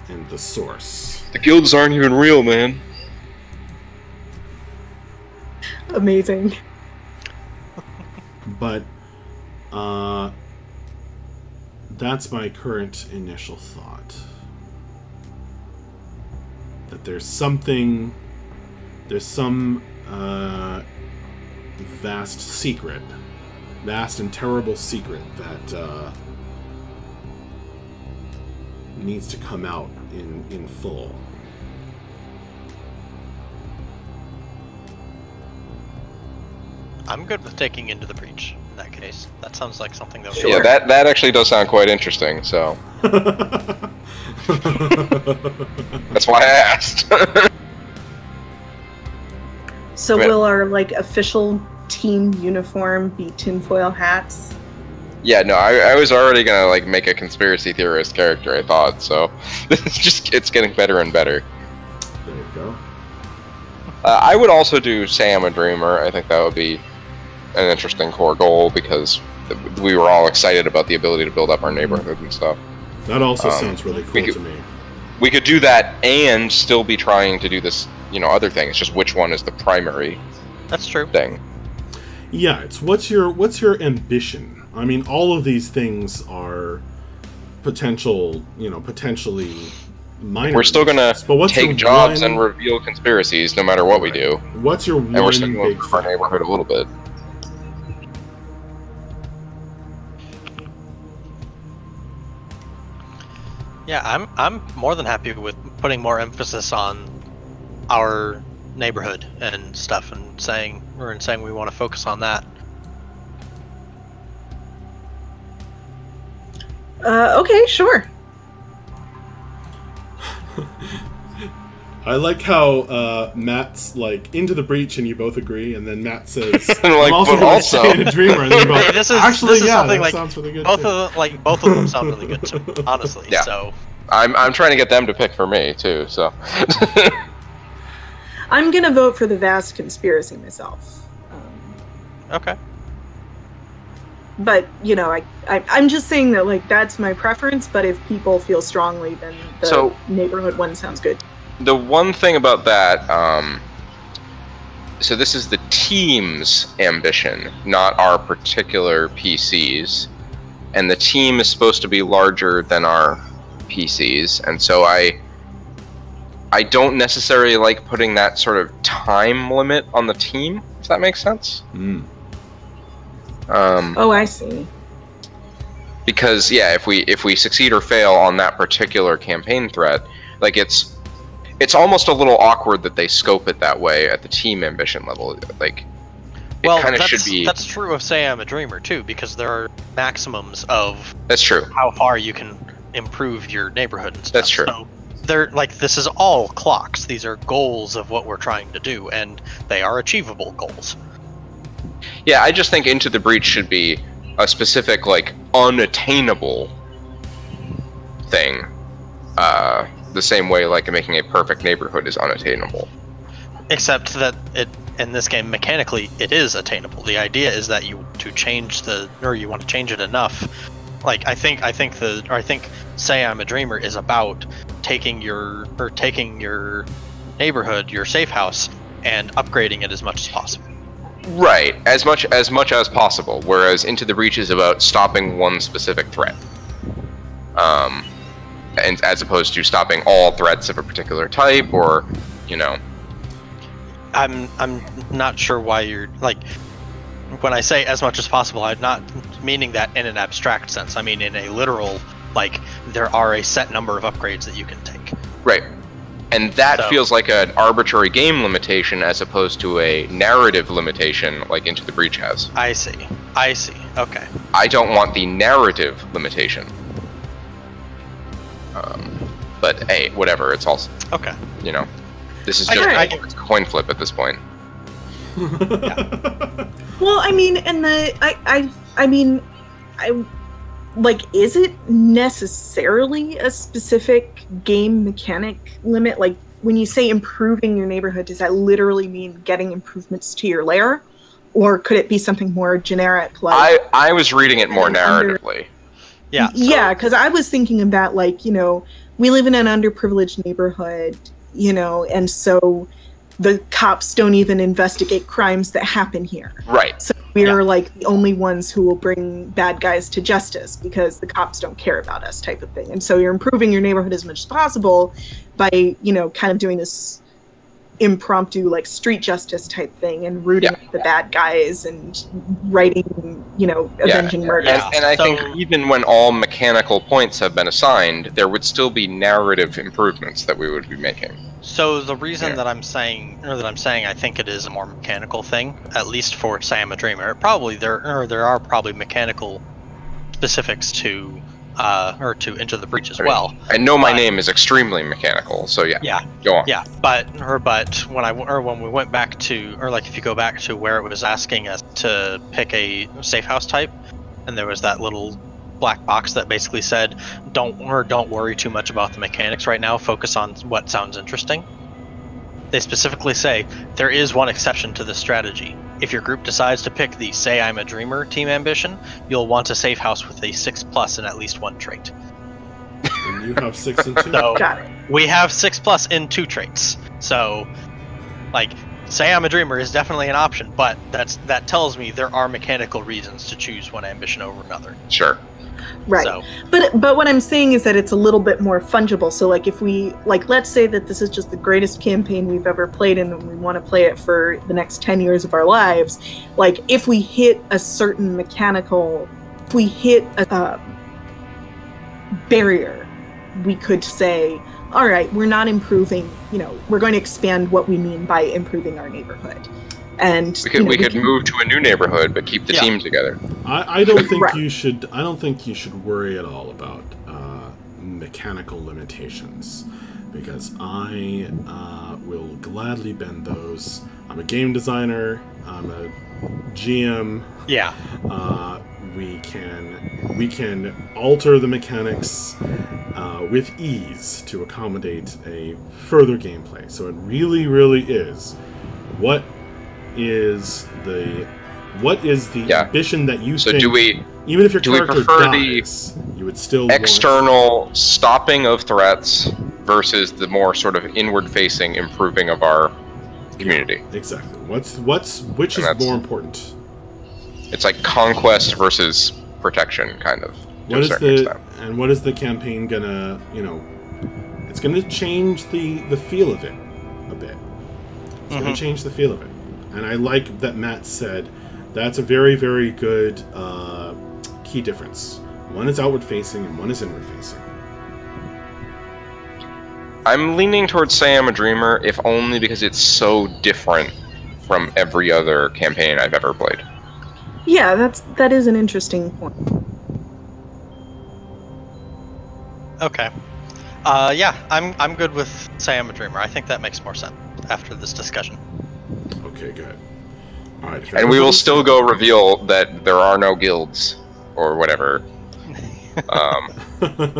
and the source. The guilds aren't even real, man. Amazing. But that's my current initial thought. That there's some vast secret, vast and terrible secret that needs to come out in full. I'm good with taking Into the Breach in that case. That sounds like something that would Yeah, that actually does sound quite interesting, so... That's why I asked. So will our, like, official team uniform be tinfoil hats? Yeah, no, I was already gonna, like, make a conspiracy theorist character, I thought, so... it's getting better and better. There you go. I would also do Say I'm a Dreamer. I think that would be an interesting core goal, because we were all excited about the ability to build up our neighborhood and stuff. That also sounds really cool to me. We could do that and still be trying to do this, other thing. It's just which one is the primary That's true. thing. Yeah, it's what's your ambition? I mean, all of these things are potentially minor. We're still gonna take jobs and one... reveal conspiracies no matter what we do. What's your one and we're still gonna big improve our neighborhood a little bit. Yeah, I'm more than happy with putting more emphasis on our neighborhood and stuff, and saying we want to focus on that. Okay, sure. I like how Matt's like Into the Breach and you both agree, and then Matt says, like, "I'm also going to say a Dreamer." And then both, Hey, this is yeah, something that like sounds really good. both too. of them sound really good to me, honestly. Yeah. So I'm trying to get them to pick for me too. So I'm gonna vote for the vast conspiracy myself. okay. But I'm just saying that, like, that's my preference. But if people feel strongly, then the neighborhood one sounds good. the one thing about that, so this is the team's ambition, not our particular PCs, and the team is supposed to be larger than our PCs, and so I don't necessarily like putting that sort of time limit on the team, if that makes sense. Oh, I see. Because yeah, if we succeed or fail on that particular campaign threat, like it's almost a little awkward that they scope it that way at the team ambition level. Like, it kind of should be. That's true of Say I'm a Dreamer too, because there are maximums of. That's true. How far you can improve your neighborhood and stuff. That's true. So they're like, this is all clocks. These are goals of what we're trying to do, and they are achievable goals. Yeah, I just think Into the Breach should be a specific, like, unattainable thing. The same way, like, making a perfect neighborhood is unattainable. Except that in this game, mechanically, it is attainable. The idea is that you want to change it enough. Like, I think Say I'm a Dreamer is about taking your neighborhood, your safe house, and upgrading it as much as possible. Right, as much as possible. Whereas Into the Breach is about stopping one specific threat, and as opposed to stopping all threats of a particular type, or I'm not sure why you're like. When I say as much as possible, I'm not meaning that in an abstract sense. I mean in a literal, like, there are a set number of upgrades that you can take. Right. And that feels like an arbitrary game limitation as opposed to a narrative limitation like Into the Breach has. I see. Okay. I don't want the narrative limitation. But hey, whatever, it's also... Okay. This is just a coin flip at this point. Yeah. Well, I mean, is it necessarily a specific game mechanic limit? Like, when you say improving your neighborhood, does that literally mean getting improvements to your lair? Or could it be something more generic? Like, I was reading it more narratively. Yeah. Yeah, because I was thinking about, like, we live in an underprivileged neighborhood, and so the cops don't even investigate crimes that happen here. Right. So we're like the only ones who will bring bad guys to justice because the cops don't care about us, type of thing. And so you're improving your neighborhood as much as possible by, you know, kind of doing this impromptu like street justice type thing and rooting out the bad guys and writing, you know, avenging murders. And I think even when all mechanical points have been assigned, there would still be narrative improvements that we would be making. So the reason that I'm saying I think it is a more mechanical thing, at least for Say I'm a Dreamer, there are probably mechanical specifics to to Into the Breach as well. I know my name is extremely mechanical, so go on. Yeah, but when we went back to, or like if you go back to where it was asking us to pick a safe house type, and there was that little black box that basically said, don't worry too much about the mechanics right now, focus on what sounds interesting. They specifically say, there is one exception to this strategy. If your group decides to pick the Say I'm a Dreamer team ambition, you'll want a safe house with a 6+ in at least one trait. And you have 6 and 2. So Got it. we have 6+ in 2 traits. So, like, Say I'm a Dreamer is definitely an option, but that tells me there are mechanical reasons to choose one ambition over another. Sure. Right. So, but what I'm saying is that it's a little bit more fungible. So like if we, like, let's say that this is just the greatest campaign we've ever played and we want to play it for the next 10 years of our lives, like if we hit a certain mechanical, if we hit a barrier, we could say, all right, we're not improving, you know, we're going to expand what we mean by improving our neighborhood. And we could move to a new neighborhood, but keep the team together. I don't think you should. I don't think you should worry at all about mechanical limitations, because I will gladly bend those. I'm a game designer. I'm a GM. yeah. We can alter the mechanics with ease to accommodate a further gameplay. So it really, really is what is the ambition that you think? Do we, even if your character prefer dies, you would still external stopping of threats versus the more sort of inward-facing improving of our community? Exactly. Which is more important? It's like conquest versus protection, kind of. What is the campaign gonna? You know, it's gonna change the feel of it a bit. It's gonna change the feel of it. And I like that Matt said that's a very, very good key difference. One is outward-facing and one is inward-facing. I'm leaning towards Say I'm a Dreamer, if only because it's so different from every other campaign I've ever played. Yeah, that is an interesting point. Okay. Yeah, I'm good with Say I'm a Dreamer. I think that makes more sense after this discussion. Okay, good. All right. And we will still go reveal that there are no guilds or whatever,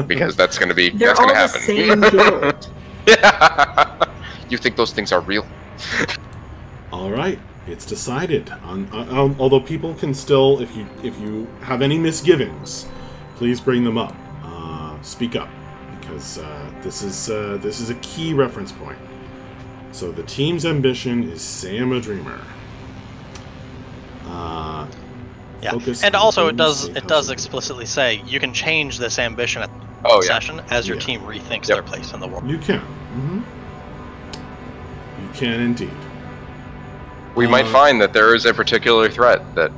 because that's going to be They're that's all going to the happen. same guild. Yeah. You think those things are real? All right, it's decided. Although people can still, if you have any misgivings, please bring them up. Speak up, because this is a key reference point. So the team's ambition is Say I'm a Dreamer. And also it does explicitly say you can change this ambition at the session as your team rethinks their place in the world. You can. You can indeed. We might find that there is a particular threat that,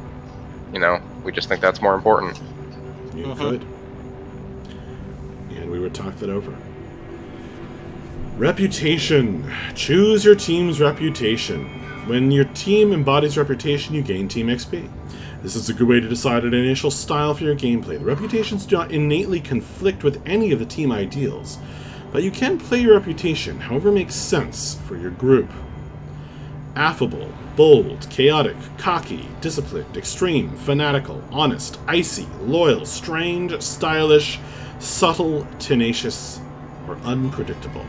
you know, we just think that's more important. You could. And we would talk that over. Reputation. Choose your team's reputation. When your team embodies reputation, you gain team XP. This is a good way to decide an initial style for your gameplay. The reputations do not innately conflict with any of the team ideals, but you can play your reputation however makes sense for your group. Affable, bold, chaotic, cocky, disciplined, extreme, fanatical, honest, icy, loyal, strange, stylish, subtle, tenacious, or unpredictable.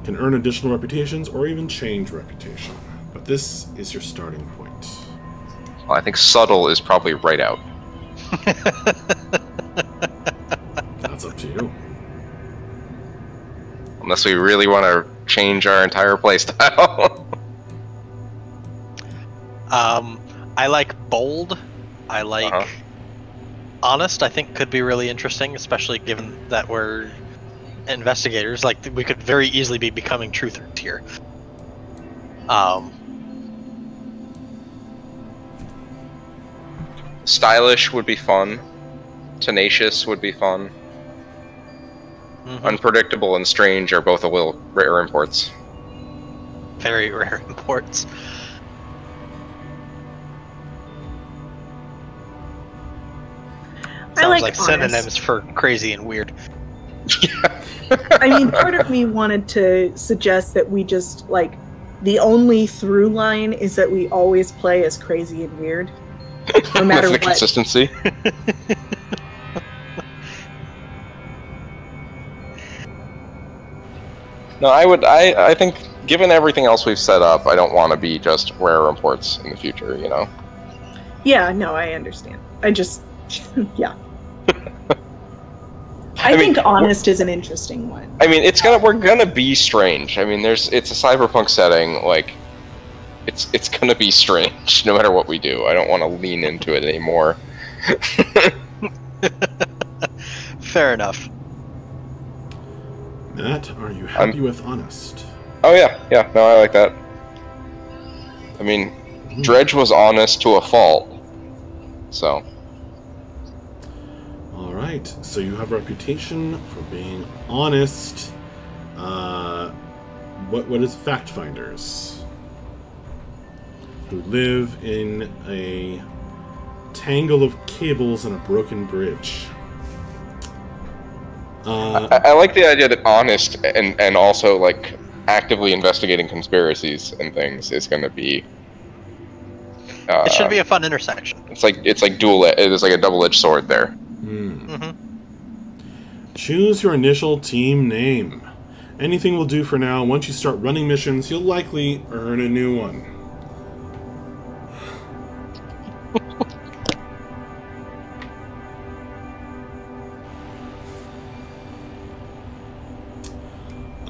Can earn additional reputations or even change reputation. But this is your starting point. Well, I think subtle is probably right out. That's up to you. On the unless we really want to change our entire playstyle. I like bold. I like honest. I think could be really interesting, especially given that we're investigators. Like, we could very easily be becoming truthers here. Stylish would be fun. Tenacious would be fun. Unpredictable and strange are both a little rare imports. Very rare imports. Sounds like synonyms for crazy and weird. I mean, part of me wanted to suggest that we just, like, the only through line is that we always play as crazy and weird. No matter what. Consistency. No, I think, given everything else we've set up, I don't want to be just rare imports in the future, you know? Yeah, no, I understand. I just, yeah. I think honest is an interesting one. I mean, we're gonna be strange. I mean, it's a cyberpunk setting, like, it's gonna be strange, no matter what we do. I don't want to lean into it anymore. Fair enough. Matt, are you happy with honest? Oh yeah, no, I like that. I mean, Dredge was honest to a fault, so. Alright, so you have a reputation for being honest. What is fact finders? Who live in a tangle of cables and a broken bridge. I like the idea that honest and also, like, actively investigating conspiracies and things is going to be. It should be a fun intersection. It's like it's like a double-edged sword there. Choose your initial team name. Anything will do for now. Once you start running missions, you'll likely earn a new one.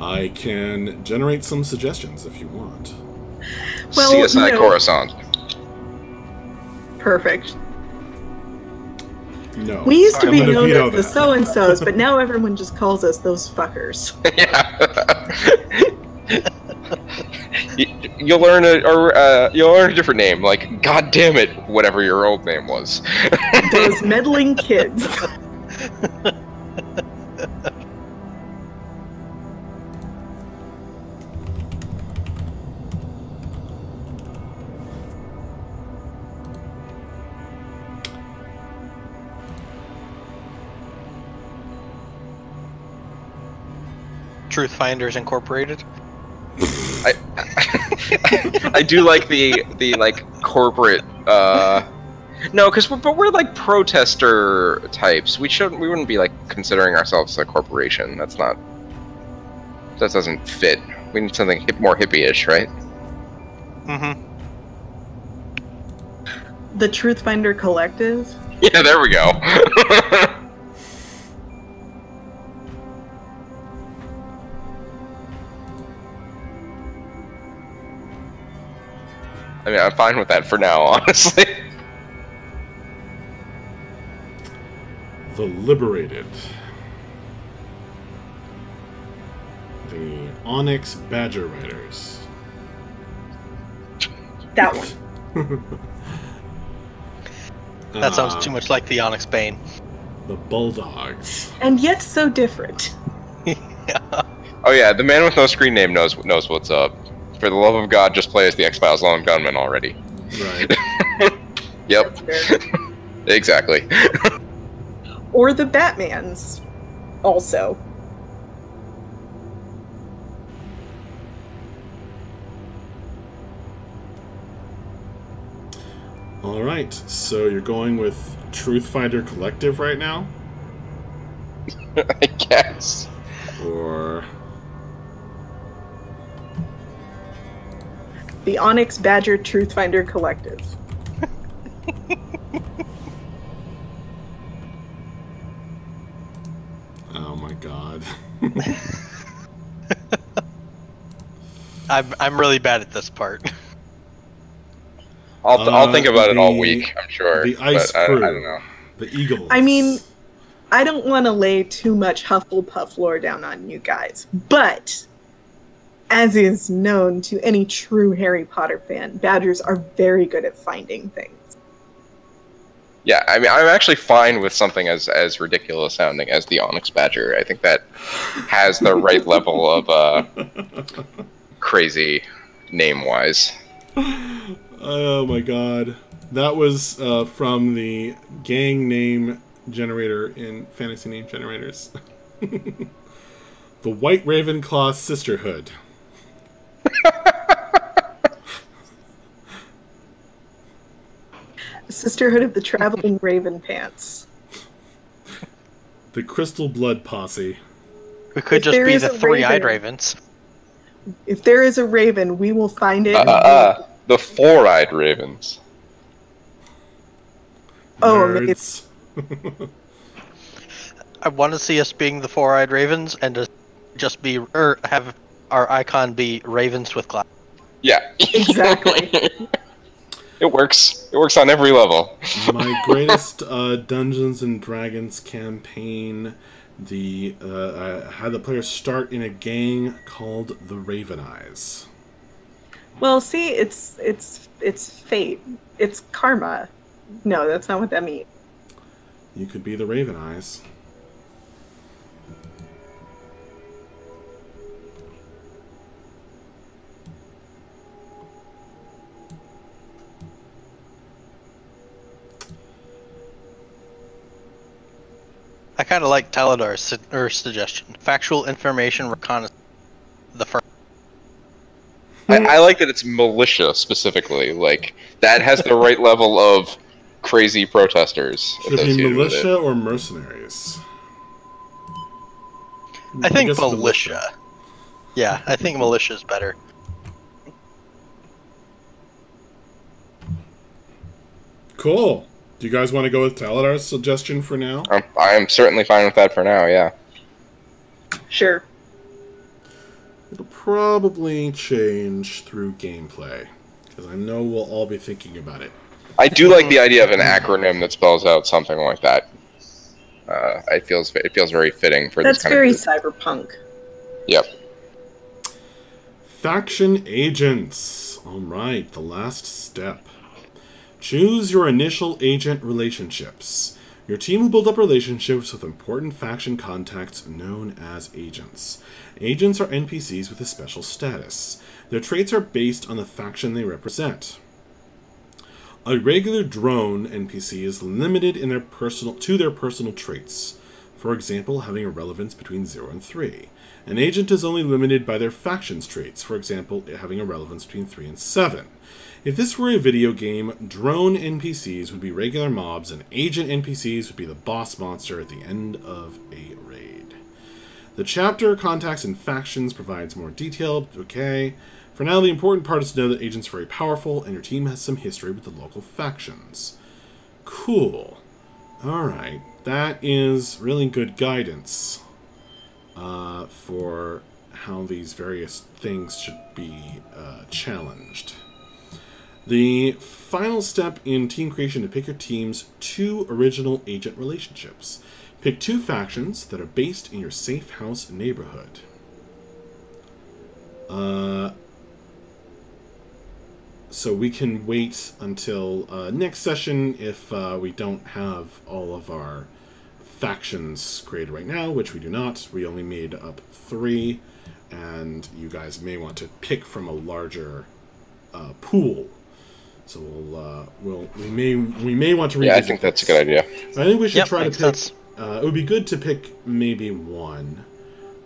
I can generate some suggestions if you want. Well, CSI Coruscant. Perfect. No. We used to be known as the that. so-and-sos, but now everyone just calls us those fuckers. Yeah. You'll learn a different name, like, God damn it, whatever your old name was. Those meddling kids. Truth Finders Incorporated. I do like the like corporate. No, because we're like protester types. We wouldn't be like considering ourselves a corporation. That doesn't fit. We need something more hippie-ish, right? The Truth Finder Collective. Yeah, there we go. I mean, I'm fine with that for now, honestly. The Liberated. The Onyx Badger Riders. That one. That sounds too much like the Onyx Bane. The Bulldogs. And yet so different. Yeah. Oh yeah, the man with no screen name knows what's up. For the love of God, just play as the X-Files Lone Gunman already. Right. Yep. Exactly. Or the Batmans, also. Alright, so you're going with Truth Finder Collective right now? I guess. Or... The Onyx Badger Truth Finder Collective. Oh my god. I'm really bad at this part. I'll think about it all week, I'm sure. The Ice but Crew. I don't know. The Eagles. I mean, I don't want to lay too much Hufflepuff lore down on you guys, but as is known to any true Harry Potter fan, badgers are very good at finding things. Yeah, I mean, I'm actually fine with something as ridiculous sounding as the Onyx Badger. I think that has the right level of crazy name-wise. Oh my god. That was from the gang name generator in Fantasy Name Generators. The White Ravenclaw Sisterhood. Sisterhood of the Traveling Raven Pants. The Crystal Blood Posse. We could just be the three-eyed ravens. If there is a raven, we will find it. The four-eyed ravens. Oh, Nerds. I want to see us being the four-eyed ravens and to just be, or have our icon be ravens with glass. Yeah. Exactly. It works. It works on every level. My greatest Dungeons and Dragons campaign, had the players start in a gang called the Raven Eyes. Well, see, it's fate. It's karma. No, that's not what that means. You could be the Raven Eyes. I kind of like Taladar's suggestion. Factual information reconnaissance. The first. I like that it's militia specifically. Like that has the right level of crazy protesters. Should it be militia or mercenaries? I think militia. Yeah, I think militia is better. Cool. Do you guys want to go with Taladar's suggestion for now? I'm certainly fine with that for now, yeah. Sure. It'll probably change through gameplay, because I know we'll all be thinking about it. I do like the idea of an acronym that spells out something like that. It feels very fitting for this kind of group. That's very cyberpunk. Yep. Faction agents. Alright, the last step. Choose your initial agent relationships. Your team will build up relationships with important faction contacts known as agents. Agents are NPCs with a special status. Their traits are based on the faction they represent. A regular drone NPC is limited in their personal traits. For example, having a relevance between 0 and 3. An agent is only limited by their faction's traits. For example, having a relevance between 3 and 7. If this were a video game, drone NPCs would be regular mobs, and agent NPCs would be the boss monster at the end of a raid. The chapter, Contacts, and Factions provides more detail. Okay. For now, the important part is to know that agents are very powerful, and your team has some history with the local factions. Cool. Alright. That is really good guidance for how these various things should be challenged. The final step in team creation is to pick your team's 2 original agent relationships. Pick 2 factions that are based in your safe house neighborhood. So we can wait until next session if we don't have all of our factions created right now, which we do not. We only made up 3, and you guys may want to pick from a larger pool. So we may want to revisit. Yeah, I think that's a good idea. I think we should try to pick. Sense. It would be good to pick maybe 1.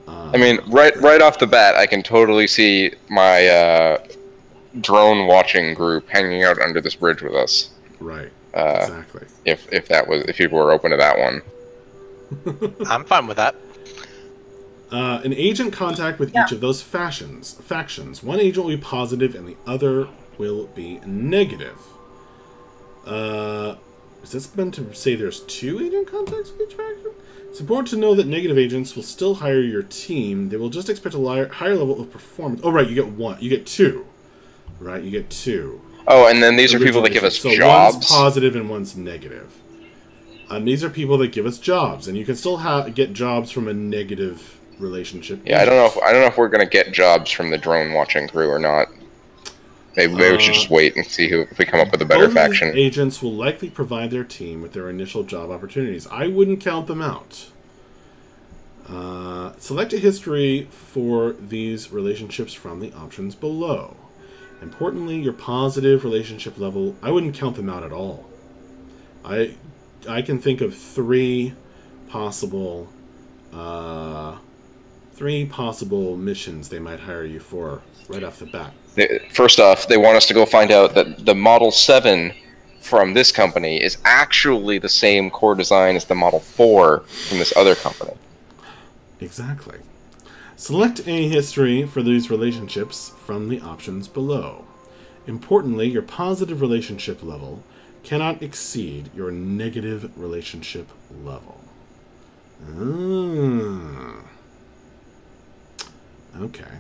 I mean, right off the bat, I can totally see my drone watching group hanging out under this bridge with us. Right. Exactly. If people were open to that one. I'm fine with that. An agent contact with each of those factions. One agent will be positive and the other will be negative. Is this meant to say there's 2 agent contacts with each faction? It's important to know that negative agents will still hire your team. They will just expect a higher level of performance. Oh, right, you get 1. You get 2. Right, you get 2. Oh, and then these are people that give us jobs? One's positive and one's negative. These are people that give us jobs, and you can still get jobs from a negative relationship. Yeah, I don't know if we're gonna get jobs from the drone watching crew or not. Maybe we should just wait and see if we come up with a better faction. Agents will likely provide their team with their initial job opportunities. I wouldn't count them out. Select a history for these relationships from the options below. Importantly, your positive relationship level, I wouldn't count them out at all. I can think of 3 possible missions they might hire you for right off the bat. First off, they want us to go find out that the Model 7 from this company is actually the same core design as the Model 4 from this other company. Exactly. Select a history for these relationships from the options below. Importantly, your positive relationship level cannot exceed your negative relationship level. Okay.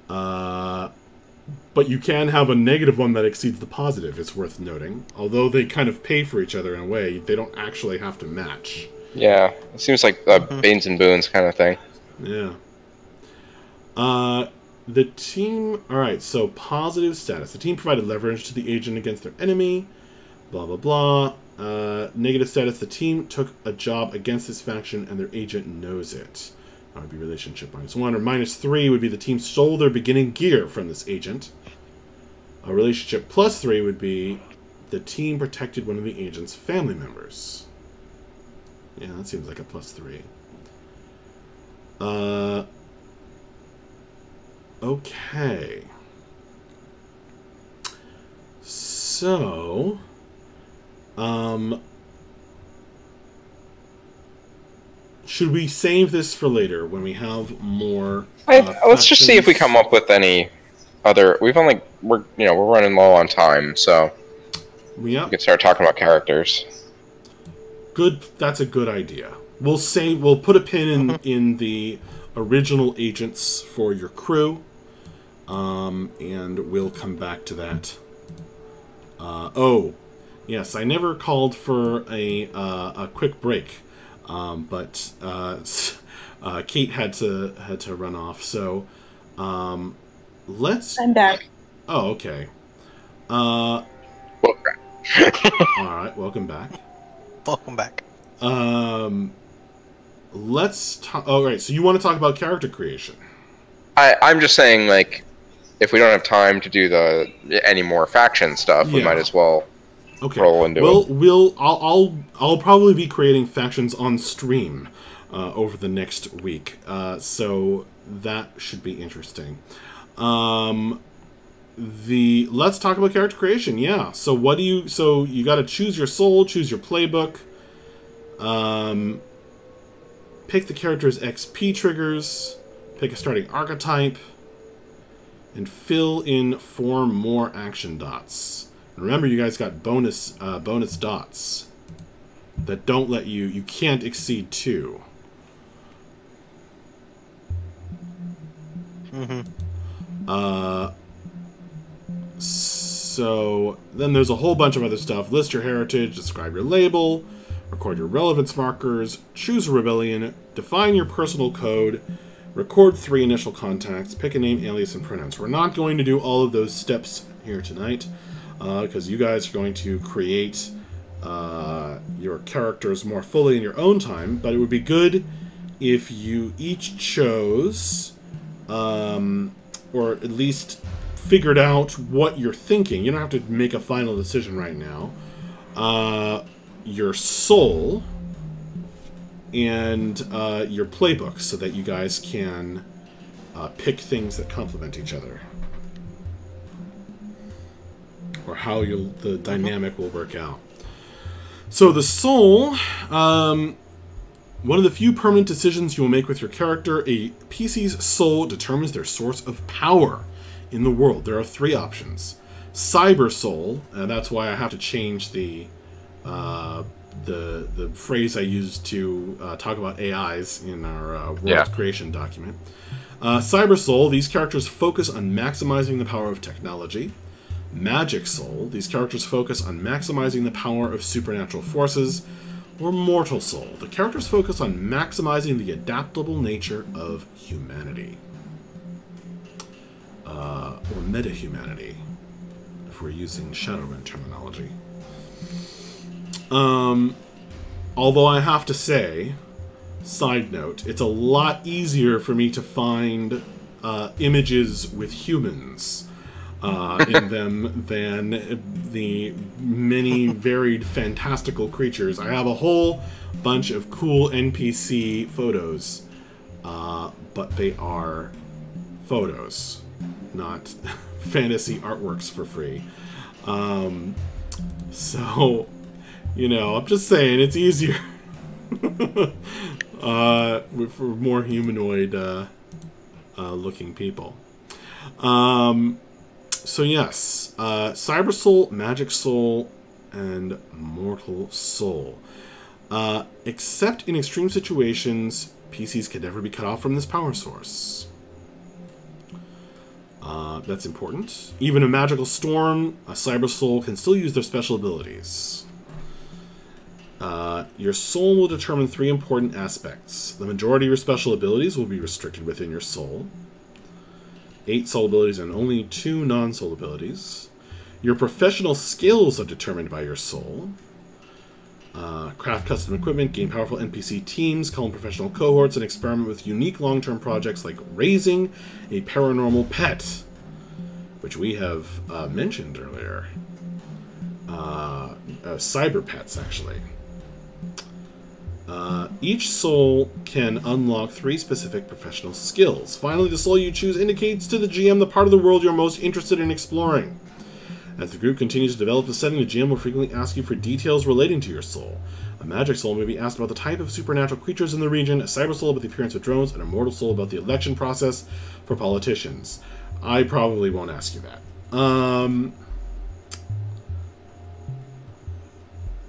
But you can have a negative one that exceeds the positive, it's worth noting. Although they kind of pay for each other in a way, they don't actually have to match. Yeah, it seems like a Banes and Boons kind of thing. Yeah. The team... Alright, so positive status. The team provided leverage to the agent against their enemy. Blah, blah, blah. Negative status. The team took a job against this faction and their agent knows it. That would be relationship -1. Or -3 would be the team stole their beginning gear from this agent. A relationship +3 would be the team protected one of the agent's family members. Yeah, that seems like a +3. Okay. So, should we save this for later when we have more? Let's just see if we come up with any other. We're running low on time, so we can start talking about characters. Good. That's a good idea. We'll put a pin in the original agents for your crew, and we'll come back to that. Oh, yes, I never called for a quick break, but Kate had to run off. So let's. I'm back. Oh, okay. All right, welcome back. Welcome back. Let's talk. Oh, right. So you want to talk about character creation? I'm just saying, like, if we don't have time to do any more faction stuff, we might as well roll into it. I'll probably be creating factions on stream over the next week, so that should be interesting. Let's talk about character creation. Yeah. So what do you? So you got to choose your soul, choose your playbook. Pick the character's XP triggers, pick a starting archetype, and fill in 4 more action dots. And remember, you guys got bonus dots that don't let you can't exceed 2. So then there's a whole bunch of other stuff. List your heritage, describe your label, record your relevance markers, choose a rebellion, define your personal code, record 3 initial contacts, pick a name, alias, and pronouns. We're not going to do all of those steps here tonight, because you guys are going to create your characters more fully in your own time, but it would be good if you each chose, or at least figured out what you're thinking. You don't have to make a final decision right now. Your soul and your playbook, so that you guys can pick things that complement each other, or how the dynamic will work out. So the soul, one of the few permanent decisions you will make with your character. A PC's soul determines their source of power in the world. There are 3 options. Cyber soul, and that's why I have to change the the phrase I used to talk about AIs in our world creation document. Cyber Soul, these characters focus on maximizing the power of technology. Magic Soul, these characters focus on maximizing the power of supernatural forces. Or Mortal Soul, the characters focus on maximizing the adaptable nature of humanity. Or meta-humanity, if we're using Shadowrun terminology. Although I have to say, side note, it's a lot easier for me to find images with humans in them than the many varied fantastical creatures. I have a whole bunch of cool NPC photos, but they are photos, not fantasy artworks for free. So, you know, I'm just saying it's easier for more humanoid looking people. So yes, Cyber Soul, Magic Soul, and Mortal Soul. Except in extreme situations, PCs can never be cut off from this power source. That's important. Even in Magical Storm, a Cyber Soul can still use their special abilities. Your soul will determine 3 important aspects. The majority of your special abilities will be restricted within your soul. 8 soul abilities and only 2 non-soul abilities. Your professional skills are determined by your soul. Craft custom equipment, gain powerful NPC teams, call in professional cohorts, and experiment with unique long-term projects like raising a paranormal pet, which we have mentioned earlier. Cyber pets, actually. Each soul can unlock 3 specific professional skills. Finally, the soul you choose indicates to the GM the part of the world you're most interested in exploring. As the group continues to develop the setting, the GM will frequently ask you for details relating to your soul. A magic soul may be asked about the type of supernatural creatures in the region, a cyber soul about the appearance of drones, and a mortal soul about the election process for politicians. I probably won't ask you that.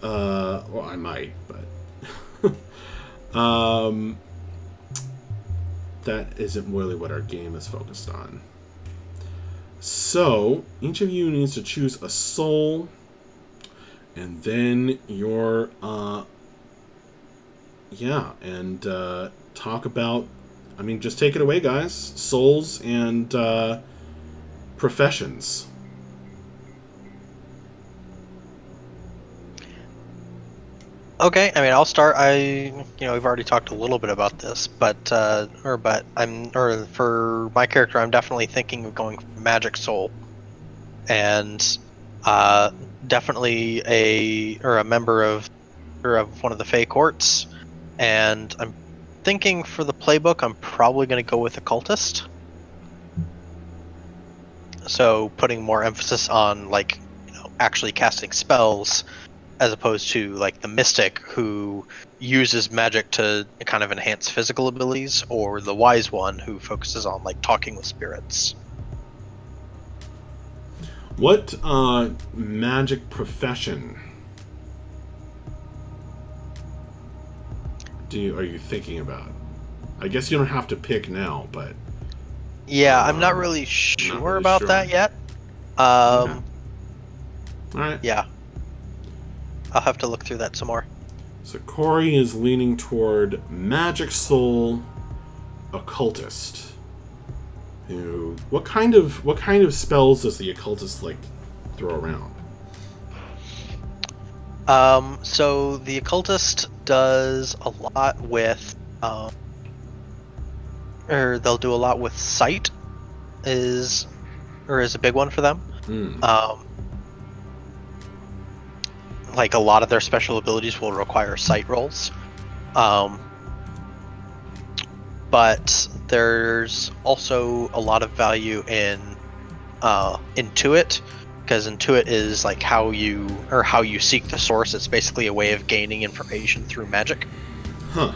Well, I might, but... that isn't really what our game is focused on. So, each of you needs to choose a soul, and then your, talk about, I mean, just take it away, guys. Souls and, professions. Okay, I mean, I'll start. We've already talked a little bit about this, but for my character, I'm definitely thinking of going for Magic Soul, and definitely a member of one of the Fey courts, and I'm thinking for the playbook, I'm probably going to go with Occultist. So putting more emphasis on actually casting spells, as opposed to like the mystic who uses magic to kind of enhance physical abilities, or the wise one who focuses on like talking with spirits. What magic profession are you thinking about? I guess you don't have to pick now, but yeah, I'm not really sure about that yet. Okay. All right. Yeah. I'll have to look through that some more. So Corey is leaning toward Magic Soul Occultist. What kind of spells does the Occultist like throw around? So the Occultist does a lot with or they'll do a lot with sight is a big one for them. Like a lot of their special abilities will require sight rolls. But there's also a lot of value in Intuit, because Intuit is like how you seek the source. It's basically a way of gaining information through magic. Huh.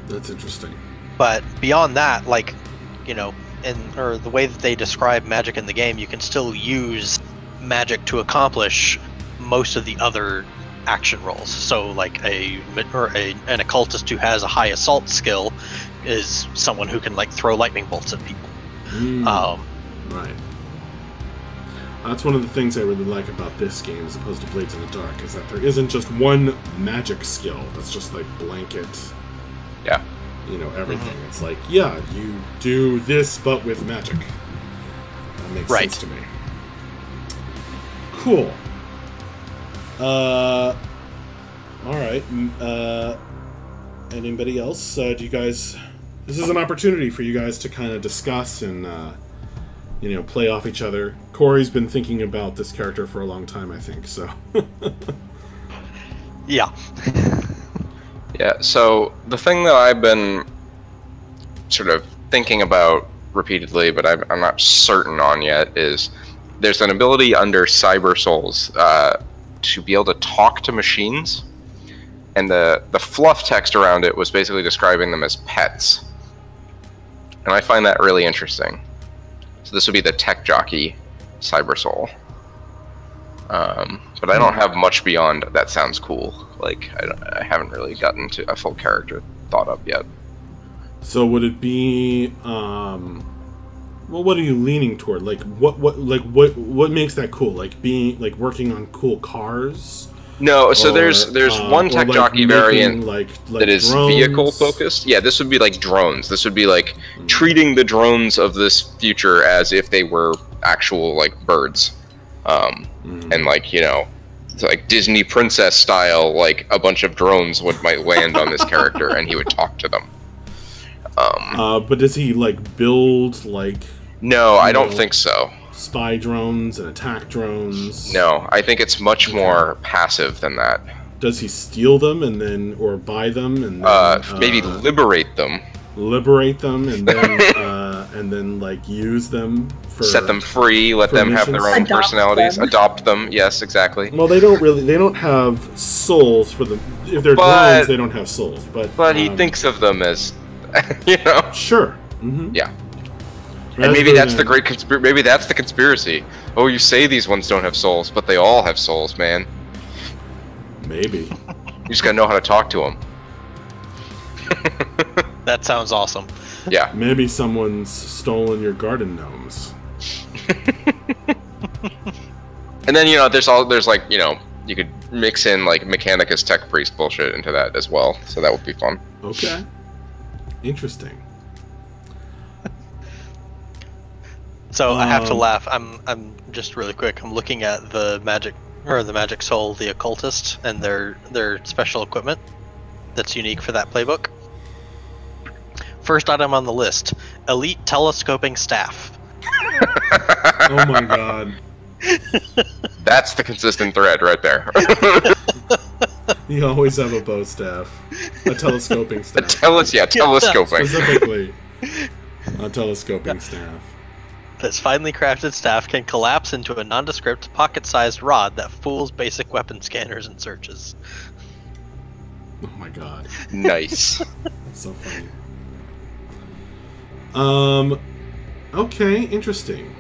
That's interesting. But beyond that, the way that they describe magic in the game, you can still use magic to accomplish most of the other action rolls. So like an occultist who has a high assault skill is someone who can like throw lightning bolts at people. Right. That's one of the things I really like about this game as opposed to Blades in the Dark, is that there isn't just one magic skill that's just like blanket, everything. It's like, yeah, you do this but with magic. That makes sense to me. Cool. Alright. Anybody else? Do you guys... This is an opportunity for you guys to kind of discuss and, play off each other. Corey's been thinking about this character for a long time, I think, so... Yeah. Yeah, so the thing that I've been sort of thinking about repeatedly, but I'm not certain on yet, is there's an ability under Cyber Souls to be able to talk to machines, and the fluff text around it was basically describing them as pets. And I find that really interesting. So this would be the tech jockey Cyber Soul. But I don't have much beyond that sounds cool. Like, I haven't really gotten to a full character thought up yet. So would it be, well, what are you leaning toward? Like, what makes that cool? Like working on cool cars? No, so there's one tech jockey variant that is drones? vehicle focused. Yeah, this would be like drones. This would be like treating the drones of this future as if they were actual like birds, and like like Disney princess style, like a bunch of drones might land on this character and he would talk to them. But does he like build like? No, I don't think so. Spy drones and attack drones. No, I think it's much more passive than that. Does he steal them or buy them and then, maybe liberate them? Liberate them and then and then like use them for set them free, let them have their own personalities, adopt them. Yes, exactly. Well, they don't have souls for them. If they're drones, they don't have souls. But he thinks of them as, Sure. Mm-hmm. Yeah. And maybe that's the great maybe that's the conspiracy. Oh, you say these ones don't have souls, but they all have souls, man. Maybe. You just gotta know how to talk to them. That sounds awesome. Yeah. Maybe someone's stolen your garden gnomes. And then there's like you could mix in like Mechanicus Tech Priest bullshit into that as well, so that would be fun. Okay. Interesting. So I have to laugh. I'm just really quick. I'm looking at the magic soul, the occultist, and their special equipment that's unique for that playbook. First item on the list: elite telescoping staff. Oh my god. That's the consistent thread right there. You always have a bow staff, a telescoping staff. Telescoping. Specifically, a telescoping staff. This finely crafted staff can collapse into a nondescript, pocket-sized rod that fools basic weapon scanners and searches. Oh my god. Nice. That's so funny. Okay, interesting.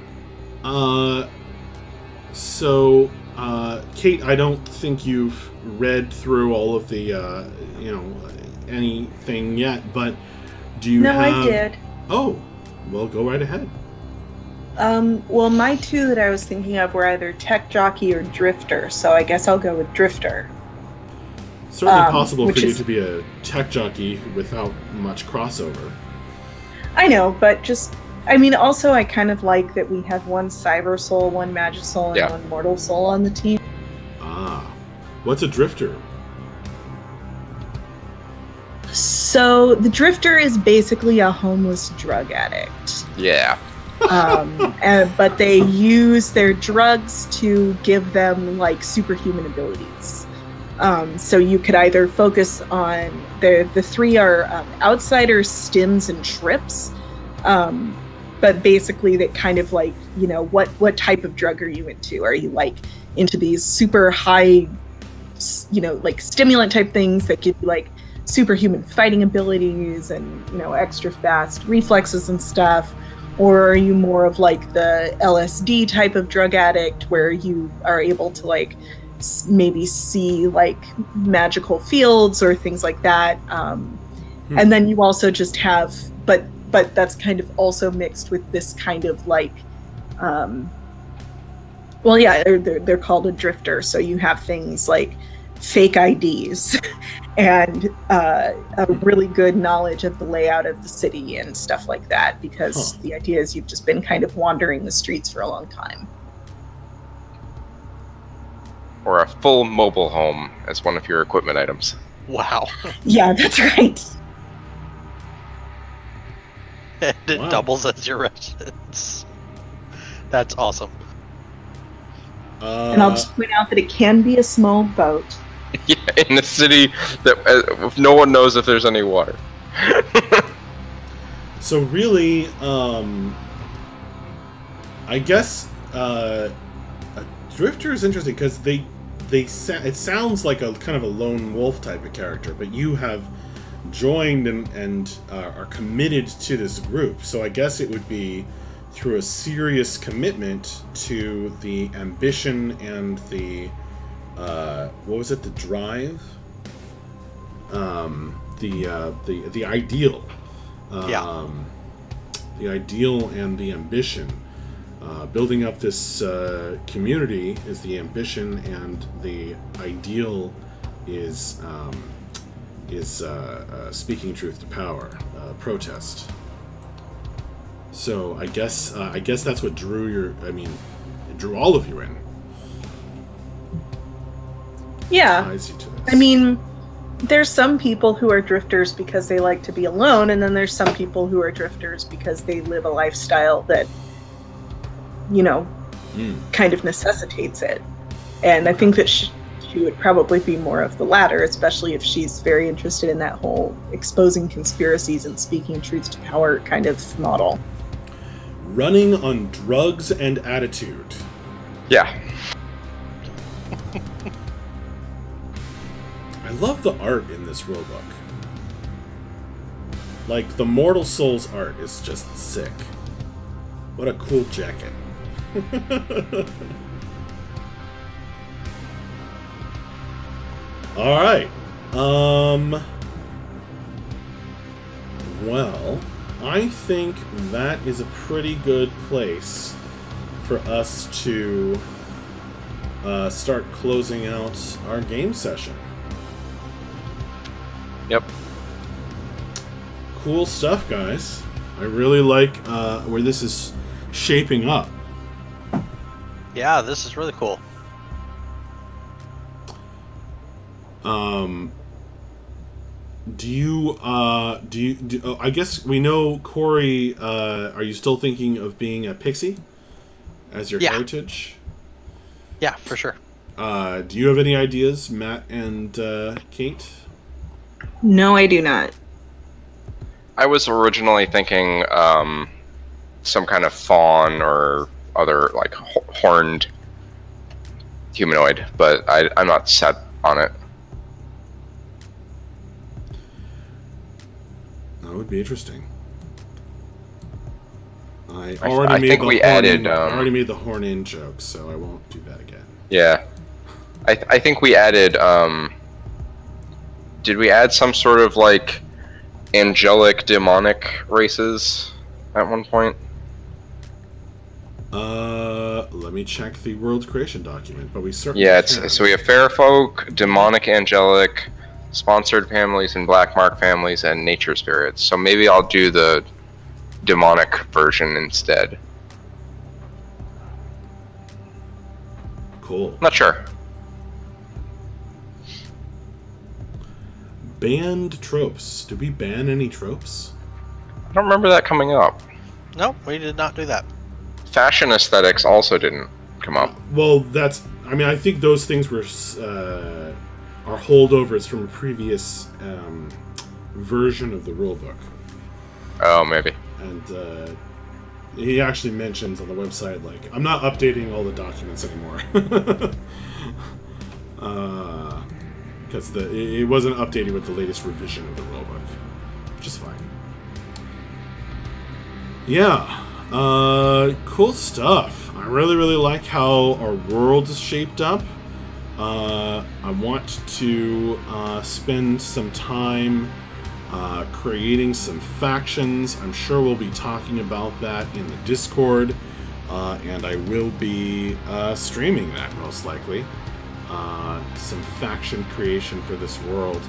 So, Kate, I don't think you've read through all of the, anything yet, but do you have... No, I did. Oh, well, go right ahead. Well, my two that I was thinking of were either tech jockey or drifter, so I guess I'll go with drifter. It's certainly possible for you to be a tech jockey without much crossover. I know, but also I kind of like that we have one cyber soul, one magic soul, and one mortal soul on the team. Ah. What's a drifter? So, the drifter is basically a homeless drug addict. Yeah. But they use their drugs to give them like superhuman abilities. So you could either focus on the three are outsiders, stims, and trips. But basically, that kind of like what type of drug are you into? Are you like into these super high, like stimulant type things that give you like superhuman fighting abilities and extra fast reflexes and stuff? Or are you more of like the LSD type of drug addict where you are able to like maybe see like magical fields or things like that? And then you also just have, but that's kind of also mixed with this kind of like, well, yeah, they're called a drifter. So you have things like fake IDs and a really good knowledge of the layout of the city and stuff like that, because the idea is you've just been kind of wandering the streets for a long time. Or a full mobile home as one of your equipment items. Wow. Yeah, that's right. And it doubles as your residence. That's awesome. And I'll just point out that it can be a small boat. Yeah, in the city that no one knows if there's any water. So really, I guess a drifter is interesting because it sounds like a kind of a lone wolf type of character, but you have joined and are committed to this group. So I guess it would be through a serious commitment to the ambition and the what was it? The drive, the ideal, the ideal and the ambition. Building up this community is the ambition, and the ideal is speaking truth to power, protest. So I guess that's what drew it drew all of you in. Yeah. Ties you to this. I mean, there's some people who are drifters because they like to be alone, and then there's some people who are drifters because they live a lifestyle that, you know, kind of necessitates it. And I think that she would probably be more of the latter, especially if she's very interested in that whole exposing conspiracies and speaking truth to power kind of model. Running on drugs and attitude. Yeah. I love the art in this rulebook. Like, the Mortal Souls art is just sick. What a cool jacket. Alright. Well, I think that is a pretty good place for us to start closing out our game session. Yep. Cool stuff, guys. I really like where this is shaping up. Yeah, this is really cool. I guess we know, Corey, are you still thinking of being a pixie as your heritage? Yeah, for sure. Do you have any ideas, Matt and Kate? No, I do not. I was originally thinking some kind of fawn or other, like, horned humanoid, but I'm not set on it. That would be interesting. I think we added. I already made the horn in joke, so I won't do that again. Yeah, I think we added. Did we add some sort of like angelic, demonic races at one point? Let me check the world creation document, but we certainly can. So we have fair folk, demonic, angelic, sponsored families, and black mark families, and nature spirits. So maybe I'll do the demonic version instead. Cool. Not sure. Banned tropes. Did we ban any tropes? I don't remember that coming up. Nope, we did not do that. Fashion aesthetics also didn't come up. Well, I think those things were are holdovers from a previous version of the rulebook. Oh, maybe. And he actually mentions on the website, like, I'm not updating all the documents anymore. Because it wasn't updated with the latest revision of the rulebook, which is fine. Yeah. Cool stuff. I really, really like how our world is shaped up. I want to spend some time creating some factions. I'm sure we'll be talking about that in the Discord, and I will be streaming that most likely. Some faction creation for this world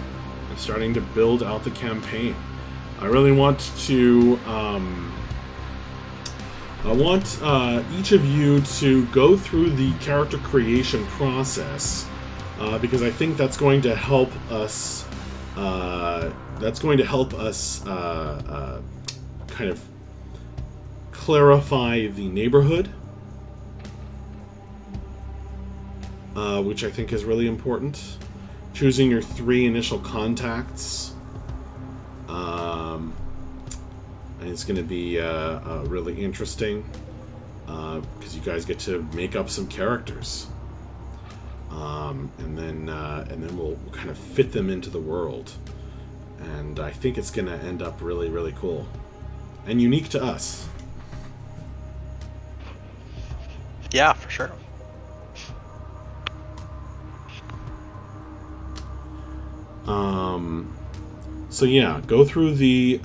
and starting to build out the campaign. I really want to each of you to go through the character creation process, because I think that's going to help us. Kind of clarify the neighborhood, which I think is really important. Choosing your 3 initial contacts. And it's going to be really interesting, because you guys get to make up some characters, and then we'll kind of fit them into the world. And I think it's going to end up really, really cool and unique to us. Yeah, for sure. So yeah, go through the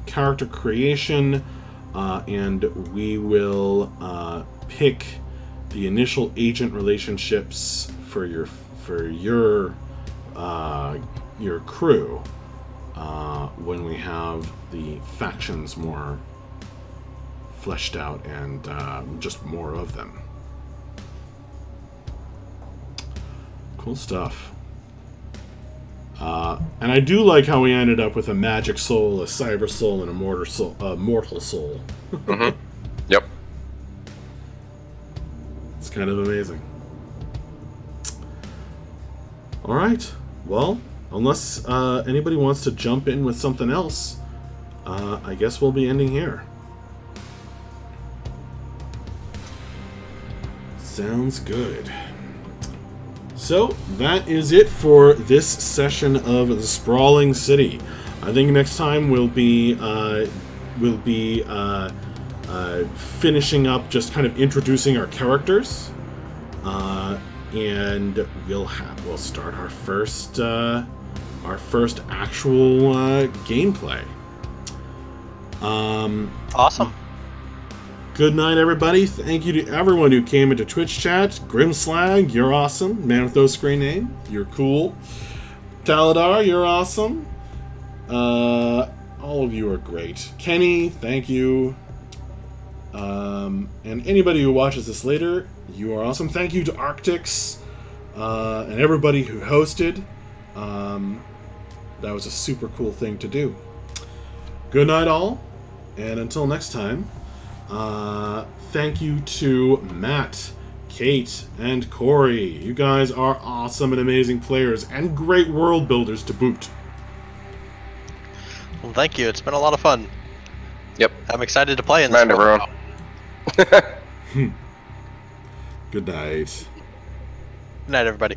character creation, and we will pick the initial agent relationships for your crew when we have the factions more fleshed out and just more of them. Cool stuff. And I do like how we ended up with a magic soul, a cyber soul, and a mortal soul. Mm-hmm. Yep. It's kind of amazing. Alright, well, unless anybody wants to jump in with something else, I guess we'll be ending here. Sounds good. So, that is it for this session of the Sprawling City. I think next time we'll be finishing up, just kind of introducing our characters, and we'll start our first actual gameplay. Awesome. Good night, everybody. Thank you to everyone who came into Twitch chat. Grimslag, you're awesome. Man with no screen name, you're cool. Taladar, you're awesome. All of you are great. Kenny, thank you. And anybody who watches this later, you are awesome. Thank you to Arctics and everybody who hosted. That was a super cool thing to do. Good night, all. And until next time, thank you to Matt, Kate, and Corey. You guys are awesome and amazing players and great world builders to boot. Well, thank you. It's been a lot of fun. Yep. I'm excited to play in this Good night, everyone. Good night. Good night, everybody.